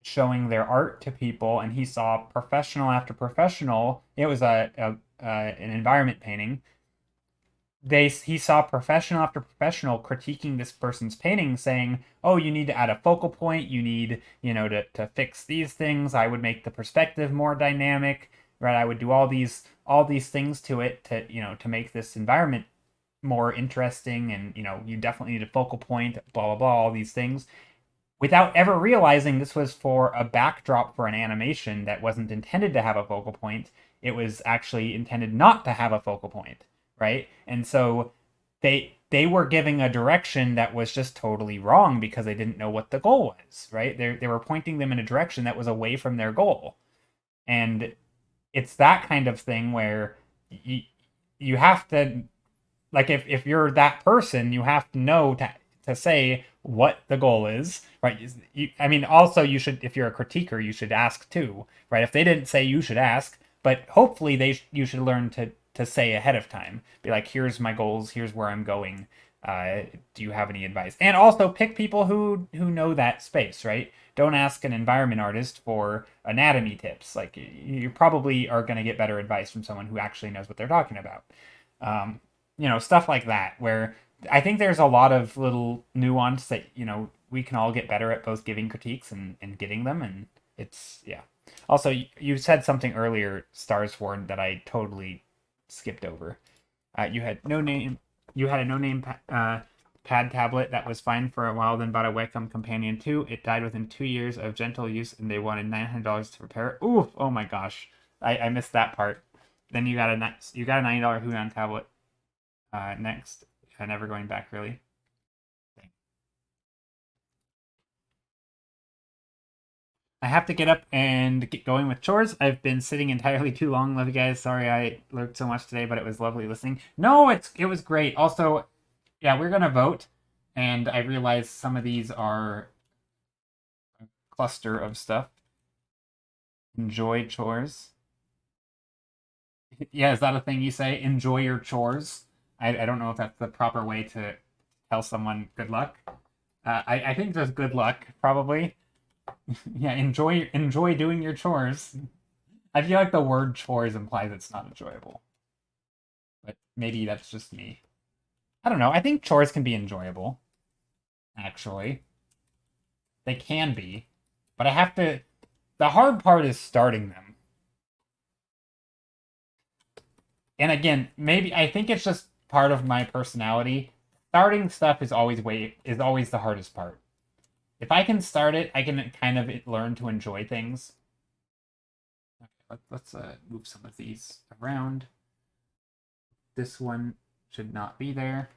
showing their art to people, and he saw professional after professional. It was an environment painting. He saw professional after professional critiquing this person's painting, saying, "Oh, you need to add a focal point. You need to fix these things. I would make the perspective more dynamic, right? I would do all these things to it to make this environment more interesting, and you definitely need a focal point. Blah blah blah. All these things." Without ever realizing this was for a backdrop for an animation that wasn't intended to have a focal point. It was actually intended not to have a focal point, right? And so they were giving a direction that was just totally wrong because they didn't know what the goal was, right? They were pointing them in a direction that was away from their goal. And it's that kind of thing where you have to like if you're that person, you have to know to say what the goal is, right? I mean, also you should, if you're a critiquer, you should ask too, right? If they didn't say, you should ask, but hopefully you should learn to say ahead of time, be like, here's my goals, here's where I'm going. Do you have any advice? And also pick people who know that space, right? Don't ask an environment artist for anatomy tips. Like you probably are going to get better advice from someone who actually knows what they're talking about. Stuff like that, where I think there's a lot of little nuance that, we can all get better at both giving critiques and getting them. And it's, yeah. Also, you said something earlier, Starsworn, that I totally skipped over. You had a no-name pad tablet that was fine for a while, then bought a Wacom Companion 2. It died within 2 years of gentle use, and they wanted $900 to repair it. Ooh, oh my gosh. I missed that part. Then you got a $90 Hunan tablet next. Never going back, really. I have to get up and get going with chores. I've been sitting entirely too long. Love you guys. Sorry I lurked so much today, but it was lovely listening. No, it was great. Also, yeah, we're gonna vote, And I realize some of these are a cluster of stuff. Enjoy chores. Yeah, is that a thing you say? Enjoy your chores? I don't know if that's the proper way to tell someone good luck. I think just good luck, probably. Yeah, enjoy doing your chores. I feel like the word chores implies it's not enjoyable. But maybe that's just me. I don't know. I think chores can be enjoyable, actually. They can be. But I have to. The hard part is starting them. And again, maybe I think it's just part of my personality. Starting stuff is always the hardest part. If I can start it, I can kind of learn to enjoy things. Okay, let's move some of these around. This one should not be there.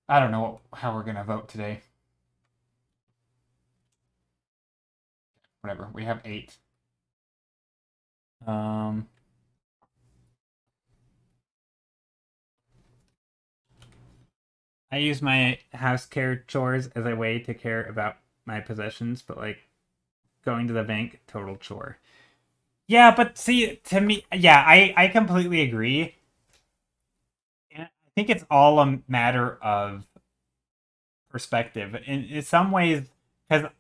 I don't know how we're gonna vote today. Whatever. We have 8. I use my house care chores as a way to care about my possessions, but like going to the bank, total chore. Yeah, but see, to me, yeah, I completely agree. And I think it's all a matter of perspective. In some ways, because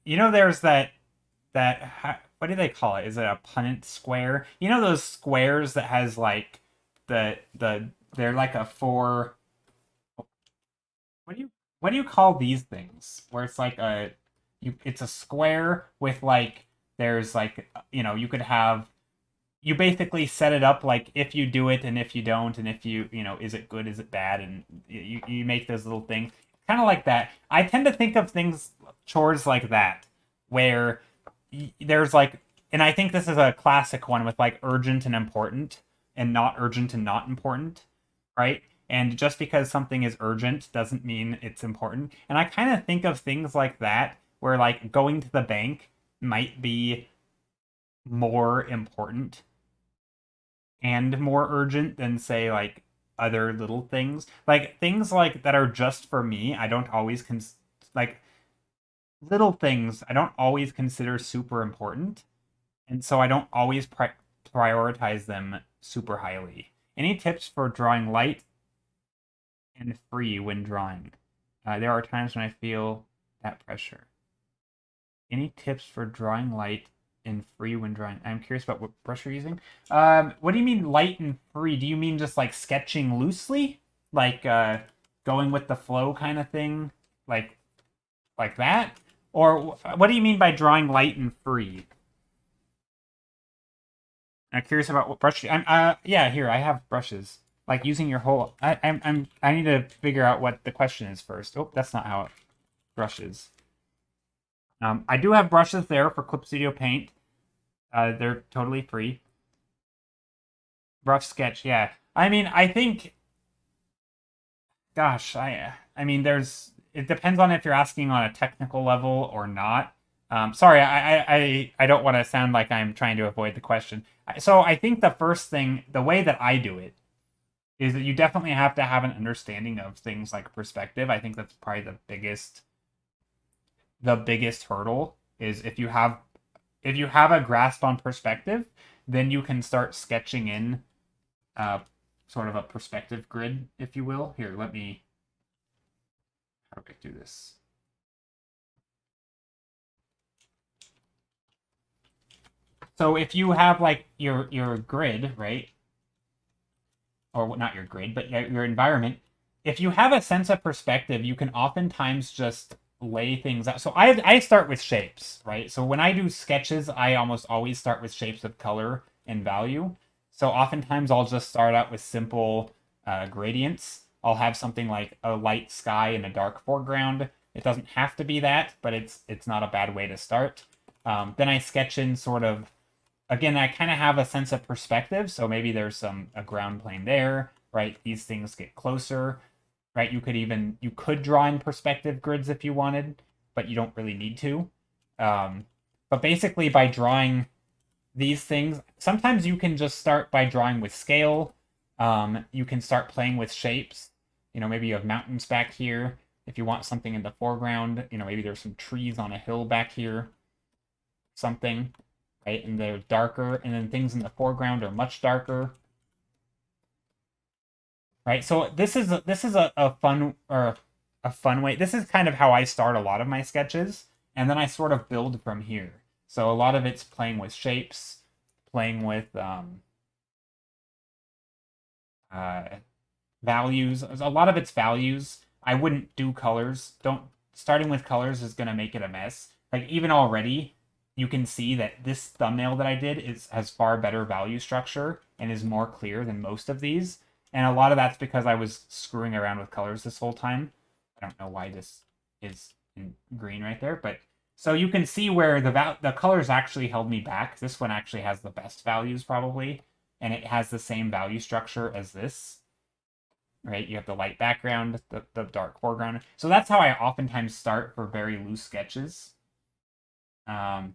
there's that what do they call it? Is it a Punnett square? You know those squares that has like they're like a four. What do you call these things? Where it's like it's a square with like there's like you could have you basically set it up like if you do it and if you don't and if is it good, is it bad, and you make those little things kind of like that. I tend to think of things chores like that where there's like, and I think this is a classic one with like urgent and important and not urgent and not important, right? And just because something is urgent doesn't mean it's important. And I kind of think of things like that where like going to the bank might be more important and more urgent than say like other little things. Like things like that are just for me, I don't always like little things I don't always consider super important, and so I don't always prioritize them super highly. Any tips for drawing light and free when drawing? There are times when I feel that pressure. Any tips for drawing light and free when drawing? I'm curious about what brush you're using. What do you mean light and free? Do you mean just like sketching loosely, like going with the flow kind of thing, like that? Or what do you mean by drawing light and free? I'm curious about what brush. Yeah, here I have brushes. Like using your whole. I need to figure out what the question is first. Oh, that's not how it brushes. I do have brushes there for Clip Studio Paint. They're totally free. Rough sketch, yeah. I mean, I think. Gosh, I mean, it depends on if you're asking on a technical level or not. Sorry, I don't want to sound like I'm trying to avoid the question. So I think the first thing, the way that I do it, is that you definitely have to have an understanding of things like perspective. I think that's probably the biggest hurdle is if you have a grasp on perspective, then you can start sketching in sort of a perspective grid, if you will. Here, how do I do this? So if you have like your grid, right? Or not your grid, but your environment, if you have a sense of perspective, you can oftentimes just lay things out. So I start with shapes, right? So when I do sketches, I almost always start with shapes of color and value. So oftentimes I'll just start out with simple gradients. I'll have something like a light sky and a dark foreground. It doesn't have to be that, but it's not a bad way to start. Then I sketch in sort of, again, I kind of have a sense of perspective. So maybe there's a ground plane there, right? These things get closer, right? You could draw in perspective grids if you wanted, but you don't really need to. But basically, by drawing these things, sometimes you can just start by drawing with scale. You can start playing with shapes. You know, maybe you have mountains back here. If you want something in the foreground, you know, maybe there's some trees on a hill back here, something, right? And they're darker, and then things in the foreground are much darker, right? So this is a fun or a fun way. This is kind of how I start a lot of my sketches, and then I sort of build from here. So a lot of it's playing with shapes, playing with uh, values. A lot of it's values. I wouldn't do colors. Don't Starting with colors is gonna make it a mess. Like even already, you can see that this thumbnail that I did has far better value structure and is more clear than most of these. And a lot of that's because I was screwing around with colors this whole time. I don't know why this is in green right there, but so you can see where the colors actually held me back. This one actually has the best values probably, and it has the same value structure as this. Right, you have the light background, the dark foreground. So that's how I oftentimes start for very loose sketches. I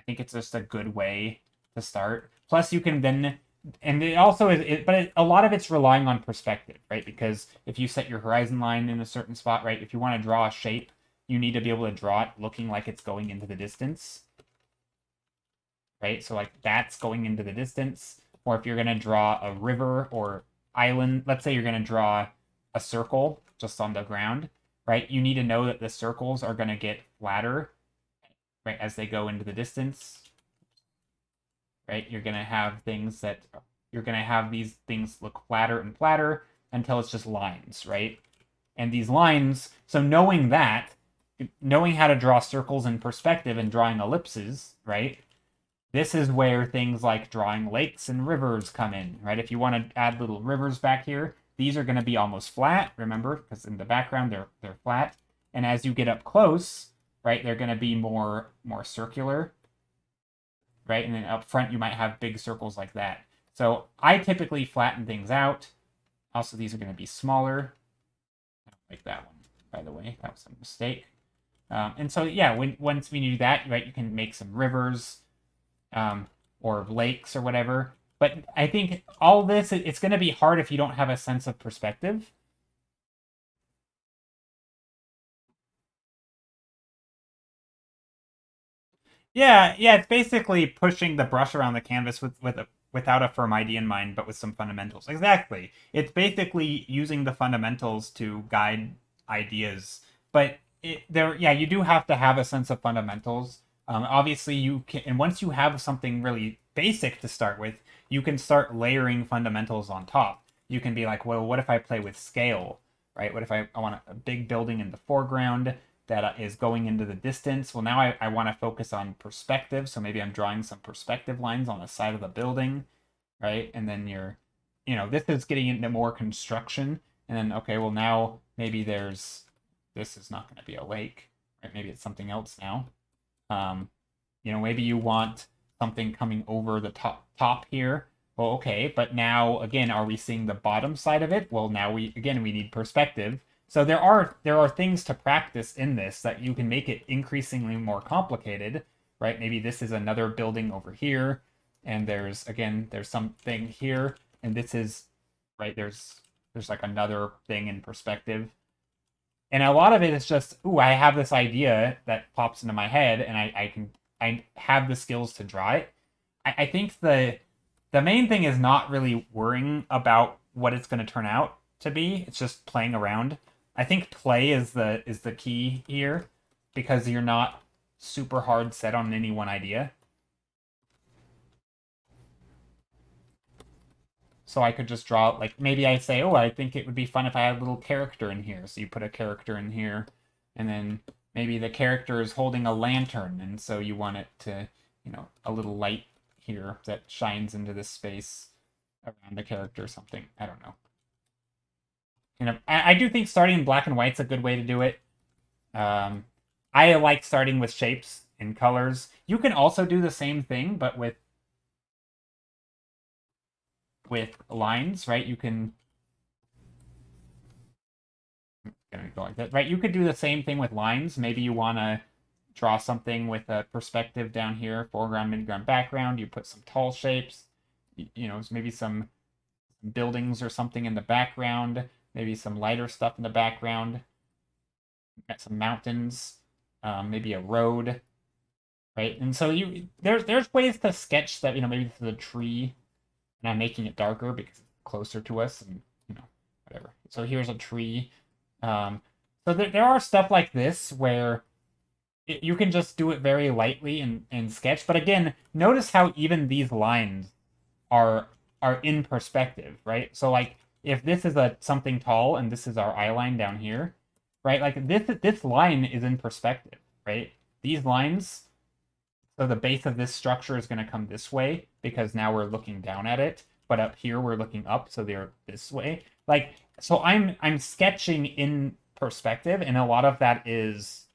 think it's just a good way to start. Plus, you can then, and it also is, a lot of it's relying on perspective, right? Because if you set your horizon line in a certain spot, right, if you want to draw a shape, you need to be able to draw it looking like it's going into the distance, right? So like that's going into the distance. Or if you're going to draw a river or island, let's say you're going to draw a circle just on the ground, right? You need to know that the circles are going to get flatter, right, as they go into the distance, right? You're going to have these things look flatter and flatter until it's just lines, right? And these lines, so knowing how to draw circles in perspective and drawing ellipses, right? This is where things like drawing lakes and rivers come in, right? If you want to add little rivers back here, these are going to be almost flat, remember, because in the background they're flat. And as you get up close, right, they're going to be more circular, right? And then up front you might have big circles like that. So I typically flatten things out. Also, these are going to be smaller. I don't like that one, by the way. That was a mistake. And so yeah, once we do that, right, you can make some rivers. Or lakes or whatever. But I think all this, it's going to be hard if you don't have a sense of perspective. Yeah, it's basically pushing the brush around the canvas without a firm idea in mind, but with some fundamentals. Exactly. It's basically using the fundamentals to guide ideas. But you do have to have a sense of fundamentals. Obviously, you can, and once you have something really basic to start with, you can start layering fundamentals on top. You can be like, well, what if I play with scale, right? What if I want a big building in the foreground that is going into the distance? Well, now I want to focus on perspective, so maybe I'm drawing some perspective lines on the side of the building, right? And then this is getting into more construction, and then, okay, well, now maybe this is not going to be a lake, right? Maybe it's something else now. Maybe you want something coming over the top here. Well, okay, but now again, are we seeing the bottom side of it? Well, now we need perspective. So there are things to practice in this that you can make it increasingly more complicated, right? Maybe this is another building over here, and there's something here, and this is right, there's like another thing in perspective. And a lot of it is just, ooh, I have this idea that pops into my head, and I have the skills to draw it. I think the main thing is not really worrying about what it's going to turn out to be. It's just playing around. I think play is the key here, because you're not super hard set on any one idea. So I could just draw, like, maybe I say, oh, I think it would be fun if I had a little character in here. So you put a character in here, and then maybe the character is holding a lantern, and so you want it to, a little light here that shines into this space around the character or something. I don't know. I do think starting in black and white's a good way to do it. I like starting with shapes and colors. You can also do the same thing, but with lines, right? You can gonna go like that, right? You could do the same thing with lines. Maybe you want to draw something with a perspective down here, foreground, midground, background. You put some tall shapes, maybe some buildings or something in the background. maybe some lighter stuff in the background. Got some mountains, maybe a road, right? And so there's ways to sketch that, maybe this is a tree, and I'm making it darker because it's closer to us, and whatever. So here's a tree. So there are stuff like this where you can just do it very lightly and sketch. But again, notice how even these lines are in perspective, right? So like if this is something tall and this is our eye line down here, right? Like this line is in perspective, right? These lines, so the base of this structure is going to come this way because now we're looking down at it, but up here we're looking up, so they're this way. Like, so I'm sketching in perspective, and a lot of that is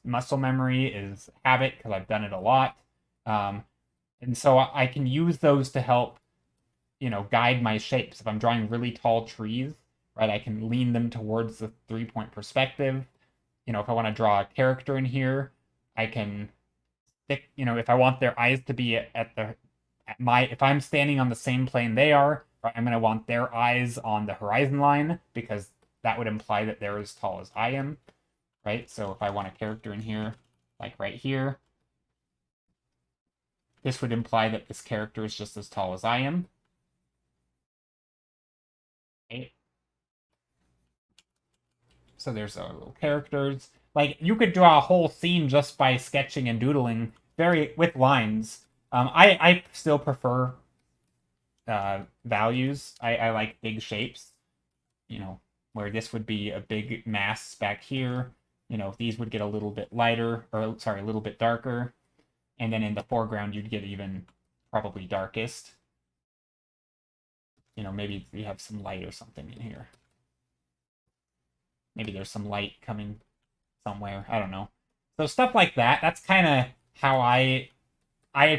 muscle memory, is habit, because I've done it a lot. And so I can use those to help, guide my shapes. If I'm drawing really tall trees, right, I can lean them towards the 3-point perspective. If I want to draw a character in here, I can stick, if I want their eyes to be if I'm standing on the same plane they are, right, I'm going to want their eyes on the horizon line because that would imply that they're as tall as I am, right? So if I want a character in here, like right here, this would imply that this character is just as tall as I am. Okay. So there's our little characters. Like, you could draw a whole scene just by sketching and doodling with lines. I still prefer values. I like big shapes, where this would be a big mass back here. These would get a little bit lighter, or sorry, a little bit darker. And then in the foreground, you'd get even probably darkest. Maybe you have some light or something in here. Maybe there's some light coming somewhere. I don't know. So stuff like that. That's kind of how I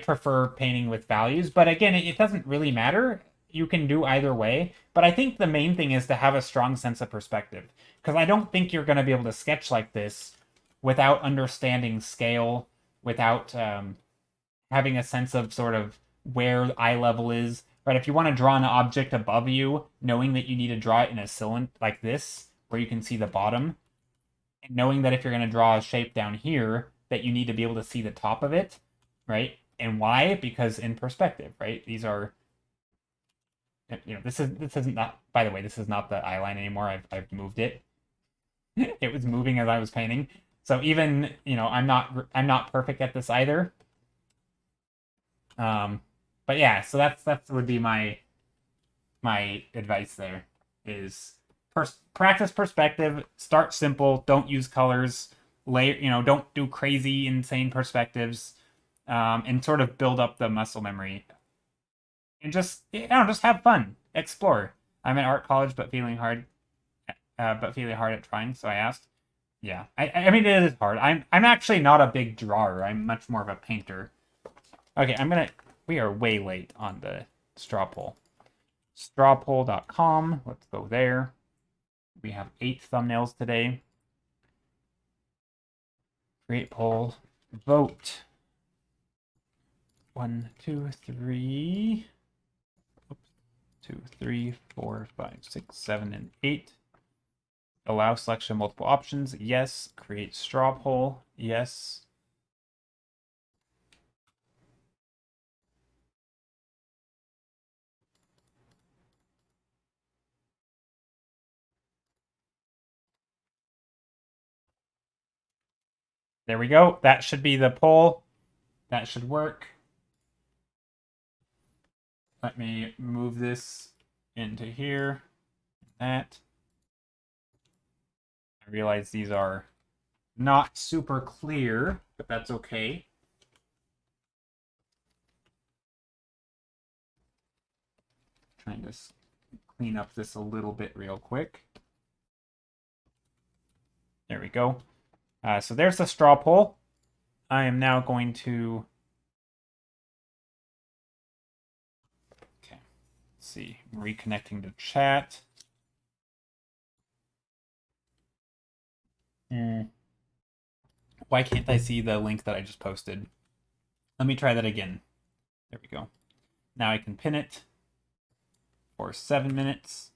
prefer painting with values. But again, it doesn't really matter. You can do either way. But I think the main thing is to have a strong sense of perspective. Because I don't think you're going to be able to sketch like this without understanding scale, without having a sense of sort of where eye level is. Right? If you want to draw an object above you, knowing that you need to draw it in a cylinder like this, where you can see the bottom, and knowing that if you're going to draw a shape down here, that you need to be able to see the top of it, right? And why? Because in perspective, right? These are, this isn't not. By the way, this is not the eye line anymore. I've moved it. It was moving as I was painting. So even I'm not perfect at this either. But yeah, so that would be my advice there is practice perspective, start simple, don't use colors, don't do crazy insane perspectives, and sort of build up the muscle memory. And just have fun, explore. I'm at art college but feeling hard at trying, so I asked. Yeah, I mean, it is hard. I'm actually not a big drawer. I'm much more of a painter. Okay, we are way late on the straw poll. Strawpoll.com. Let's go there. We have 8 thumbnails today. Create poll. Vote. 1, 2, 3. Oops. 2, 3, 4, 5, 6, 7, and 8. Allow selection of multiple options. Yes. Create straw poll. Yes. There we go. That should be the poll. That should work. Let me move this into here. That. I realize these are not super clear, but that's okay. Trying to clean up this a little bit real quick. There we go. So there's the straw poll. I am now going to... Okay, let's see. I'm reconnecting to chat. Why can't I see the link that I just posted? Let me try that again. There we go. Now I can pin it for 7 minutes.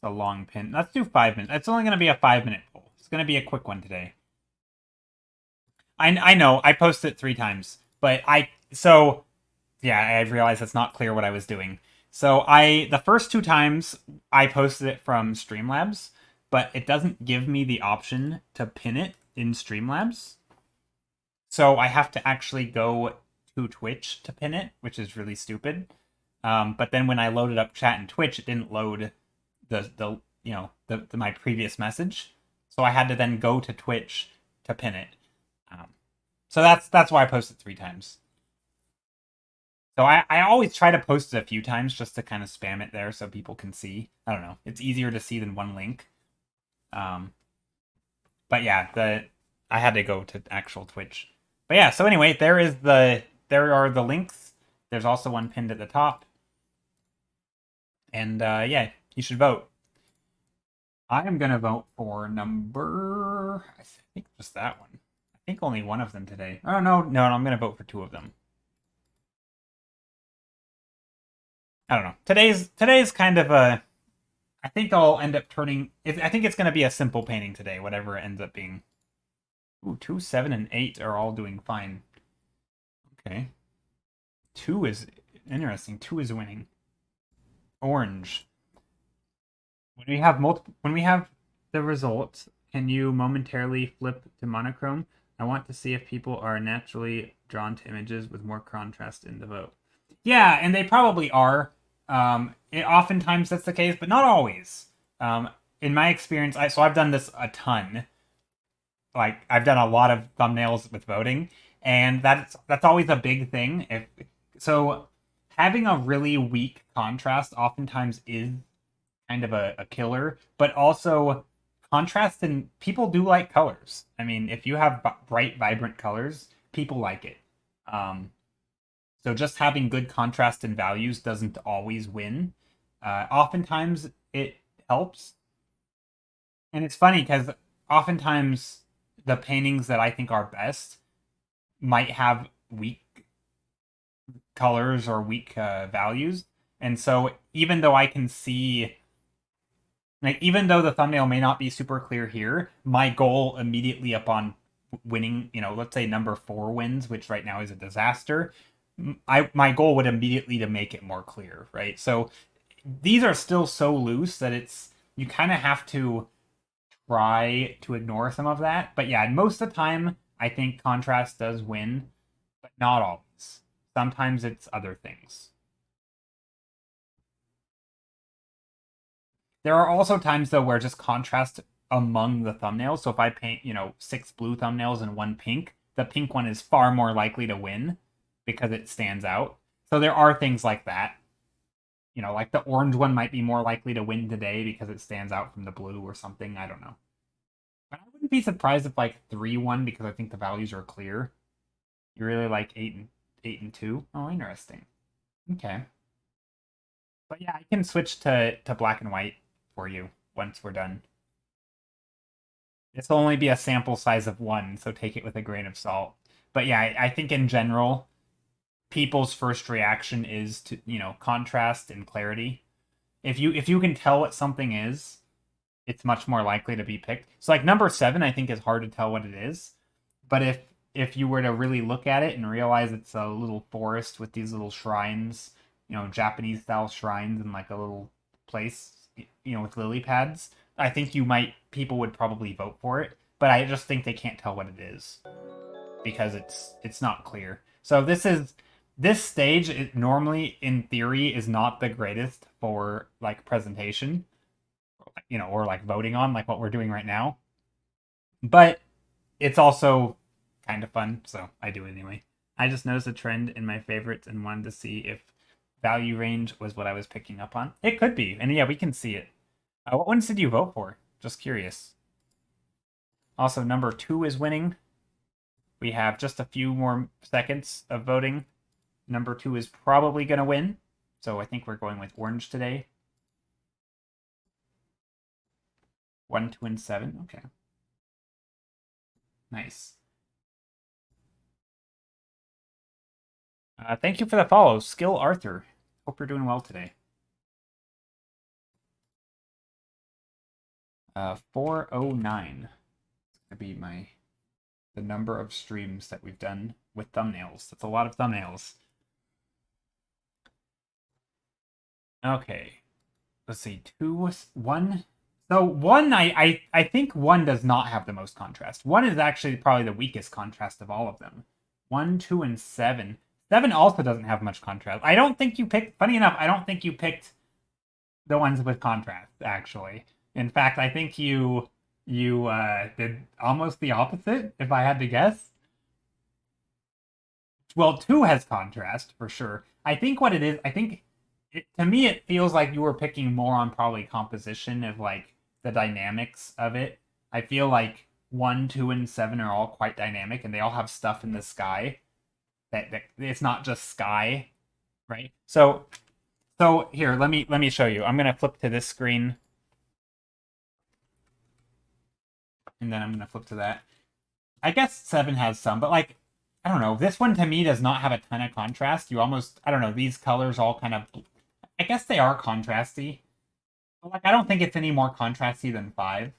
It's a long pin. Let's do 5 minutes. It's only going to be a 5-minute poll. It's going to be a quick one today. I know. I posted it 3 times. But yeah, I realized it's not clear what I was doing. So the first 2 times, I posted it from Streamlabs, but it doesn't give me the option to pin it in Streamlabs. So I have to actually go to Twitch to pin it, which is really stupid. But then when I loaded up chat and Twitch, it didn't load my previous message. So I had to then go to Twitch to pin it. So that's why I posted 3 times. So I always try to post it a few times just to kind of spam it there so people can see. I don't know. It's easier to see than one link. But yeah, I had to go to actual Twitch. But yeah, so anyway, there are the links. There's also one pinned at the top. And yeah, you should vote. I am gonna vote for number, I think just that one. I think only one of them today. Oh no, I'm gonna vote for 2 of them. I don't know. Today's kind of a. I think I'll end up turning. I think it's gonna be a simple painting today, whatever it ends up being. Ooh, 2, 7, and 8 are all doing fine. Okay. 2 is interesting. 2 is winning. Orange. When we have the results, can you momentarily flip to monochrome? I want to see if people are naturally drawn to images with more contrast in the vote. Yeah, and they probably are. Oftentimes that's the case, but not always. In my experience, I've done this a ton. Like I've done a lot of thumbnails with voting, and that's always a big thing. So, having a really weak contrast oftentimes is kind of a killer, but also contrast, and people do like colors. I mean, if you have bright, vibrant colors, people like it. So just having good contrast and values doesn't always win. Oftentimes it helps. And it's funny because oftentimes the paintings that I think are best might have weak colors or weak values. And so even though I can see, like, even though the thumbnail may not be super clear here, my goal immediately upon winning, let's say number 4 wins, which right now is a disaster, my goal would immediately to make it more clear, right? So these are still so loose that you kind of have to try to ignore some of that. But yeah, most of the time, I think contrast does win, but not always. Sometimes it's other things. There are also times though where just contrast among the thumbnails. So if I paint, 6 blue thumbnails and 1 pink, the pink one is far more likely to win because it stands out. So there are things like that. Like the orange one might be more likely to win today because it stands out from the blue or something. I don't know. But I wouldn't be surprised if like 3 won because I think the values are clear. You really like 8 and 2? Oh, interesting. Okay. But yeah, I can switch to black and white for you once we're done. This will only be a sample size of 1, so take it with a grain of salt. But yeah, I think in general, people's first reaction is to, contrast and clarity. If you can tell what something is, it's much more likely to be picked. So like number 7, I think is hard to tell what it is. But if you were to really look at it and realize it's a little forest with these little shrines, Japanese style shrines and like a little place, with lily pads, I think people would probably vote for it. But I just think they can't tell what it is because it's not clear. So this stage, it normally in theory is not the greatest for like presentation, or like voting on like what we're doing right now. But it's also kind of fun, so I do it anyway. I just noticed a trend in my favorites and wanted to see if value range was what I was picking up on. It could be, and yeah, we can see it. What ones did you vote for? Just curious. Also, number 2 is winning. We have just a few more seconds of voting. Number 2 is probably going to win, so I think we're going with orange today. 1, 2, and 7. Okay. Nice. Thank you for the follow, Skill Arthur. Hope you're doing well today. 409 is gonna be the number of streams that we've done with thumbnails. That's a lot of thumbnails. Okay. Let's see, 2, 1. So 1, I think 1 does not have the most contrast. 1 is actually probably the weakest contrast of all of them. 1, 2, and 7. 7 also doesn't have much contrast. I don't think you picked, funny enough, I don't think you picked the ones with contrast, actually. In fact, I think you did almost the opposite, if I had to guess. Well, 2 has contrast, for sure. I think what it is, to me, it feels like you were picking more on probably composition of, like, the dynamics of it. I feel like 1, 2, and 7 are all quite dynamic, and they all have stuff in the sky that it's not just sky, right? So here, let me show you. I'm gonna flip to this screen, and then I'm gonna flip to that. I guess 7 has some, but like, I don't know. This one to me does not have a ton of contrast. You almost, I don't know, these colors all kind of, I guess they are contrasty. But like, I don't think it's any more contrasty than 5.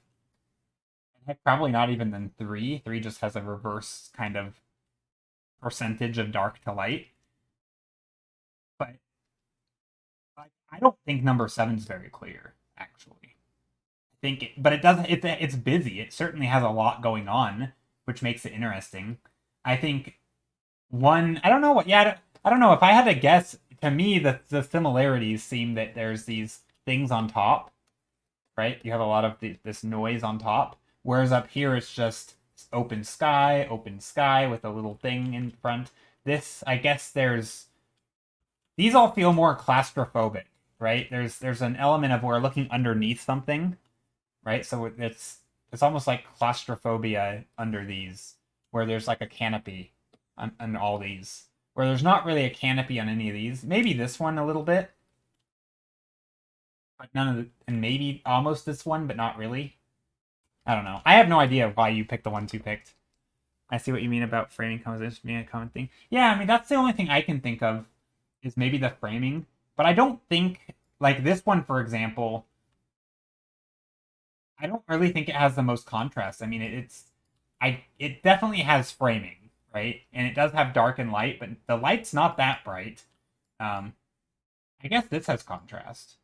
Heck, probably not even than 3. 3 just has a reverse kind of percentage of dark to light. But like, I don't think number 7 is very clear, actually. But it doesn't. It's busy. It certainly has a lot going on, which makes it interesting. I think 1. I don't know what. Yeah, I don't know. If I had to guess, to me, the similarities seem that there's these things on top, right? You have a lot of this noise on top, whereas up here it's just open sky with a little thing in front. This, I guess, these all feel more claustrophobic, right? There's an element of we're looking underneath something, right? So it's almost like claustrophobia under these, where there's like a canopy on all these, where there's not really a canopy on any of these. Maybe this one a little bit, but none of the, and maybe almost this one, but not really. I don't know. I have no idea why you picked the ones you picked. I see what you mean about framing composition being a common thing. Yeah, I mean, that's the only thing I can think of is maybe the framing. But I don't think, like this one, for example, I don't really think it has the most contrast. I mean, it definitely has framing, right? And it does have dark and light, but the light's not that bright. I guess this has contrast.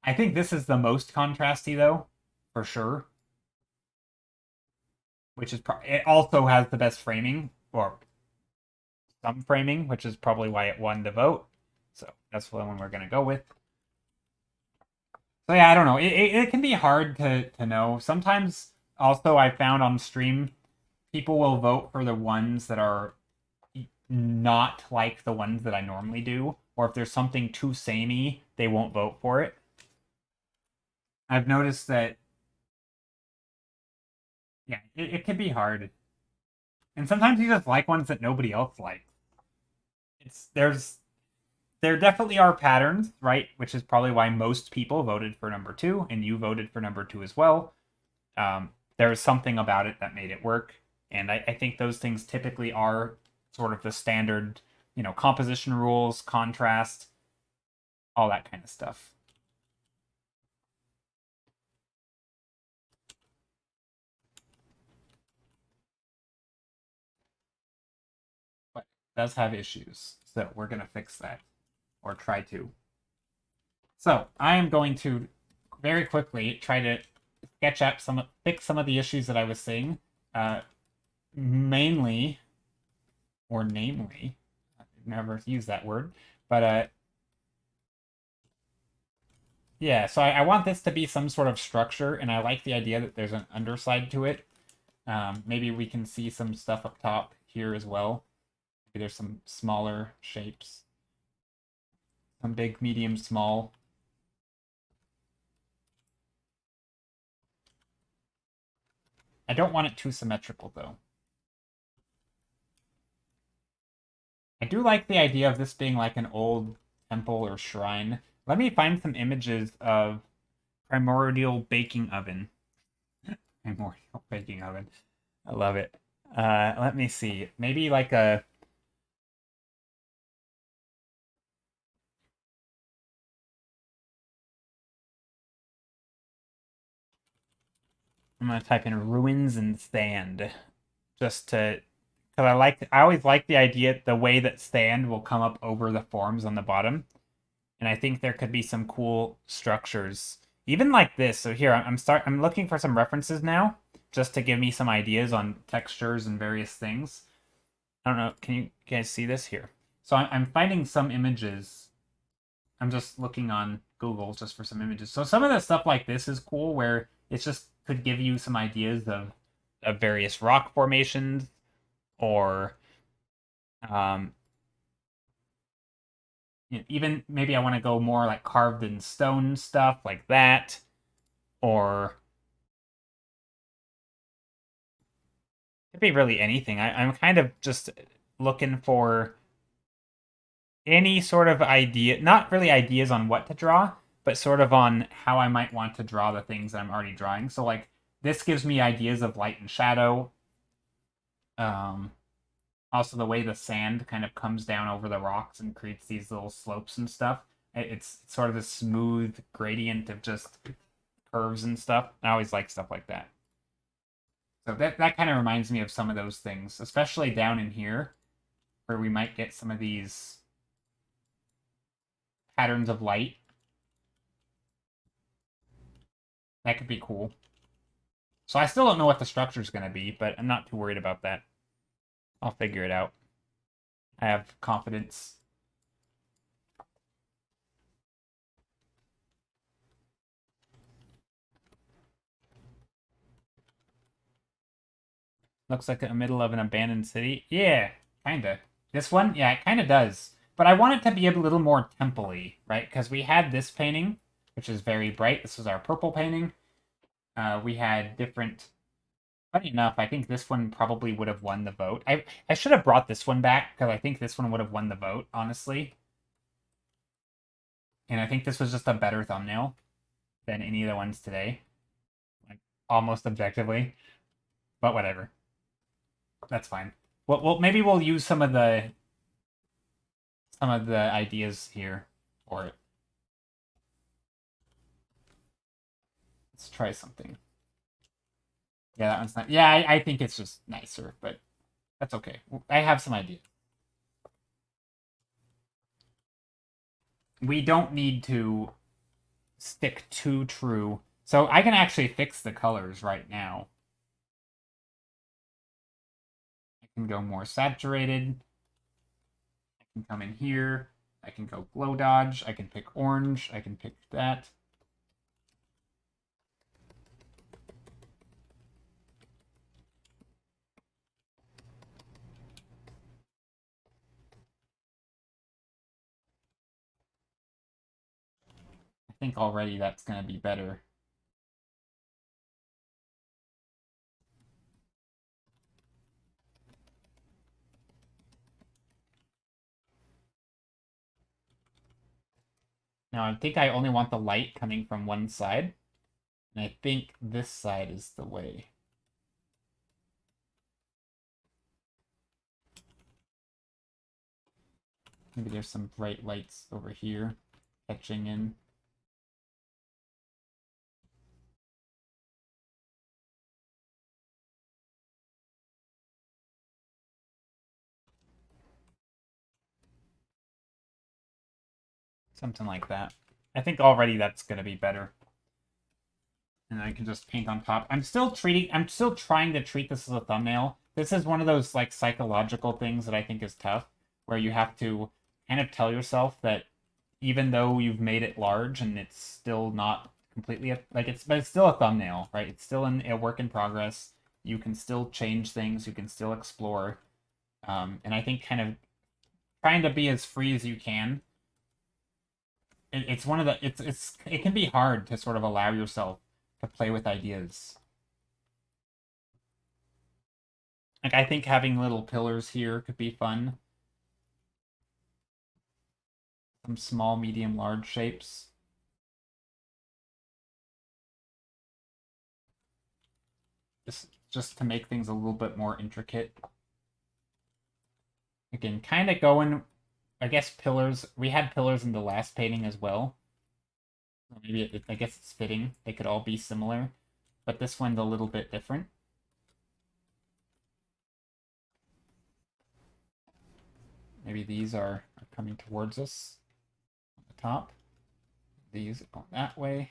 I think this is the most contrasty, though, for sure. Which is it also has the best framing, or some framing, which is probably why it won the vote. So that's the one we're gonna go with. So yeah, I don't know. It can be hard to know. Sometimes also I found on stream people will vote for the ones that are not like the ones that I normally do, or if there's something too samey, they won't vote for it. I've noticed that. Yeah, it can be hard. And sometimes you just like ones that nobody else likes. There definitely are patterns, right? Which is probably why most people voted for number 2, and you voted for number 2 as well. There was something about it that made it work, and I think those things typically are sort of the standard, composition rules, contrast, all that kind of stuff. But it does have issues, so we're gonna fix that, or try to. So I am going to very quickly try to fix some of the issues that I was seeing. Mainly, or namely, I've never used that word, but yeah, so I want this to be some sort of structure, and I like the idea that there's an underside to it. Maybe we can see some stuff up top here as well. Maybe there's some smaller shapes. Some big, medium, small. I don't want it too symmetrical, though. I do like the idea of this being like an old temple or shrine. Let me find some images of primordial baking oven. Primordial baking oven. I love it. Let me see. Maybe like a... I'm gonna type in ruins and sand, just to, because I always like the idea, the way that sand will come up over the forms on the bottom, and I think there could be some cool structures, even like this. So here, I'm looking for some references now, just to give me some ideas on textures and various things. I don't know, can you guys see this here? So I'm finding some images. I'm just looking on Google just for some images. So some of the stuff like this is cool, where it's just could give you some ideas of various rock formations, or um, even maybe I want to go more like carved in stone stuff like that, or it could be really anything. I'm kind of just looking for any sort of idea, not really ideas on what to draw, but sort of on how I might want to draw the things that I'm already drawing. So like this gives me ideas of light and shadow. Also the way the sand kind of comes down over the rocks and creates these little slopes and stuff. It's sort of a smooth gradient of just curves and stuff. I always like stuff like that. So that kind of reminds me of some of those things, especially down in here, where we might get some of these patterns of light. That could be cool. So I still don't know what the structure is going to be, but I'm not too worried about that. I'll figure it out. I have confidence. Looks like a middle of an abandoned city. Yeah, kinda. This one? Yeah, it kinda does. But I want it to be a little more temple-y, right? Because we had this painting, which is very bright. This was our purple painting. We had different... Funny enough, I think this one probably would have won the vote. I should have brought this one back, because I think this one would have won the vote, honestly. And I think this was just a better thumbnail than any of the ones today. Like, almost objectively. But whatever. That's fine. Well, maybe we'll use some of the ideas here for it. Let's try something. Yeah, that one's not. Yeah, I think it's just nicer, but that's okay. I have some ideas. We don't need to stick too true. So I can actually fix the colors right now. I can go more saturated. I can come in here. I can go glow dodge. I can pick orange. I can pick that. I think already that's going to be better. Now, I think I only want the light coming from one side. And I think this side is the way. Maybe there's some bright lights over here catching in. Something like that. I think already that's going to be better. And I can just paint on top. I'm still trying to treat this as a thumbnail. This is one of those like psychological things that I think is tough, where you have to kind of tell yourself that even though you've made it large and it's still not completely but it's still a thumbnail, right? It's still a work in progress. You can still change things. You can still explore. And I think kind of trying to be as free as you can. It's one of the it can be hard to sort of allow yourself to play with ideas. Like I think having little pillars here could be fun. Some small, medium, large shapes. Just to make things a little bit more intricate. Again, kind of going, I guess pillars. We had pillars in the last painting as well. Maybe I guess it's fitting. They could all be similar. but this one's a little bit different. Maybe these are coming towards us on the top. These go that way.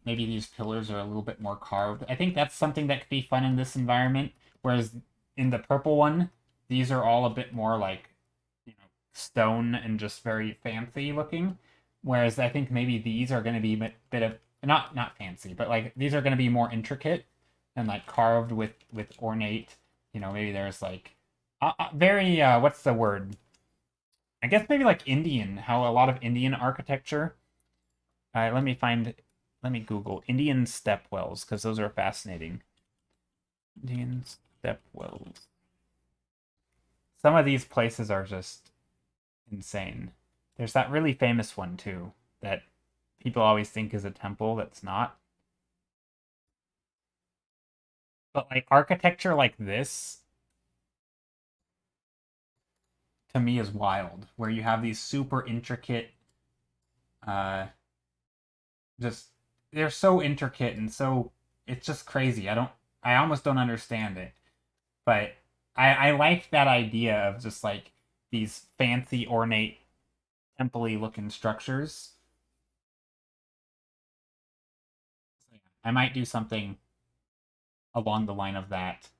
Maybe these pillars are a little bit more carved. I think that's something that could be fun in this environment. Whereas in the purple one, these are all a bit more like, stone and just very fancy looking. Whereas I think maybe these are going to be a bit of not fancy, but like these are going to be more intricate and like carved with ornate. Maybe there's like very what's the word? I guess maybe like Indian. How a lot of Indian architecture. Let me Google Indian stepwells because those are fascinating. Indian stepwells. Some of these places are just insane. There's that really famous one too that people always think is a temple that's not. But like architecture like this to me is wild, where you have these super intricate uh just they're so intricate and so it's just crazy. I almost don't understand it. But I like that idea of just like these fancy ornate temple-y looking structures. So, yeah, I might do something along the line of that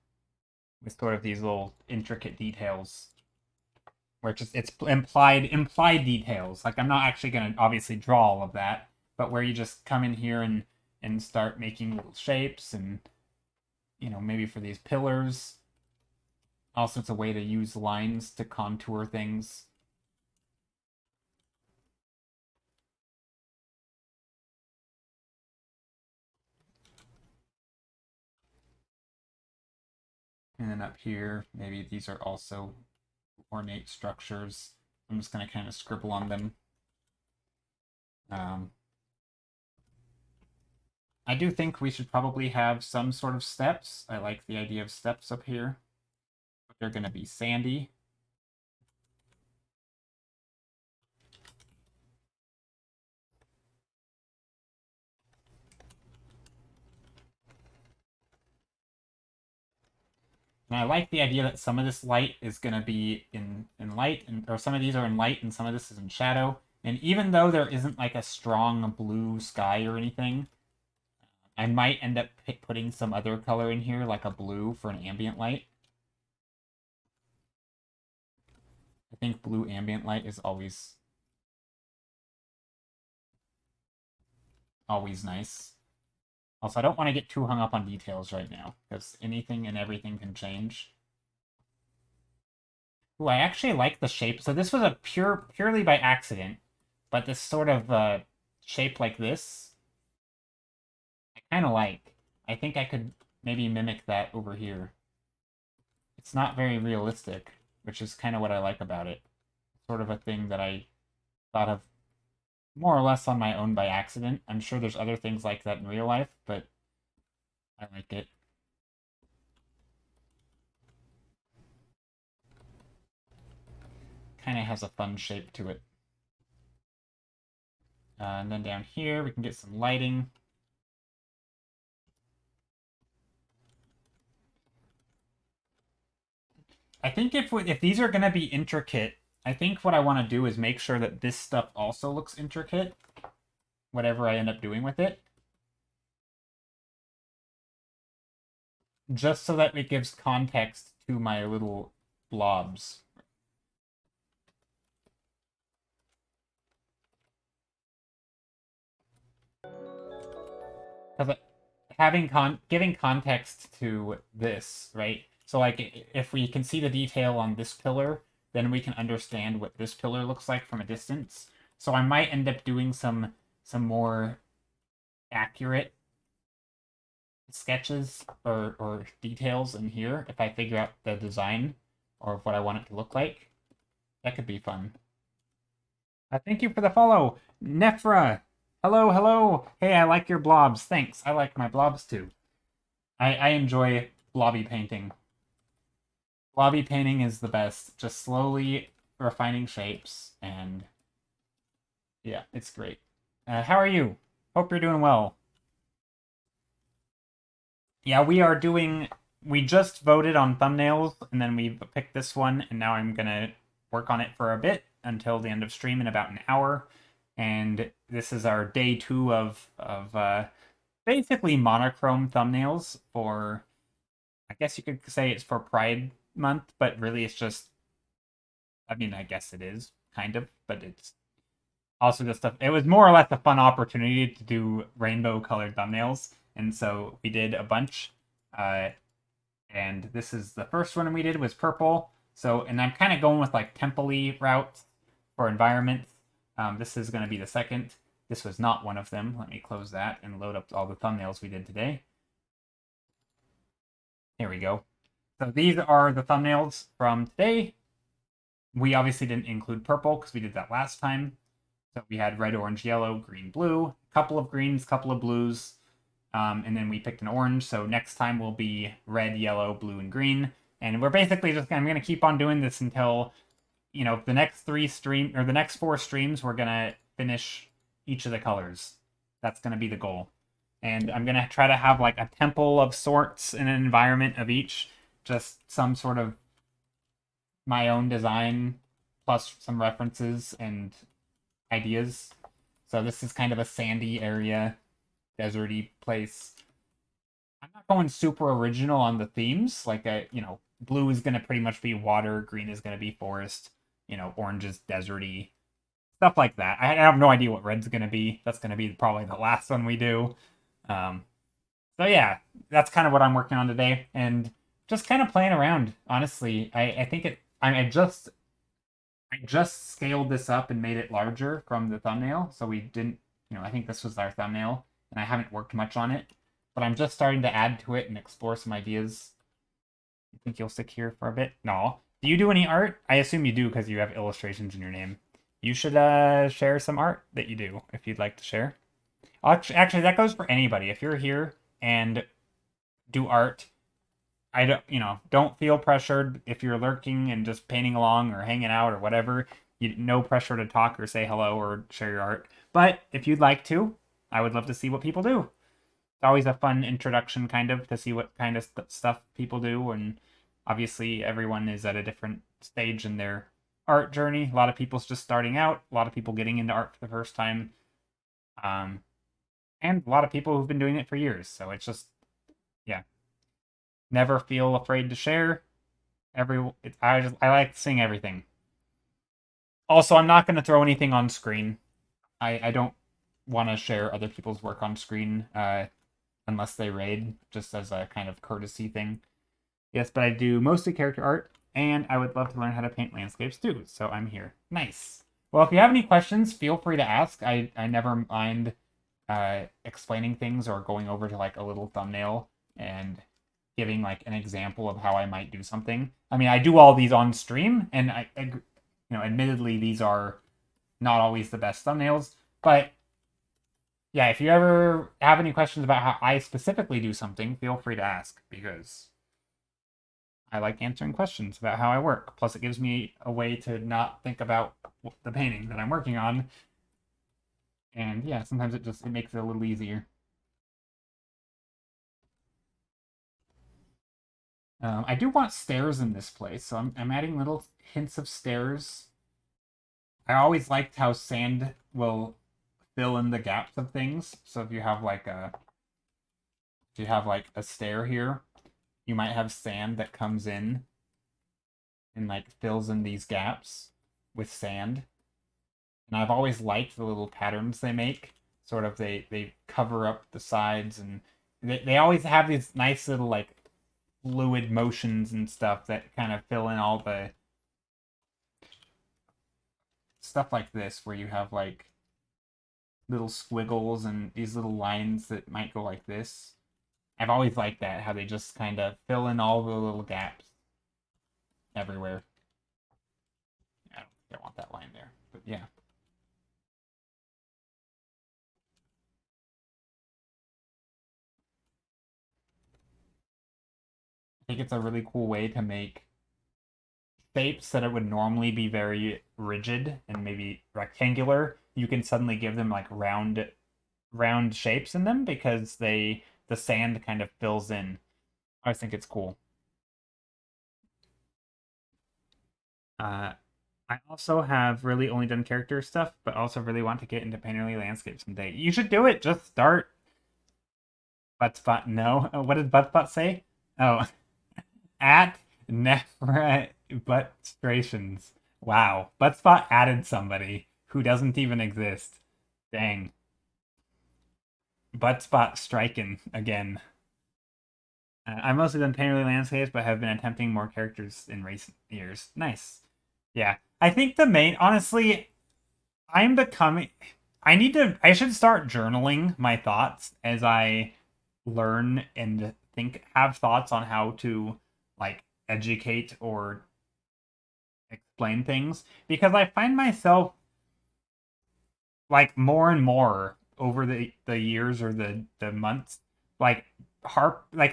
with sort of these little intricate details where it's implied details. Like I'm not actually going to obviously draw all of that, but where you just come in here and start making little shapes and maybe for these pillars. Also, it's a way to use lines to contour things. And then up here, maybe these are also ornate structures. I'm just going to kind of scribble on them. I do think we should probably have some sort of steps. I like the idea of steps up here. They're going to be sandy. And I like the idea that some of this light is going to be in light, or some of these are in light and some of this is in shadow. And even though there isn't like a strong blue sky or anything, I might end up putting some other color in here, like a blue for an ambient light. I think blue ambient light is always nice. Also, I don't want to get too hung up on details right now, because anything and everything can change. Ooh, I actually like the shape. So this was a purely by accident, but this sort of shape like this, I kind of like. I think I could maybe mimic that over here. It's not very realistic, which is kind of what I like about it. Sort of a thing that I thought of more or less on my own by accident. I'm sure there's other things like that in real life, but I like it. Kind of has a fun shape to it. And then down here, we can get some lighting. I think if these are going to be intricate, I think what I want to do is make sure that this stuff also looks intricate, whatever I end up doing with it. Just so that it gives context to my little blobs. Because giving context to this, right? So like if we can see the detail on this pillar, then we can understand what this pillar looks like from a distance. So I might end up doing some more accurate sketches or details in here if I figure out the design or what I want it to look like. That could be fun. Thank you for the follow, Nefra. Hello, hello. Hey, I like your blobs. Thanks. I like my blobs too. I enjoy blobby painting. Blobby painting is the best. Just slowly refining shapes and Yeah, it's great. How are you? Hope you're doing well. Yeah, we are doing. We just voted on thumbnails, and then we picked this one, and now I'm gonna work on it for a bit until the end of stream in about an hour. And this is our day two of basically monochrome thumbnails for. I guess you could say it's for Pride Month, but really it's just. I mean, I guess it is kind of, but it's also just a, it was more or less a fun opportunity to do rainbow colored thumbnails, and so we did a bunch. Uh, and this is the first one we did was purple. So, and I'm kind of going with like temple-y routes for environments. This is going to be the second. This was not one of them. Let me close that and load up all the thumbnails we did today. Here we go. So these are the thumbnails from today. We obviously didn't include purple because we did that last time. So we had red, orange, yellow, green, blue, a couple of greens, couple of blues, and then we picked an orange. So next time will be red, yellow, blue, and green. And we're basically just, I'm going to keep on doing this until, the next the next four streams, we're going to finish each of the colors. That's going to be the goal. And I'm going to try to have like a temple of sorts in an environment of each, just some sort of my own design plus some references and ideas. So this is kind of a sandy area, deserty place. I'm not going super original on the themes. Like, blue is going to pretty much be water, green is going to be forest, orange is deserty, stuff like that. I have no idea what red's going to be. That's going to be probably the last one we do. So yeah, that's kind of what I'm working on today, and just kind of playing around. Honestly, I think I just scaled this up and made it larger from the thumbnail. So we didn't, I think this was our thumbnail, and I haven't worked much on it, but I'm just starting to add to it and explore some ideas. You think you'll stick here for a bit? No. Do you do any art? I assume you do because you have illustrations in your name. You should share some art that you do if you'd like to share. Actually, that goes for anybody. If you're here and do art, don't feel pressured if you're lurking and just painting along or hanging out or whatever. No pressure to talk or say hello or share your art. But if you'd like to, I would love to see what people do. It's always a fun introduction, kind of, to see what kind of stuff people do. And obviously, everyone is at a different stage in their art journey. A lot of people's just starting out. A lot of people getting into art for the first time. And a lot of people who've been doing it for years. So it's just, yeah. Never feel afraid to share. I like seeing everything. Also, I'm not going to throw anything on screen. I don't want to share other people's work on screen unless they raid, just as a kind of courtesy thing. Yes, but I do mostly character art, and I would love to learn how to paint landscapes too, so I'm here. Nice. Well, if you have any questions, feel free to ask. I never mind explaining things or going over to like a little thumbnail and giving like an example of how I might do something. I mean, I do all these on stream, and admittedly, these are not always the best thumbnails, but yeah, if you ever have any questions about how I specifically do something, feel free to ask, because I like answering questions about how I work. Plus, it gives me a way to not think about the painting that I'm working on. And yeah, sometimes it makes it a little easier. I do want stairs in this place, so I'm adding little hints of stairs. I always liked how sand will fill in the gaps of things. So if you have like a stair here, you might have sand that comes in and like fills in these gaps with sand. And I've always liked the little patterns they make. Sort of they cover up the sides, and they always have these nice little like fluid motions and stuff that kind of fill in all the stuff like this, where you have like little squiggles and these little lines that might go like this. I've always liked that, how they just kind of fill in all the little gaps everywhere. I don't think I want that line there, but yeah. I think it's a really cool way to make shapes that it would normally be very rigid and maybe rectangular you can suddenly give them like round shapes in them because the sand kind of fills in. I think it's cool. Uh, I also have really only done character stuff, but also really want to get into painterly landscape someday. You should do it. Just start. Buttspot, no. What did Buttspot say? Oh, at Nephra Buttstrations. Wow. Buttspot added somebody who doesn't even exist. Dang. Buttspot striking again. I've mostly done painterly landscapes, but have been attempting more characters in recent years. Nice. Yeah. I think the main, honestly, I'm becoming. I should start journaling my thoughts as I learn and have thoughts on how to, like, educate or explain things. Because I find myself, like, more and more over the years or the months, like,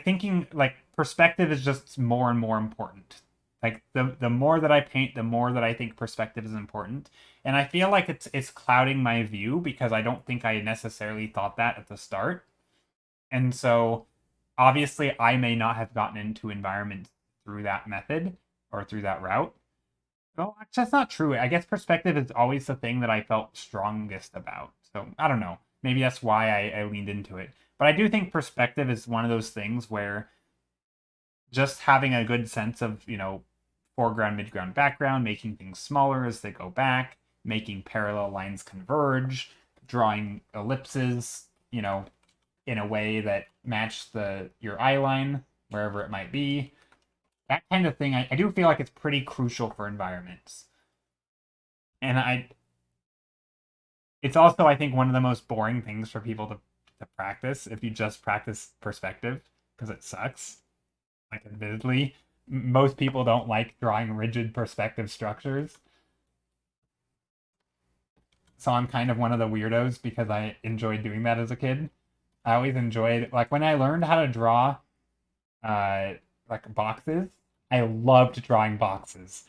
thinking, like, perspective is just more and more important. Like the more that I paint, the more that I think perspective is important. And I feel like it's clouding my view because I don't think I necessarily thought that at the start. And so obviously I may not have gotten into environments through that method or through that route. Well, actually, that's not true. I guess perspective is always the thing that I felt strongest about. So I don't know. Maybe that's why I leaned into it. But I do think perspective is one of those things where just having a good sense of, foreground, midground, background, making things smaller as they go back, making parallel lines converge, drawing ellipses, in a way that match your eye line, wherever it might be. That kind of thing, I do feel like it's pretty crucial for environments. And it's also, I think, one of the most boring things for people to practice if you just practice perspective, because it sucks. Like, admittedly, most people don't like drawing rigid perspective structures. So I'm kind of one of the weirdos because I enjoyed doing that as a kid. I always enjoyed, like, when I learned how to draw uh like boxes, I loved drawing boxes.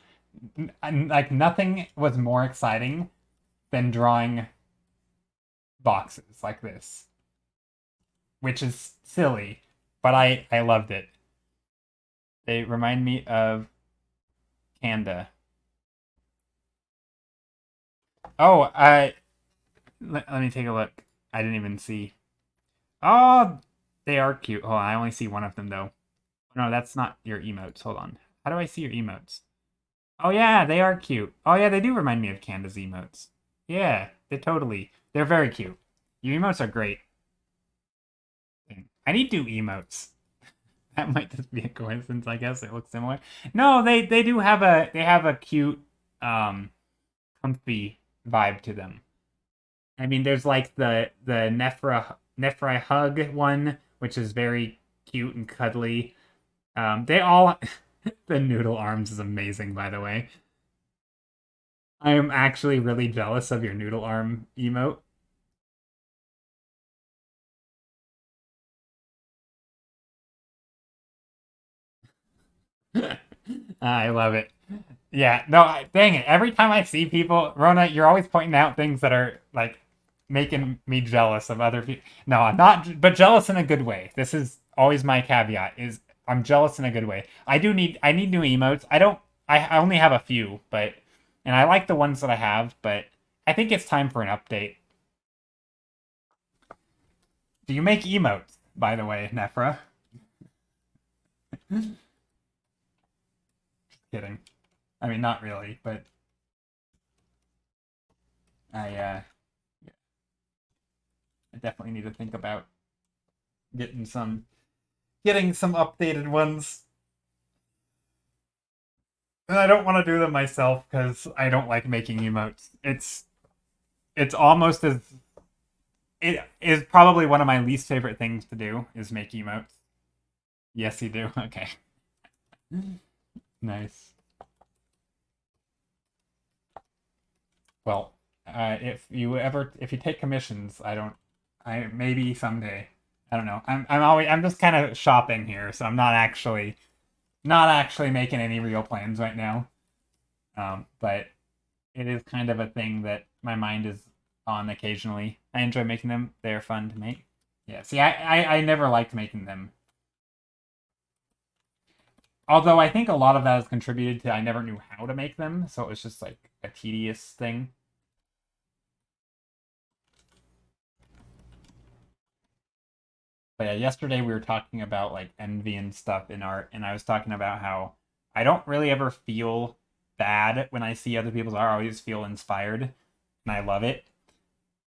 Like, nothing was more exciting than drawing boxes like this, which is silly, but I loved it. They remind me of Kanda. Oh, let me take a look. I didn't even see. Oh, they are cute. Hold on, I only see one of them though. No, that's not your emotes. Hold on. How do I see your emotes? Oh yeah, they are cute. Oh yeah, they do remind me of Canda's emotes. Yeah, they're very cute. Your emotes are great. I need to do emotes. That might just be a coincidence, I guess. It looks similar. No, they do have a cute comfy vibe to them. I mean, there's like the Nephri hug one, which is very cute and cuddly. They all the noodle arms is amazing, by the way. I am actually really jealous of your noodle arm emote. I love it. Yeah, no, dang it. Every time I see people, Rona, you're always pointing out things that are like making me jealous of other people. No, I'm not, but jealous in a good way. This is always my caveat is I'm jealous in a good way. I need new emotes. I only have a few, but and I like the ones that I have, but I think it's time for an update. Do you make emotes, by the way, Nephra? Just kidding. I mean, not really, but I I definitely need to think about getting some updated ones. And I don't want to do them myself because I don't like making emotes. It's almost as it is probably one of my least favorite things to do is make emotes. Yes, you do. Okay. Nice. Well, if you take commissions, I maybe someday. I don't know. I'm just kind of shopping here, so I'm not actually making any real plans right now. But it is kind of a thing that my mind is on occasionally. I enjoy making them. They're fun to make. Yeah, see, I never liked making them. Although I think a lot of that has contributed to I never knew how to make them, so it was just like a tedious thing. But yeah, yesterday we were talking about like envy and stuff in art, and I was talking about how I don't really ever feel bad when I see other people's art. I always feel inspired, and I love it.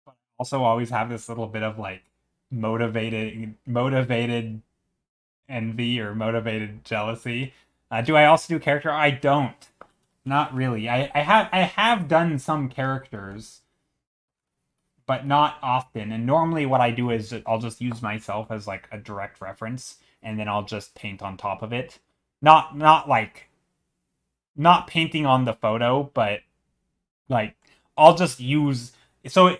But I also always have this little bit of like motivated envy or motivated jealousy. Do I also do character? I don't. Not really. I have done some characters, but not often. And normally what I do is I'll just use myself as like a direct reference and then I'll just paint on top of it. Not like not painting on the photo, but like I'll just use so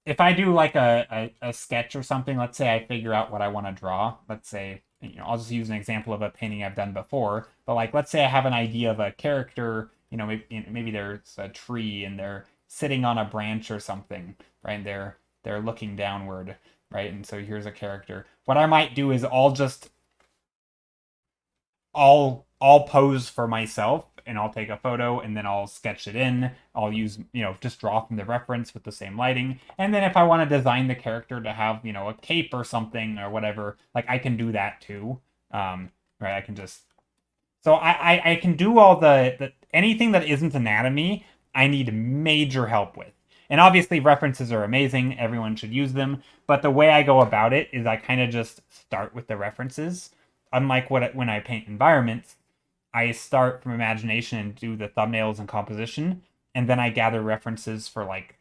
if I do like a sketch or something, let's say I figure out what I want to draw. Let's say, I'll just use an example of a painting I've done before. But like, let's say I have an idea of a character, maybe there's a tree and they're sitting on a branch or something, right? And they're looking downward, right? And so here's a character. What I might do is I'll pose for myself and I'll take a photo and then I'll sketch it in. I'll use, just draw from the reference with the same lighting. And then if I want to design the character to have, a cape or something or whatever, like I can do that too. Right. I can just so I can do all the anything that isn't anatomy, I need major help with. And obviously references are amazing. Everyone should use them. But the way I go about it is I kind of just start with the references. Unlike when I paint environments, I start from imagination and do the thumbnails and composition, and then I gather references for like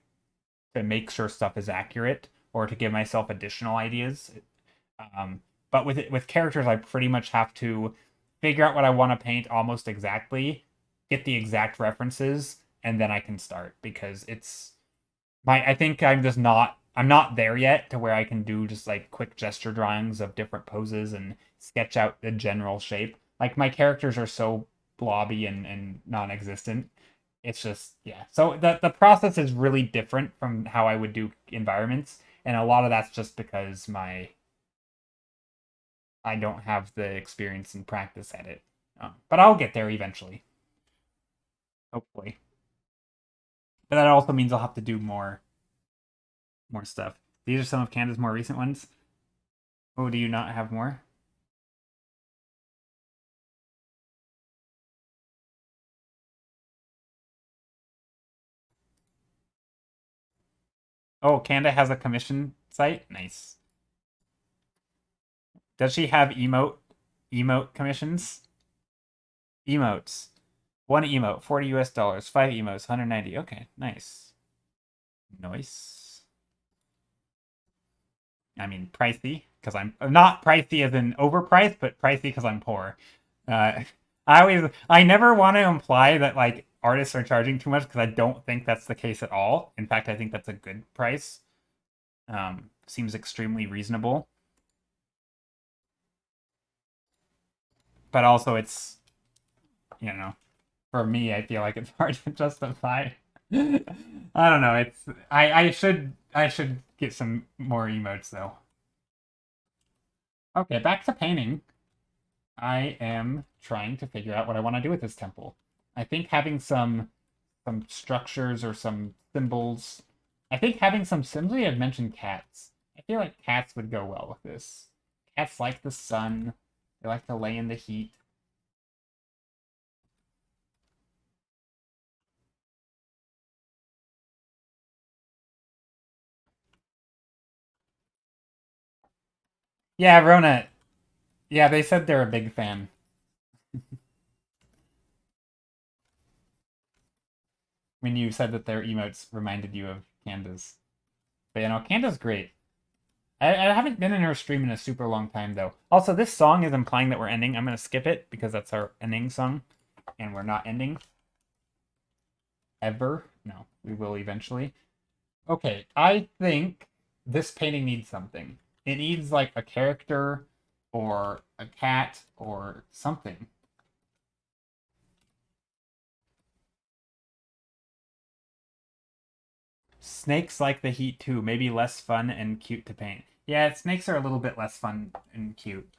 to make sure stuff is accurate or to give myself additional ideas. But with characters, I pretty much have to figure out what I want to paint almost exactly, get the exact references, and then I can start because it's my. I think I'm not there yet to where I can do just like quick gesture drawings of different poses and sketch out the general shape. Like my characters are so blobby and non-existent. It's just yeah. So the process is really different from how I would do environments, and a lot of that's just because my I don't have the experience and practice at it. But I'll get there eventually, hopefully. But that also means I'll have to do more stuff. These are some of Canada's more recent ones. Oh, do you not have more? Oh, Canada has a commission site. Nice. Does she have emote commissions? Emotes. One emote, 40 US dollars. Five emotes, 190. Okay, nice. Nice. I mean, pricey because I'm not pricey as in overpriced, but pricey because I'm poor. Uh, I never want to imply that like artists are charging too much because I don't think that's the case at all. In fact, I think that's a good price. Seems extremely reasonable, but also it's for me, I feel like it's hard to justify. I don't know. It's I should get some more emotes though. Okay, back to painting. I am trying to figure out what I want to do with this temple. I think having some structures or some symbols. I think having some symbols. I've mentioned cats. I feel like cats would go well with this. Cats like the sun. They like to lay in the heat. Yeah, Rona. Yeah, they said they're a big fan. When you said that their emotes reminded you of Canda's. But Canda's great. I haven't been in her stream in a super long time though. Also, this song is implying that we're ending. I'm gonna skip it because that's our ending song, and we're not ending ever. No, we will eventually. Okay, I think this painting needs something. It needs like a character or a cat or something. Snakes like the heat too, maybe less fun and cute to paint. Yeah, snakes are a little bit less fun and cute.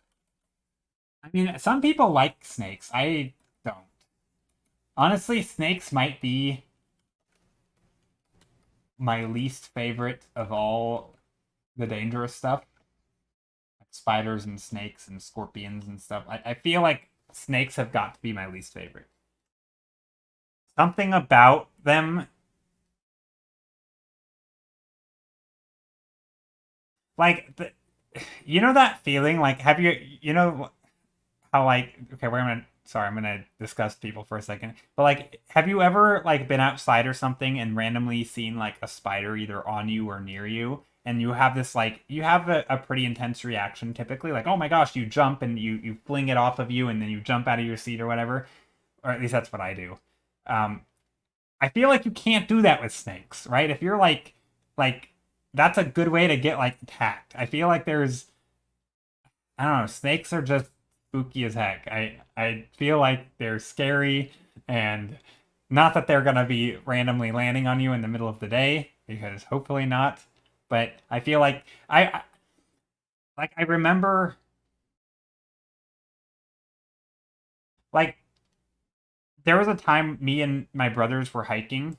I mean, some people like snakes. I don't. Honestly, snakes might be my least favorite of all the dangerous stuff. Like spiders and snakes and scorpions and stuff. I feel like snakes have got to be my least favorite. Something about them, like, you know that feeling? Like, have you know how, like, okay, sorry, I'm gonna discuss people for a second. But, like, have you ever, like, been outside or something and randomly seen, like, a spider either on you or near you? And you have this, like, you have a pretty intense reaction typically. Like, oh my gosh, you jump and you fling it off of you and then you jump out of your seat or whatever. Or at least that's what I do. Um, I feel like you can't do that with snakes, right? If you're like, that's a good way to get, like, attacked. I feel like I don't know, snakes are just spooky as heck. I feel like they're scary, and not that they're gonna be randomly landing on you in the middle of the day, because hopefully not. But I feel like I remember, like, there was a time me and my brothers were hiking.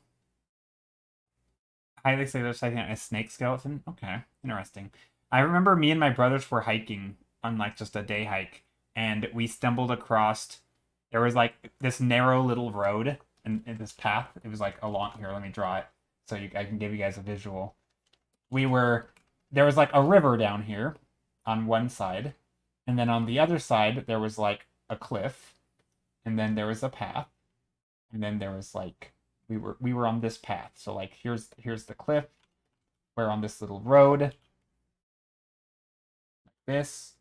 Highly say they're citing a snake skeleton. Okay, interesting. I remember me and my brothers were hiking on, like, just a day hike, and we stumbled across. There was, like, this narrow little road in this path. It was like along here. Let me draw it so I can give you guys a visual. We were There was, like, a river down here on one side, and then on the other side there was, like, a cliff, and then there was a path, and then there was, like, we were on this path. So, like, here's the cliff. We're on this little road, like this.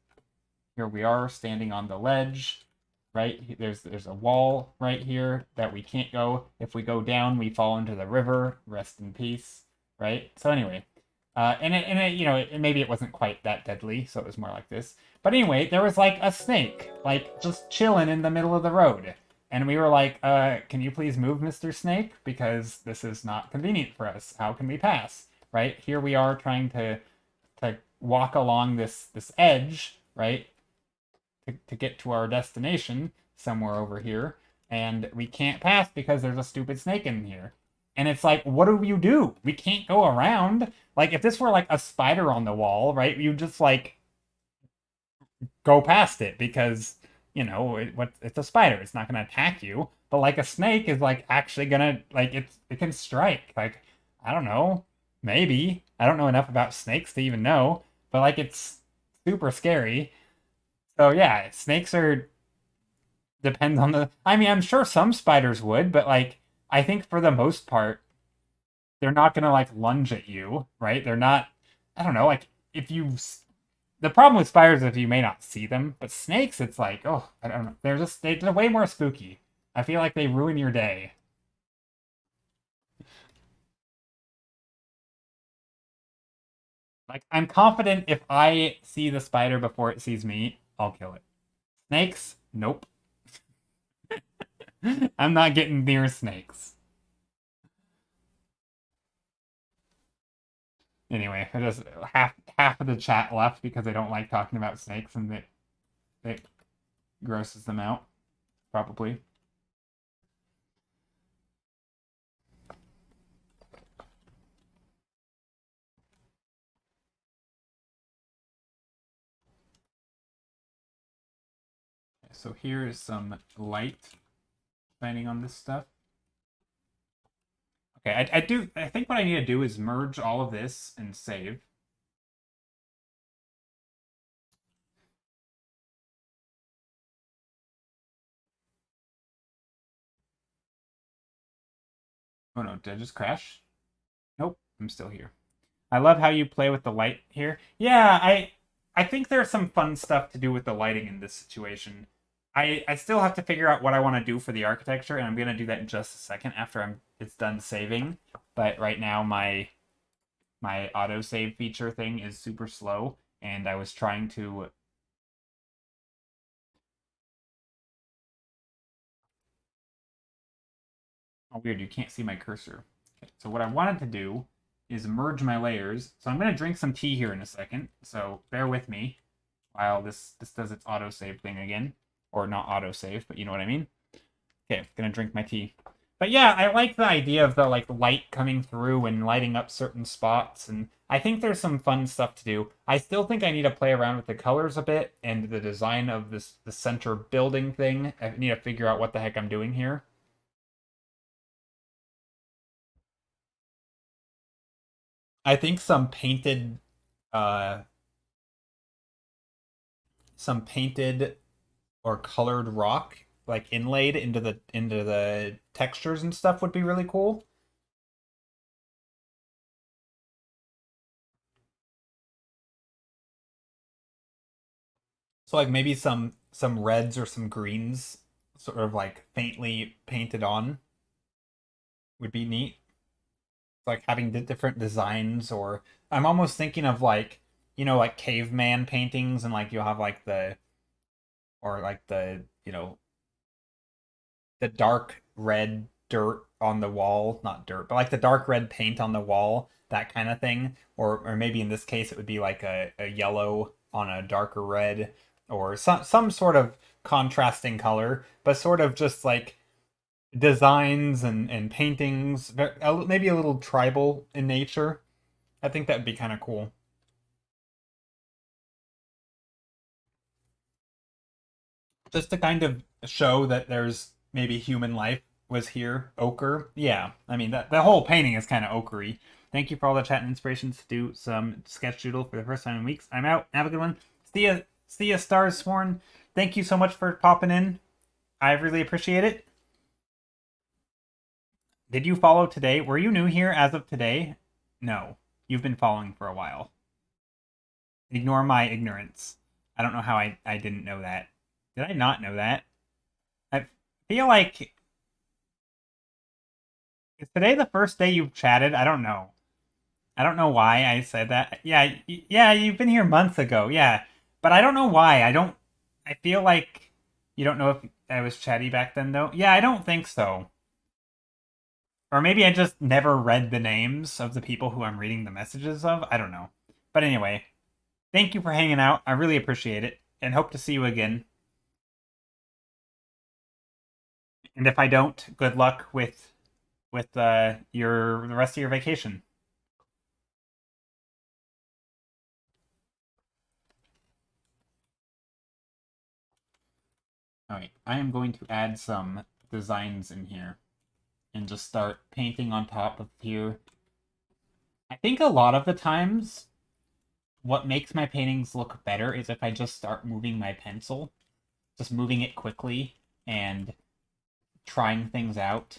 Here we are standing on the ledge, right? There's a wall right here that we can't go. If we go down, we fall into the river. Rest in peace, right? So anyway, maybe it wasn't quite that deadly, so it was more like this. But anyway, there was, like, a snake, like, just chilling in the middle of the road. And we were like, can you please move, Mr. Snake? Because this is not convenient for us. How can we pass? Right? Here we are trying to walk along this edge, right? To get to our destination somewhere over here, and we can't pass because there's a stupid snake in here. And it's like, what do you do? We can't go around. Like, if this were, like, a spider on the wall, right? You just, like, go past it because, it's a spider. It's not going to attack you. But, like, a snake is, like, actually gonna, like, it can strike. Like, I don't know, maybe I don't know enough about snakes to even know, but, like, it's super scary. So yeah, snakes are depends on the. I mean, I'm sure some spiders would, but, like, I think for the most part, they're not gonna, like, lunge at you, right? They're not. I don't know. Like, if you, the problem with spiders is if you may not see them, but snakes, it's like, oh, I don't know. They're way more spooky. I feel like they ruin your day. Like, I'm confident if I see the spider before it sees me, I'll kill it. Snakes, nope. I'm not getting near snakes. Anyway, I just half of the chat left because they don't like talking about snakes, and it grosses them out, probably. So here is some light shining on this stuff. Okay, I think what I need to do is merge all of this and save. Oh no, did I just crash? Nope, I'm still here. I love how you play with the light here. Yeah, I think there's some fun stuff to do with the lighting in this situation. I still have to figure out what I want to do for the architecture, and I'm gonna do that in just a second after it's done saving. But right now my autosave feature thing is super slow, and I was trying to. Oh, weird, you can't see my cursor. Okay, so what I wanted to do is merge my layers. So I'm going to drink some tea here in a second. So bear with me while this does its autosave thing again. Or not autosave, but you know what I mean. Okay, I'm going to drink my tea. But yeah, I like the idea of the like light coming through and lighting up certain spots, and I think there's some fun stuff to do. I still think I need to play around with the colors a bit and the design of the center building thing. I need to figure out what the heck I'm doing here. I think uh some painted or colored rock like inlaid into the textures and stuff would be really cool. So like maybe some reds or some greens sort of like faintly painted on would be neat. Like having the different designs, or I'm almost thinking of like, like caveman paintings, and like you'll have like the dark red dirt on the wall, not dirt, but like the dark red paint on the wall, that kind of thing. Or maybe in this case it would be like a yellow on a darker red, or some sort of contrasting color, but sort of just like designs and paintings, maybe a little tribal in nature. I think that would be kind of cool. Just to kind of show that there's maybe human life was here. Ochre. Yeah. I mean, that the whole painting is kind of ochre. Thank you for all the chat and inspirations to do some sketch doodle for the first time in weeks. I'm out. Have a good one. See ya, Stars Sworn. Thank you so much for popping in. I really appreciate it. Did you follow today? Were you new here as of today? No. You've been following for a while. Ignore my ignorance. I don't know how I didn't know that. Did I not know that? I feel like is today the first day you've chatted? I don't know. I don't know why I said that. Yeah, yeah, you've been here months ago. Yeah, but I don't know why. I don't. I feel like you don't know if I was chatty back then, though. Yeah, I don't think so. Or maybe I just never read the names of the people who I'm reading the messages of. I don't know. But anyway, thank you for hanging out. I really appreciate it, and hope to see you again. And if I don't, good luck with your the rest of your vacation. All right, I am going to add some designs in here and just start painting on top of here. I think a lot of the times what makes my paintings look better is if I just start moving my pencil, just moving it quickly and trying things out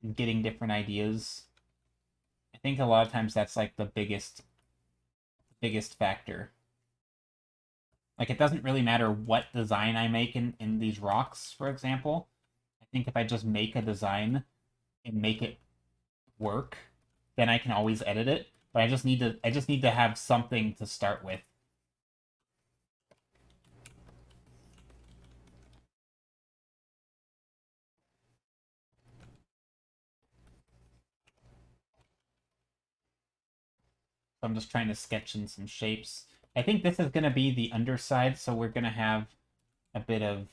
and getting different ideas. I think a lot of times that's like the biggest factor. Like it doesn't really matter what design I make in these rocks, for example. I think if I just make a design and make it work, then I can always edit it. But I just need to have something to start with. So I'm just trying to sketch in some shapes. I think this is gonna be the underside, so we're gonna have a bit of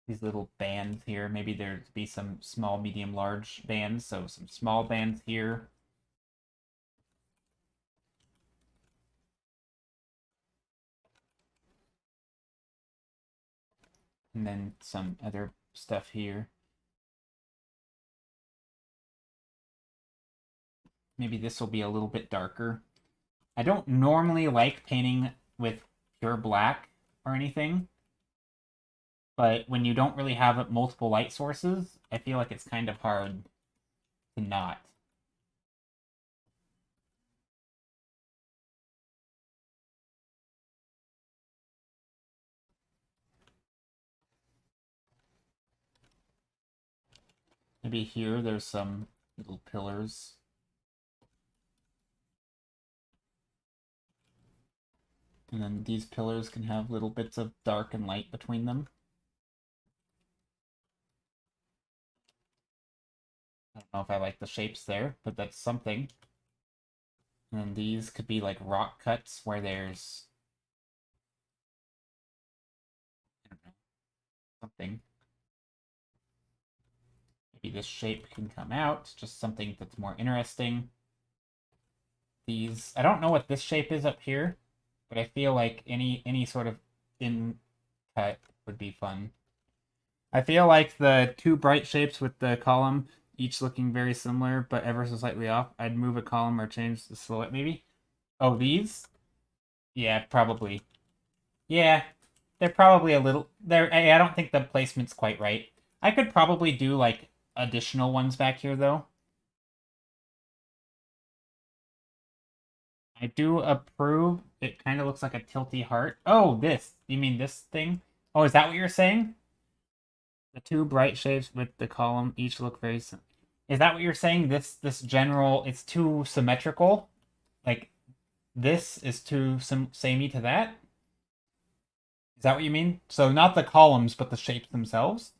these little bands here. Maybe there'd be some small, medium, large bands. So some small bands here. And then some other stuff here. Maybe this will be a little bit darker. I don't normally like painting with pure black or anything, but when you don't really have multiple light sources, I feel like it's kind of hard to not. Maybe here there's some little pillars. And then these pillars can have little bits of dark and light between them. I don't know if I like the shapes there, but that's something. And then these could be like rock cuts where there's, I don't know, something. Maybe this shape can come out, just something that's more interesting. These, I don't know what this shape is up here, but I feel like any sort of in cut would be fun. I feel like the two bright shapes with the column, each looking very similar, but ever so slightly off, I'd move a column or change the silhouette maybe. Oh, these? Yeah, probably. Yeah, they're probably a little. I don't think the placement's quite right. I could probably do like additional ones back here though. I do approve. It kind of looks like a tilty heart. Oh, this. You mean this thing? Oh, is that what you're saying? The two bright shapes with the column each look very sim. Is that what you're saying? This general, it's too symmetrical. Like this is too samey to that. Is that what you mean? So not the columns, but the shapes themselves.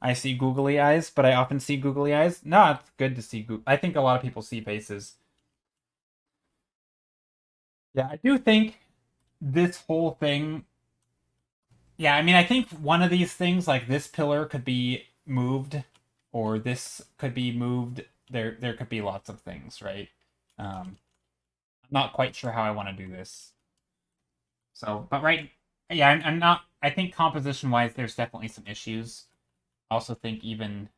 I see googly eyes, but I often see googly eyes. No, it's good to see. I think a lot of people see faces. Yeah, I do think this whole thing. Yeah, I mean, I think one of these things, like this pillar, could be moved, or this could be moved. There could be lots of things, right? I'm not quite sure how I want to do this. So, but right, yeah, I'm not. I think composition wise, there's definitely some issues. I also think even.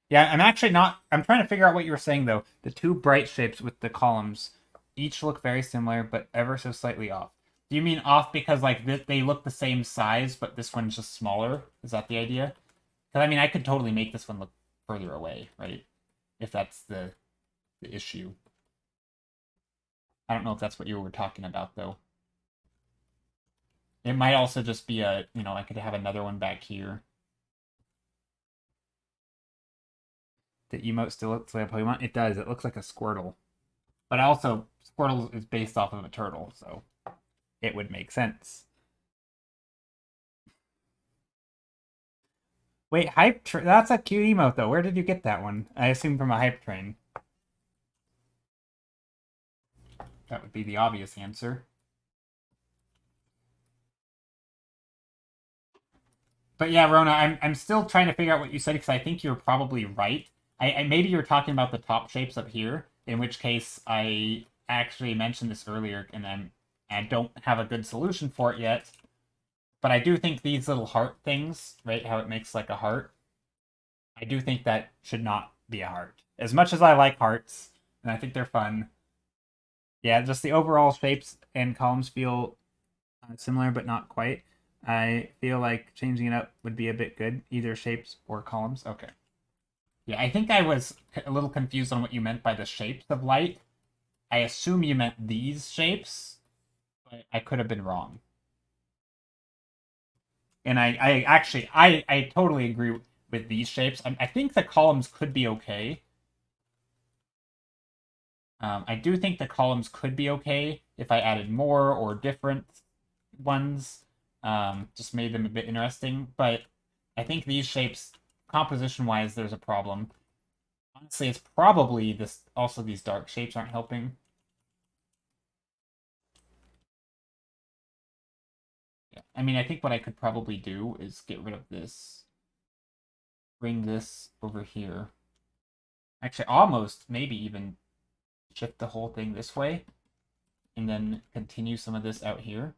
Yeah, I'm actually not. I'm trying to figure out what you were saying though. The two bright shapes with the columns each look very similar, but ever so slightly off. Do you mean off because like they look the same size, but this one's just smaller? Is that the idea? Because I mean, I could totally make this one look further away, right? If that's the issue. I don't know if that's what you were talking about though. It might also just be a, I could have another one back here. The emote still looks like a Pokemon. It does. It looks like a Squirtle. But also, Squirtle is based off of a turtle, so it would make sense. Wait, that's a cute emote, though. Where did you get that one? I assume from a hype train. That would be the obvious answer. But yeah, Rona, I'm still trying to figure out what you said because I think you're probably right. Maybe you were talking about the top shapes up here, in which case I actually mentioned this earlier, and I don't have a good solution for it yet. But I do think these little heart things, right? How it makes like a heart. I do think that should not be a heart. As much as I like hearts, and I think they're fun. Yeah, just the overall shapes and columns feel similar, but not quite. I feel like changing it up would be a bit good, either shapes or columns. Okay. Yeah, I think I was a little confused on what you meant by the shapes of light. I assume you meant these shapes, but I could have been wrong. And I actually, I totally agree with these shapes. I think the columns could be okay. I do think the columns could be okay if I added more or different ones. Just made them a bit interesting. But I think these shapes, composition-wise, there's a problem. Honestly, it's probably this. Also, these dark shapes aren't helping. Yeah. I mean, I think what I could probably do is get rid of this. Bring this over here. Actually, almost, maybe even shift the whole thing this way. And then continue some of this out here.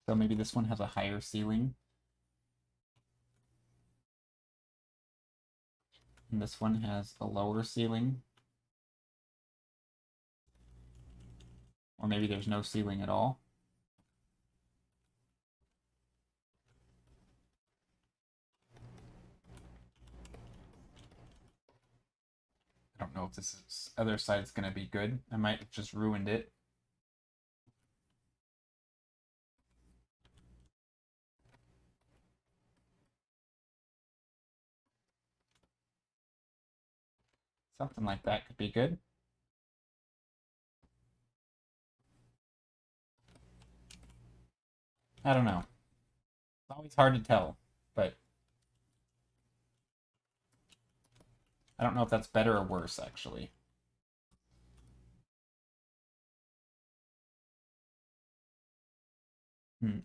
So maybe this one has a higher ceiling. And this one has a lower ceiling. Or maybe there's no ceiling at all. I don't know if this other side is going to be good. I might have just ruined it. Something like that could be good. I don't know. It's always hard to tell, but I don't know if that's better or worse, actually.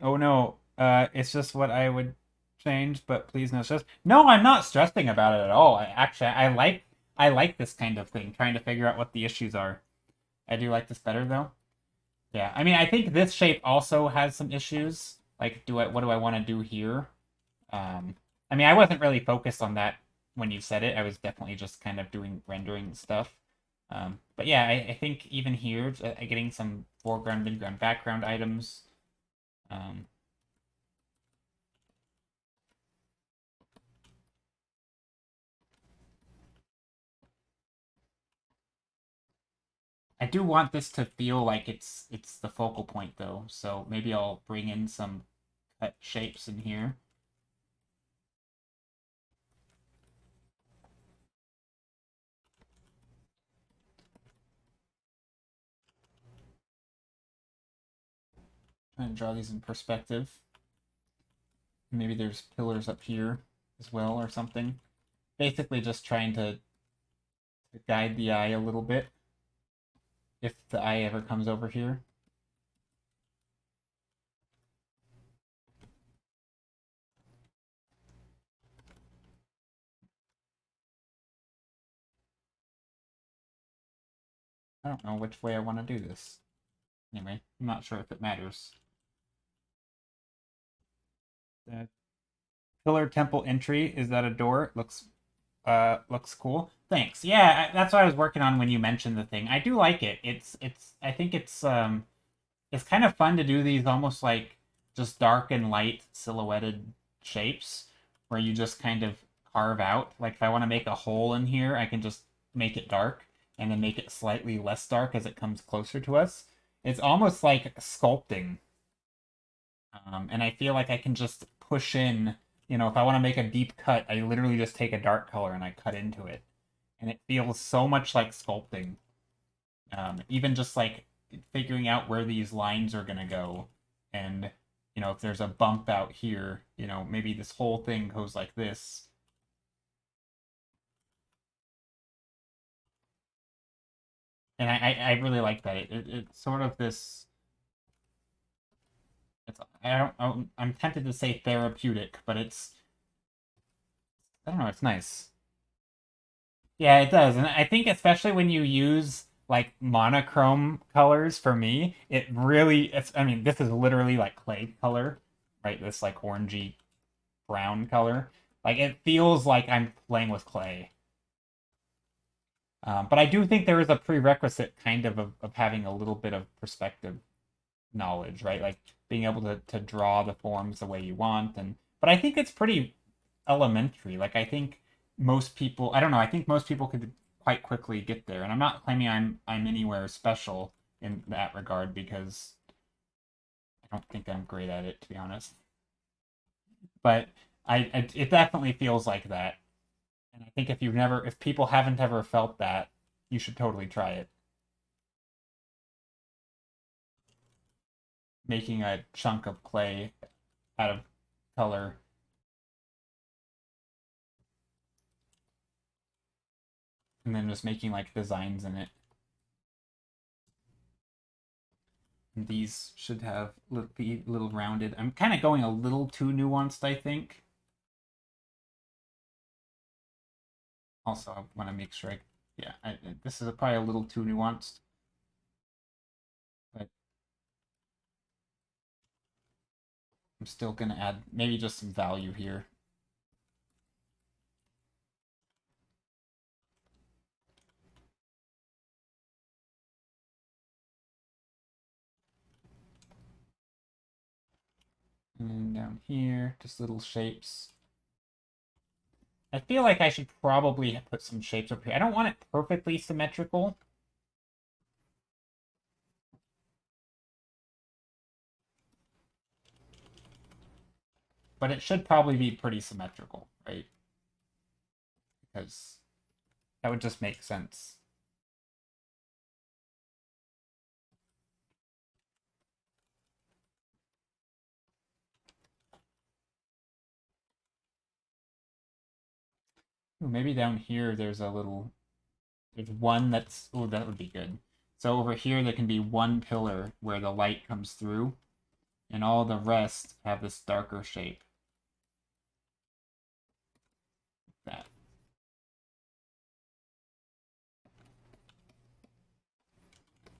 Oh no, it's just what I would change, but please no stress. No, I'm not stressing about it at all. I like this kind of thing, trying to figure out what the issues are. I do like this better though. Yeah, I mean, I think this shape also has some issues. Like, what do I want to do here? Um, I mean, I wasn't really focused on that when you said it. I was definitely just kind of doing rendering stuff. But yeah, I think even here, getting some foreground, midground, background items. Um, I do want this to feel like it's the focal point though, so maybe I'll bring in some cut shapes in here. Trying to draw these in perspective. Maybe there's pillars up here as well or something. Basically just trying to guide the eye a little bit if the eye ever comes over here. I don't know which way I want to do this. Anyway, I'm not sure if it matters. The pillar temple entry, is that a door? It looks cool. Thanks. Yeah, that's what I was working on when you mentioned the thing. I do like it. It's I think it's kind of fun to do these almost like just dark and light silhouetted shapes where you just kind of carve out. Like if I want to make a hole in here, I can just make it dark and then make it slightly less dark as it comes closer to us. It's almost like sculpting. And I feel like I can just push in, if I want to make a deep cut, I literally just take a dark color and I cut into it. And it feels so much like sculpting. Even just like figuring out where these lines are going to go. And, if there's a bump out here, maybe this whole thing goes like this. And I really like that. It's sort of this. I'm tempted to say therapeutic, but I don't know, it's nice. Yeah, it does. And I think especially when you use like monochrome colors for me, I mean, this is literally like clay color, right? This like orangey brown color. Like it feels like I'm playing with clay. But I do think there is a prerequisite kind of having a little bit of perspective knowledge, right? Like being able to draw the forms the way you want. But I think it's pretty elementary. Like I think most people, I don't know, I think most people could quite quickly get there. And I'm not claiming I'm anywhere special in that regard because I don't think I'm great at it, to be honest. But it definitely feels like that. And I think if people haven't ever felt that, you should totally try it. Making a chunk of clay out of color and then just making like designs in it. And these should be a little rounded. I'm kind of going a little too nuanced, I think. Also, I want to make sure yeah, this is probably a little too nuanced, but I'm still gonna add maybe just some value here. And then down here, just little shapes. I feel like I should probably put some shapes up here. I don't want it perfectly symmetrical. But it should probably be pretty symmetrical, right? Because That would just make sense. Ooh, maybe down here there's a little... There's one that's... Oh, that would be good. So over here there can be one pillar where the light comes through, and all the rest have this darker shape. That.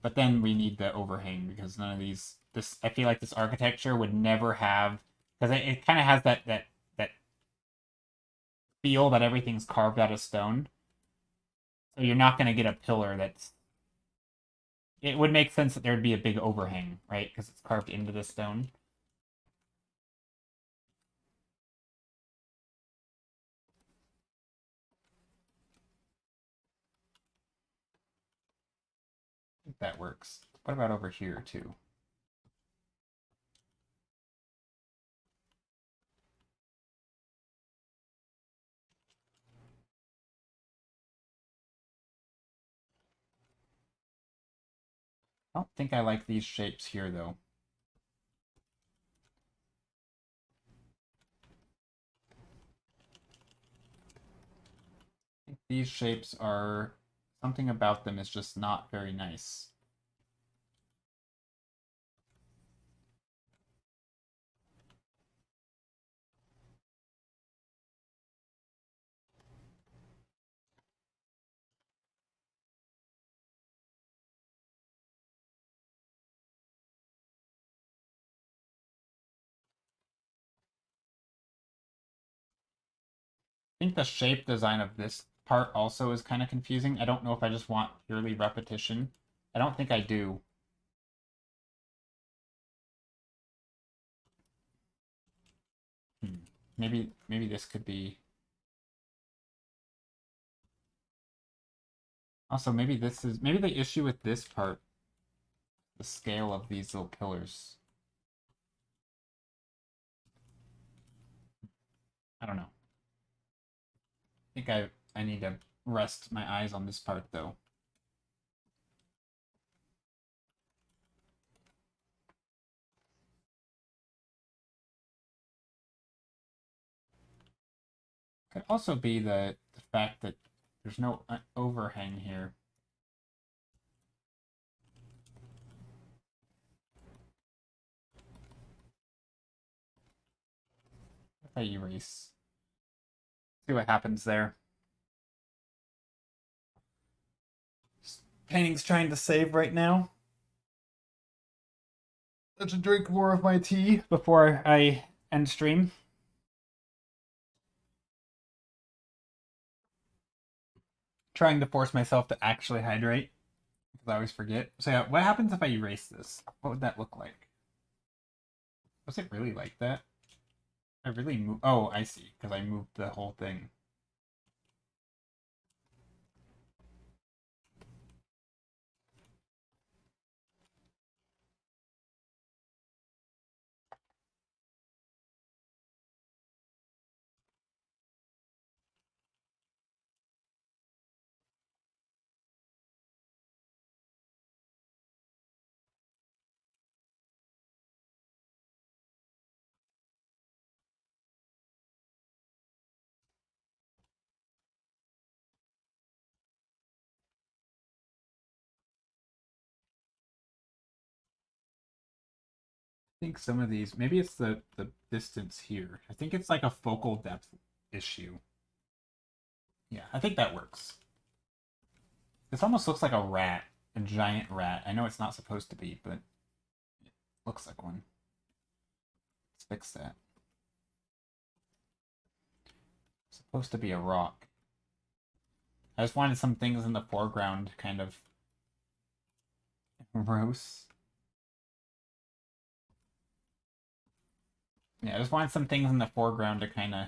But then we need the overhang because none of these... This, I feel like this architecture would never have... Because it kind of has that feel that everything's carved out of stone. So you're not going to get a pillar that's... It would make sense that there would be a big overhang, right? Because it's carved into the stone. I think that works. What about over here, too? I don't think I like these shapes here, though. I think these shapes are... Something about them is just not very nice. I think the shape design of this part also is kind of confusing. I don't know if I just want purely repetition. I don't think I do. Maybe this could be... Also, maybe this is... Maybe the issue with this part, the scale of these little pillars. I don't know. I think I need to rest my eyes on this part, though. Could also be the fact that there's no overhang here. If I erase, see what happens there. Painting's trying to save right now. Let's drink more of my tea before I end stream. Trying to force myself to actually hydrate because I always forget. So yeah, what happens if I erase this? What would that look like? Was it really like that? I really moved... Oh, I see, because I moved the whole thing. I think some of these, maybe it's the distance here. I think it's like a focal depth issue. Yeah, I think that works. This almost looks like a rat, a giant rat. I know it's not supposed to be, but it looks like one. Let's fix that. It's supposed to be a rock. I just wanted some things in the foreground kind of gross. Yeah, I just wanted some things in the foreground to kind of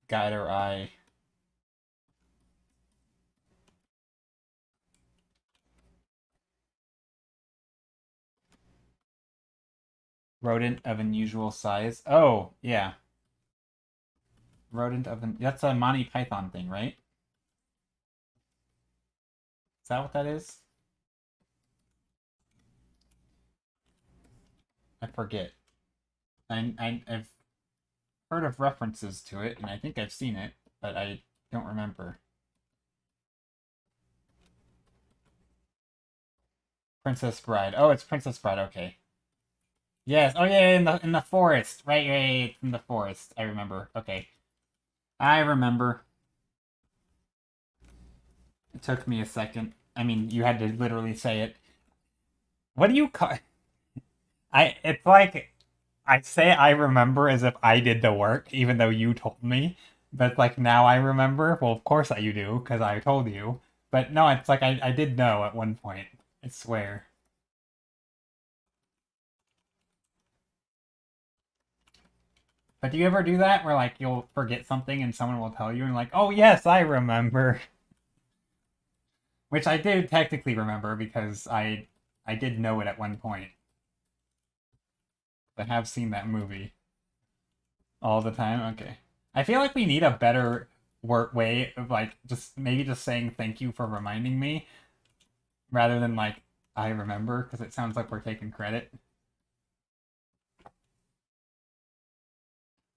guide our eye. Rodent of unusual size. Oh, yeah. Rodent of... That's a Monty Python thing, right? Is that what that is? I forget. I've heard of references to it, and I think I've seen it, but I don't remember. Princess Bride. Oh, it's Princess Bride. Okay. Yes. Oh yeah, in the forest. Right. In the forest. I remember. Okay. I remember. It took me a second. I mean, you had to literally say it. What do you call? It's like I say I remember as if I did the work, even though you told me. But like now I remember. Well, of course you do, because I told you. But no, it's like I did know at one point. I swear. But do you ever do that where like you'll forget something and someone will tell you and like, oh yes, I remember. Which I did technically remember because I did know it at one point. I have seen that movie all the time. Okay. I feel like we need a better way of like just maybe just saying thank you for reminding me rather than like I remember because it sounds like we're taking credit.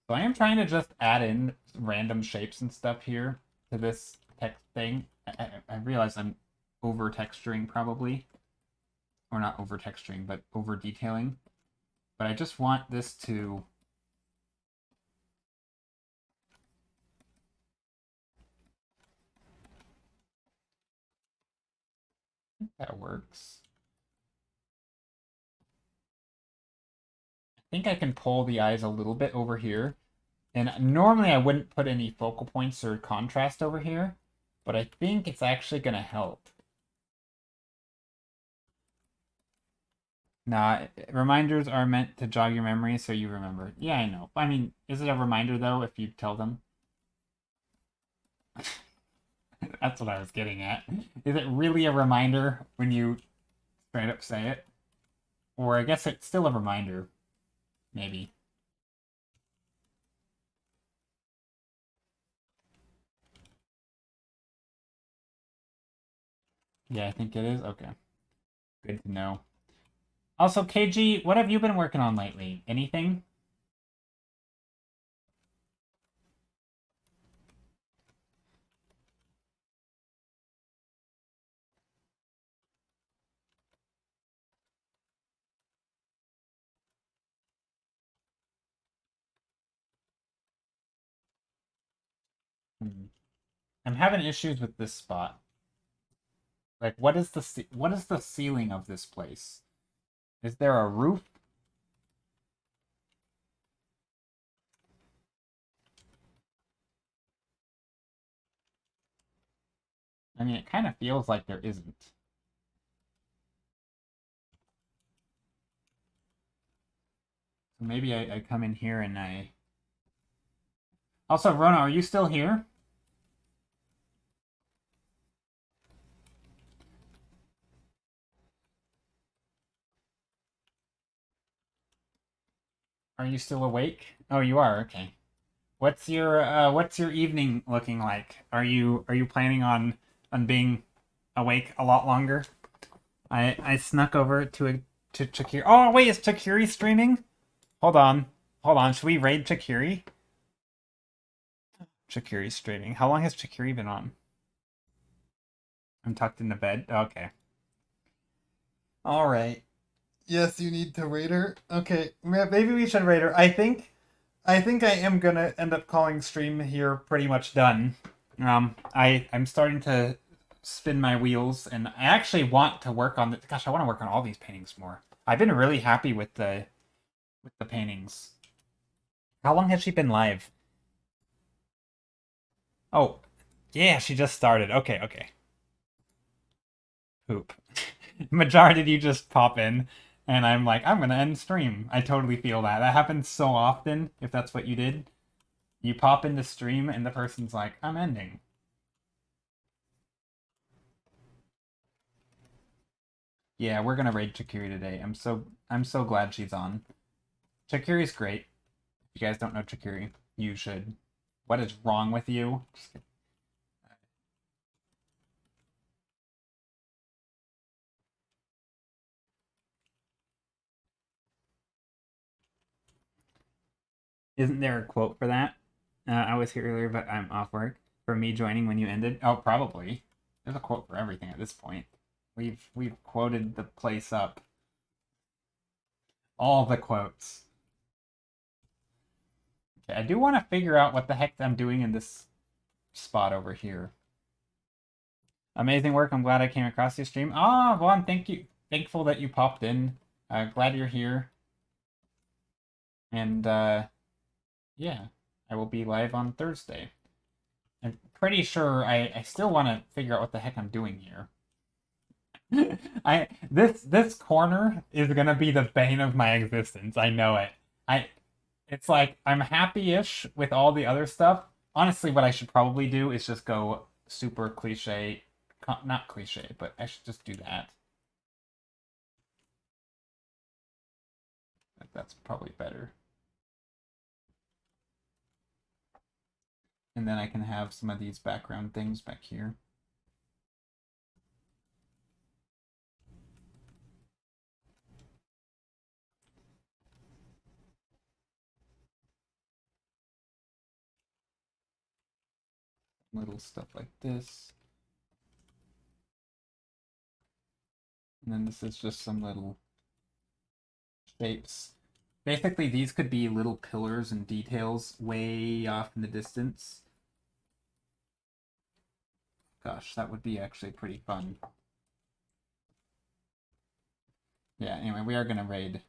So I am trying to just add in random shapes and stuff here to this text thing. I realize I'm over texturing probably. Or not over texturing, but over detailing. But I just want this to that works. I think I can pull the eyes a little bit over here. And normally I wouldn't put any focal points or contrast over here, but I think it's actually going to help. Nah, reminders are meant to jog your memory so you remember. Yeah, I know. I mean, is it a reminder though if you tell them? That's what I was getting at. Is it really a reminder when you straight up say it? Or I guess it's still a reminder, maybe. Yeah, I think it is. Okay. Good to know. Also, KG, what have you been working on lately? Anything? Hmm. I'm having issues with this spot. Like, what is the ceiling of this place? Is there a roof? I mean, it kind of feels like there isn't. So maybe I come in here and I... Also, Rona, are you still here? Are you still awake? Oh, you are. Okay. What's your evening looking like? Are you planning on being awake a lot longer? I snuck over to Chakiri. Oh wait, is Chakiri streaming? Hold on. Hold on. Should we raid Chakiri? Chakiri's streaming. How long has Chakiri been on? I'm tucked into bed. Okay. All right. Yes, you need to raid her. Okay, maybe we should raid her. I think I am gonna end up calling stream here pretty much done. I'm starting to spin my wheels, and I actually want to work on the. Gosh, I want to work on all these paintings more. I've been really happy with the paintings. How long has she been live? Oh, yeah, she just started. Okay, okay. Poop. Majar, did you just pop in? And I'm like, I'm gonna end stream. I totally feel that. That happens so often, if that's what you did. You pop into stream and the person's like, I'm ending. Yeah, we're gonna raid Chakiri today. I'm so glad she's on. Chakiri's great. If you guys don't know Chakiri, you should. What is wrong with you? Isn't there a quote for that? I was here earlier, but I'm off work. For me joining when you ended? Oh, probably. There's a quote for everything at this point. We've quoted the place up. All the quotes. Okay, I do want to figure out what the heck I'm doing in this spot over here. Amazing work. I'm glad I came across your stream. Ah, well, I'm thankful that you popped in. Glad you're here. And yeah, I will be live on Thursday. I'm pretty sure I still want to figure out what the heck I'm doing here. This corner is gonna be the bane of my existence. I know it. It's like I'm happy-ish with all the other stuff. Honestly, what I should probably do is just go super cliche, not cliche, but I should just do that. That's probably better. And then I can have some of these background things back here. Little stuff like this. And then this is just some little shapes. Basically, these could be little pillars and details way off in the distance. Gosh, that would be actually pretty fun. Yeah, anyway, we are gonna raid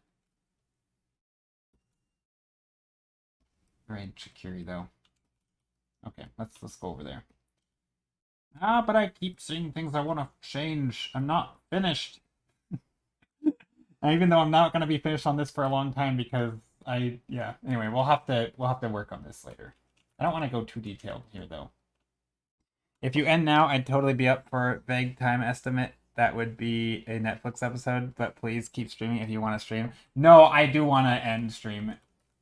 Chikiri though. Okay, let's go over there. Ah, but I keep seeing things I want to change. I'm not finished. Even though I'm not gonna be finished on this for a long time because yeah. Anyway, we'll have to work on this later. I don't want to go too detailed here though. If you end now, I'd totally be up for a vague time estimate. That would be a Netflix episode, but please keep streaming if you want to stream. No, I do want to end stream.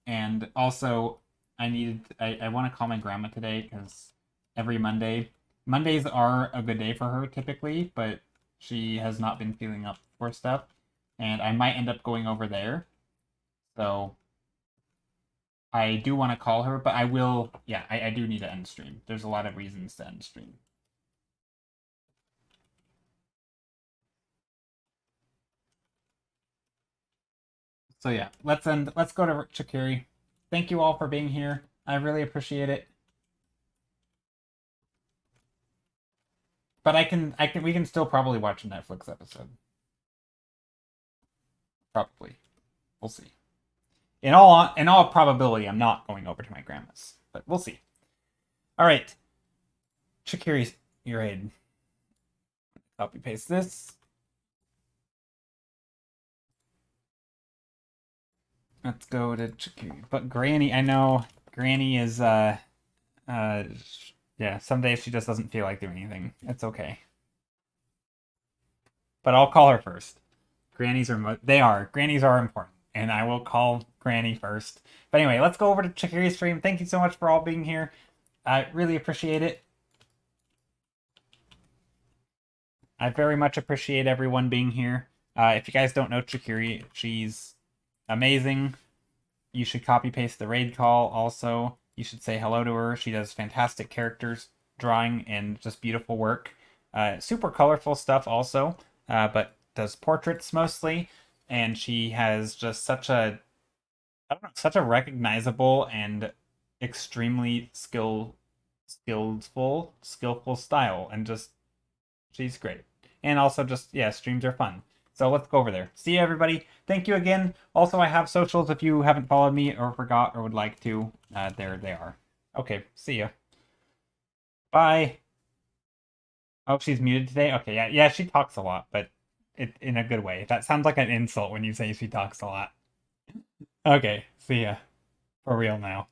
And also, I want to call my grandma today because every Mondays are a good day for her typically, but she has not been feeling up for stuff. And I might end up going over there. So I do want to call her, but I will, yeah, I do need to end stream. There's a lot of reasons to end stream. So yeah, let's go to Chikiri. Thank you all for being here. I really appreciate it. But we can still probably watch a Netflix episode. Probably. We'll see. In all probability, I'm not going over to my grandma's, but we'll see. All right. Chikiri's your aid. Copy paste this. Let's go to Chikiri. But Granny, I know Granny is yeah, some days she just doesn't feel like doing anything. It's okay. But I'll call her first. Grannies are important, and I will call Granny first. But anyway, let's go over to Chikiri's stream. Thank you so much for all being here. I really appreciate it. I very much appreciate everyone being here. If you guys don't know Chikiri, she's amazing. You should copy paste the raid call also. You should say hello to her. She does fantastic characters drawing and just beautiful work. Super colorful stuff also, but does portraits mostly. And she has just such a recognizable and extremely skillful style, and just she's great. And also just yeah, streams are fun. So let's go over there. See you, everybody. Thank you again. Also, I have socials if you haven't followed me or forgot or would like to. There they are. Okay, see ya. Bye. Oh, she's muted today? Okay, yeah, she talks a lot, but in a good way. That sounds like an insult when you say she talks a lot. Okay, see ya. For real now.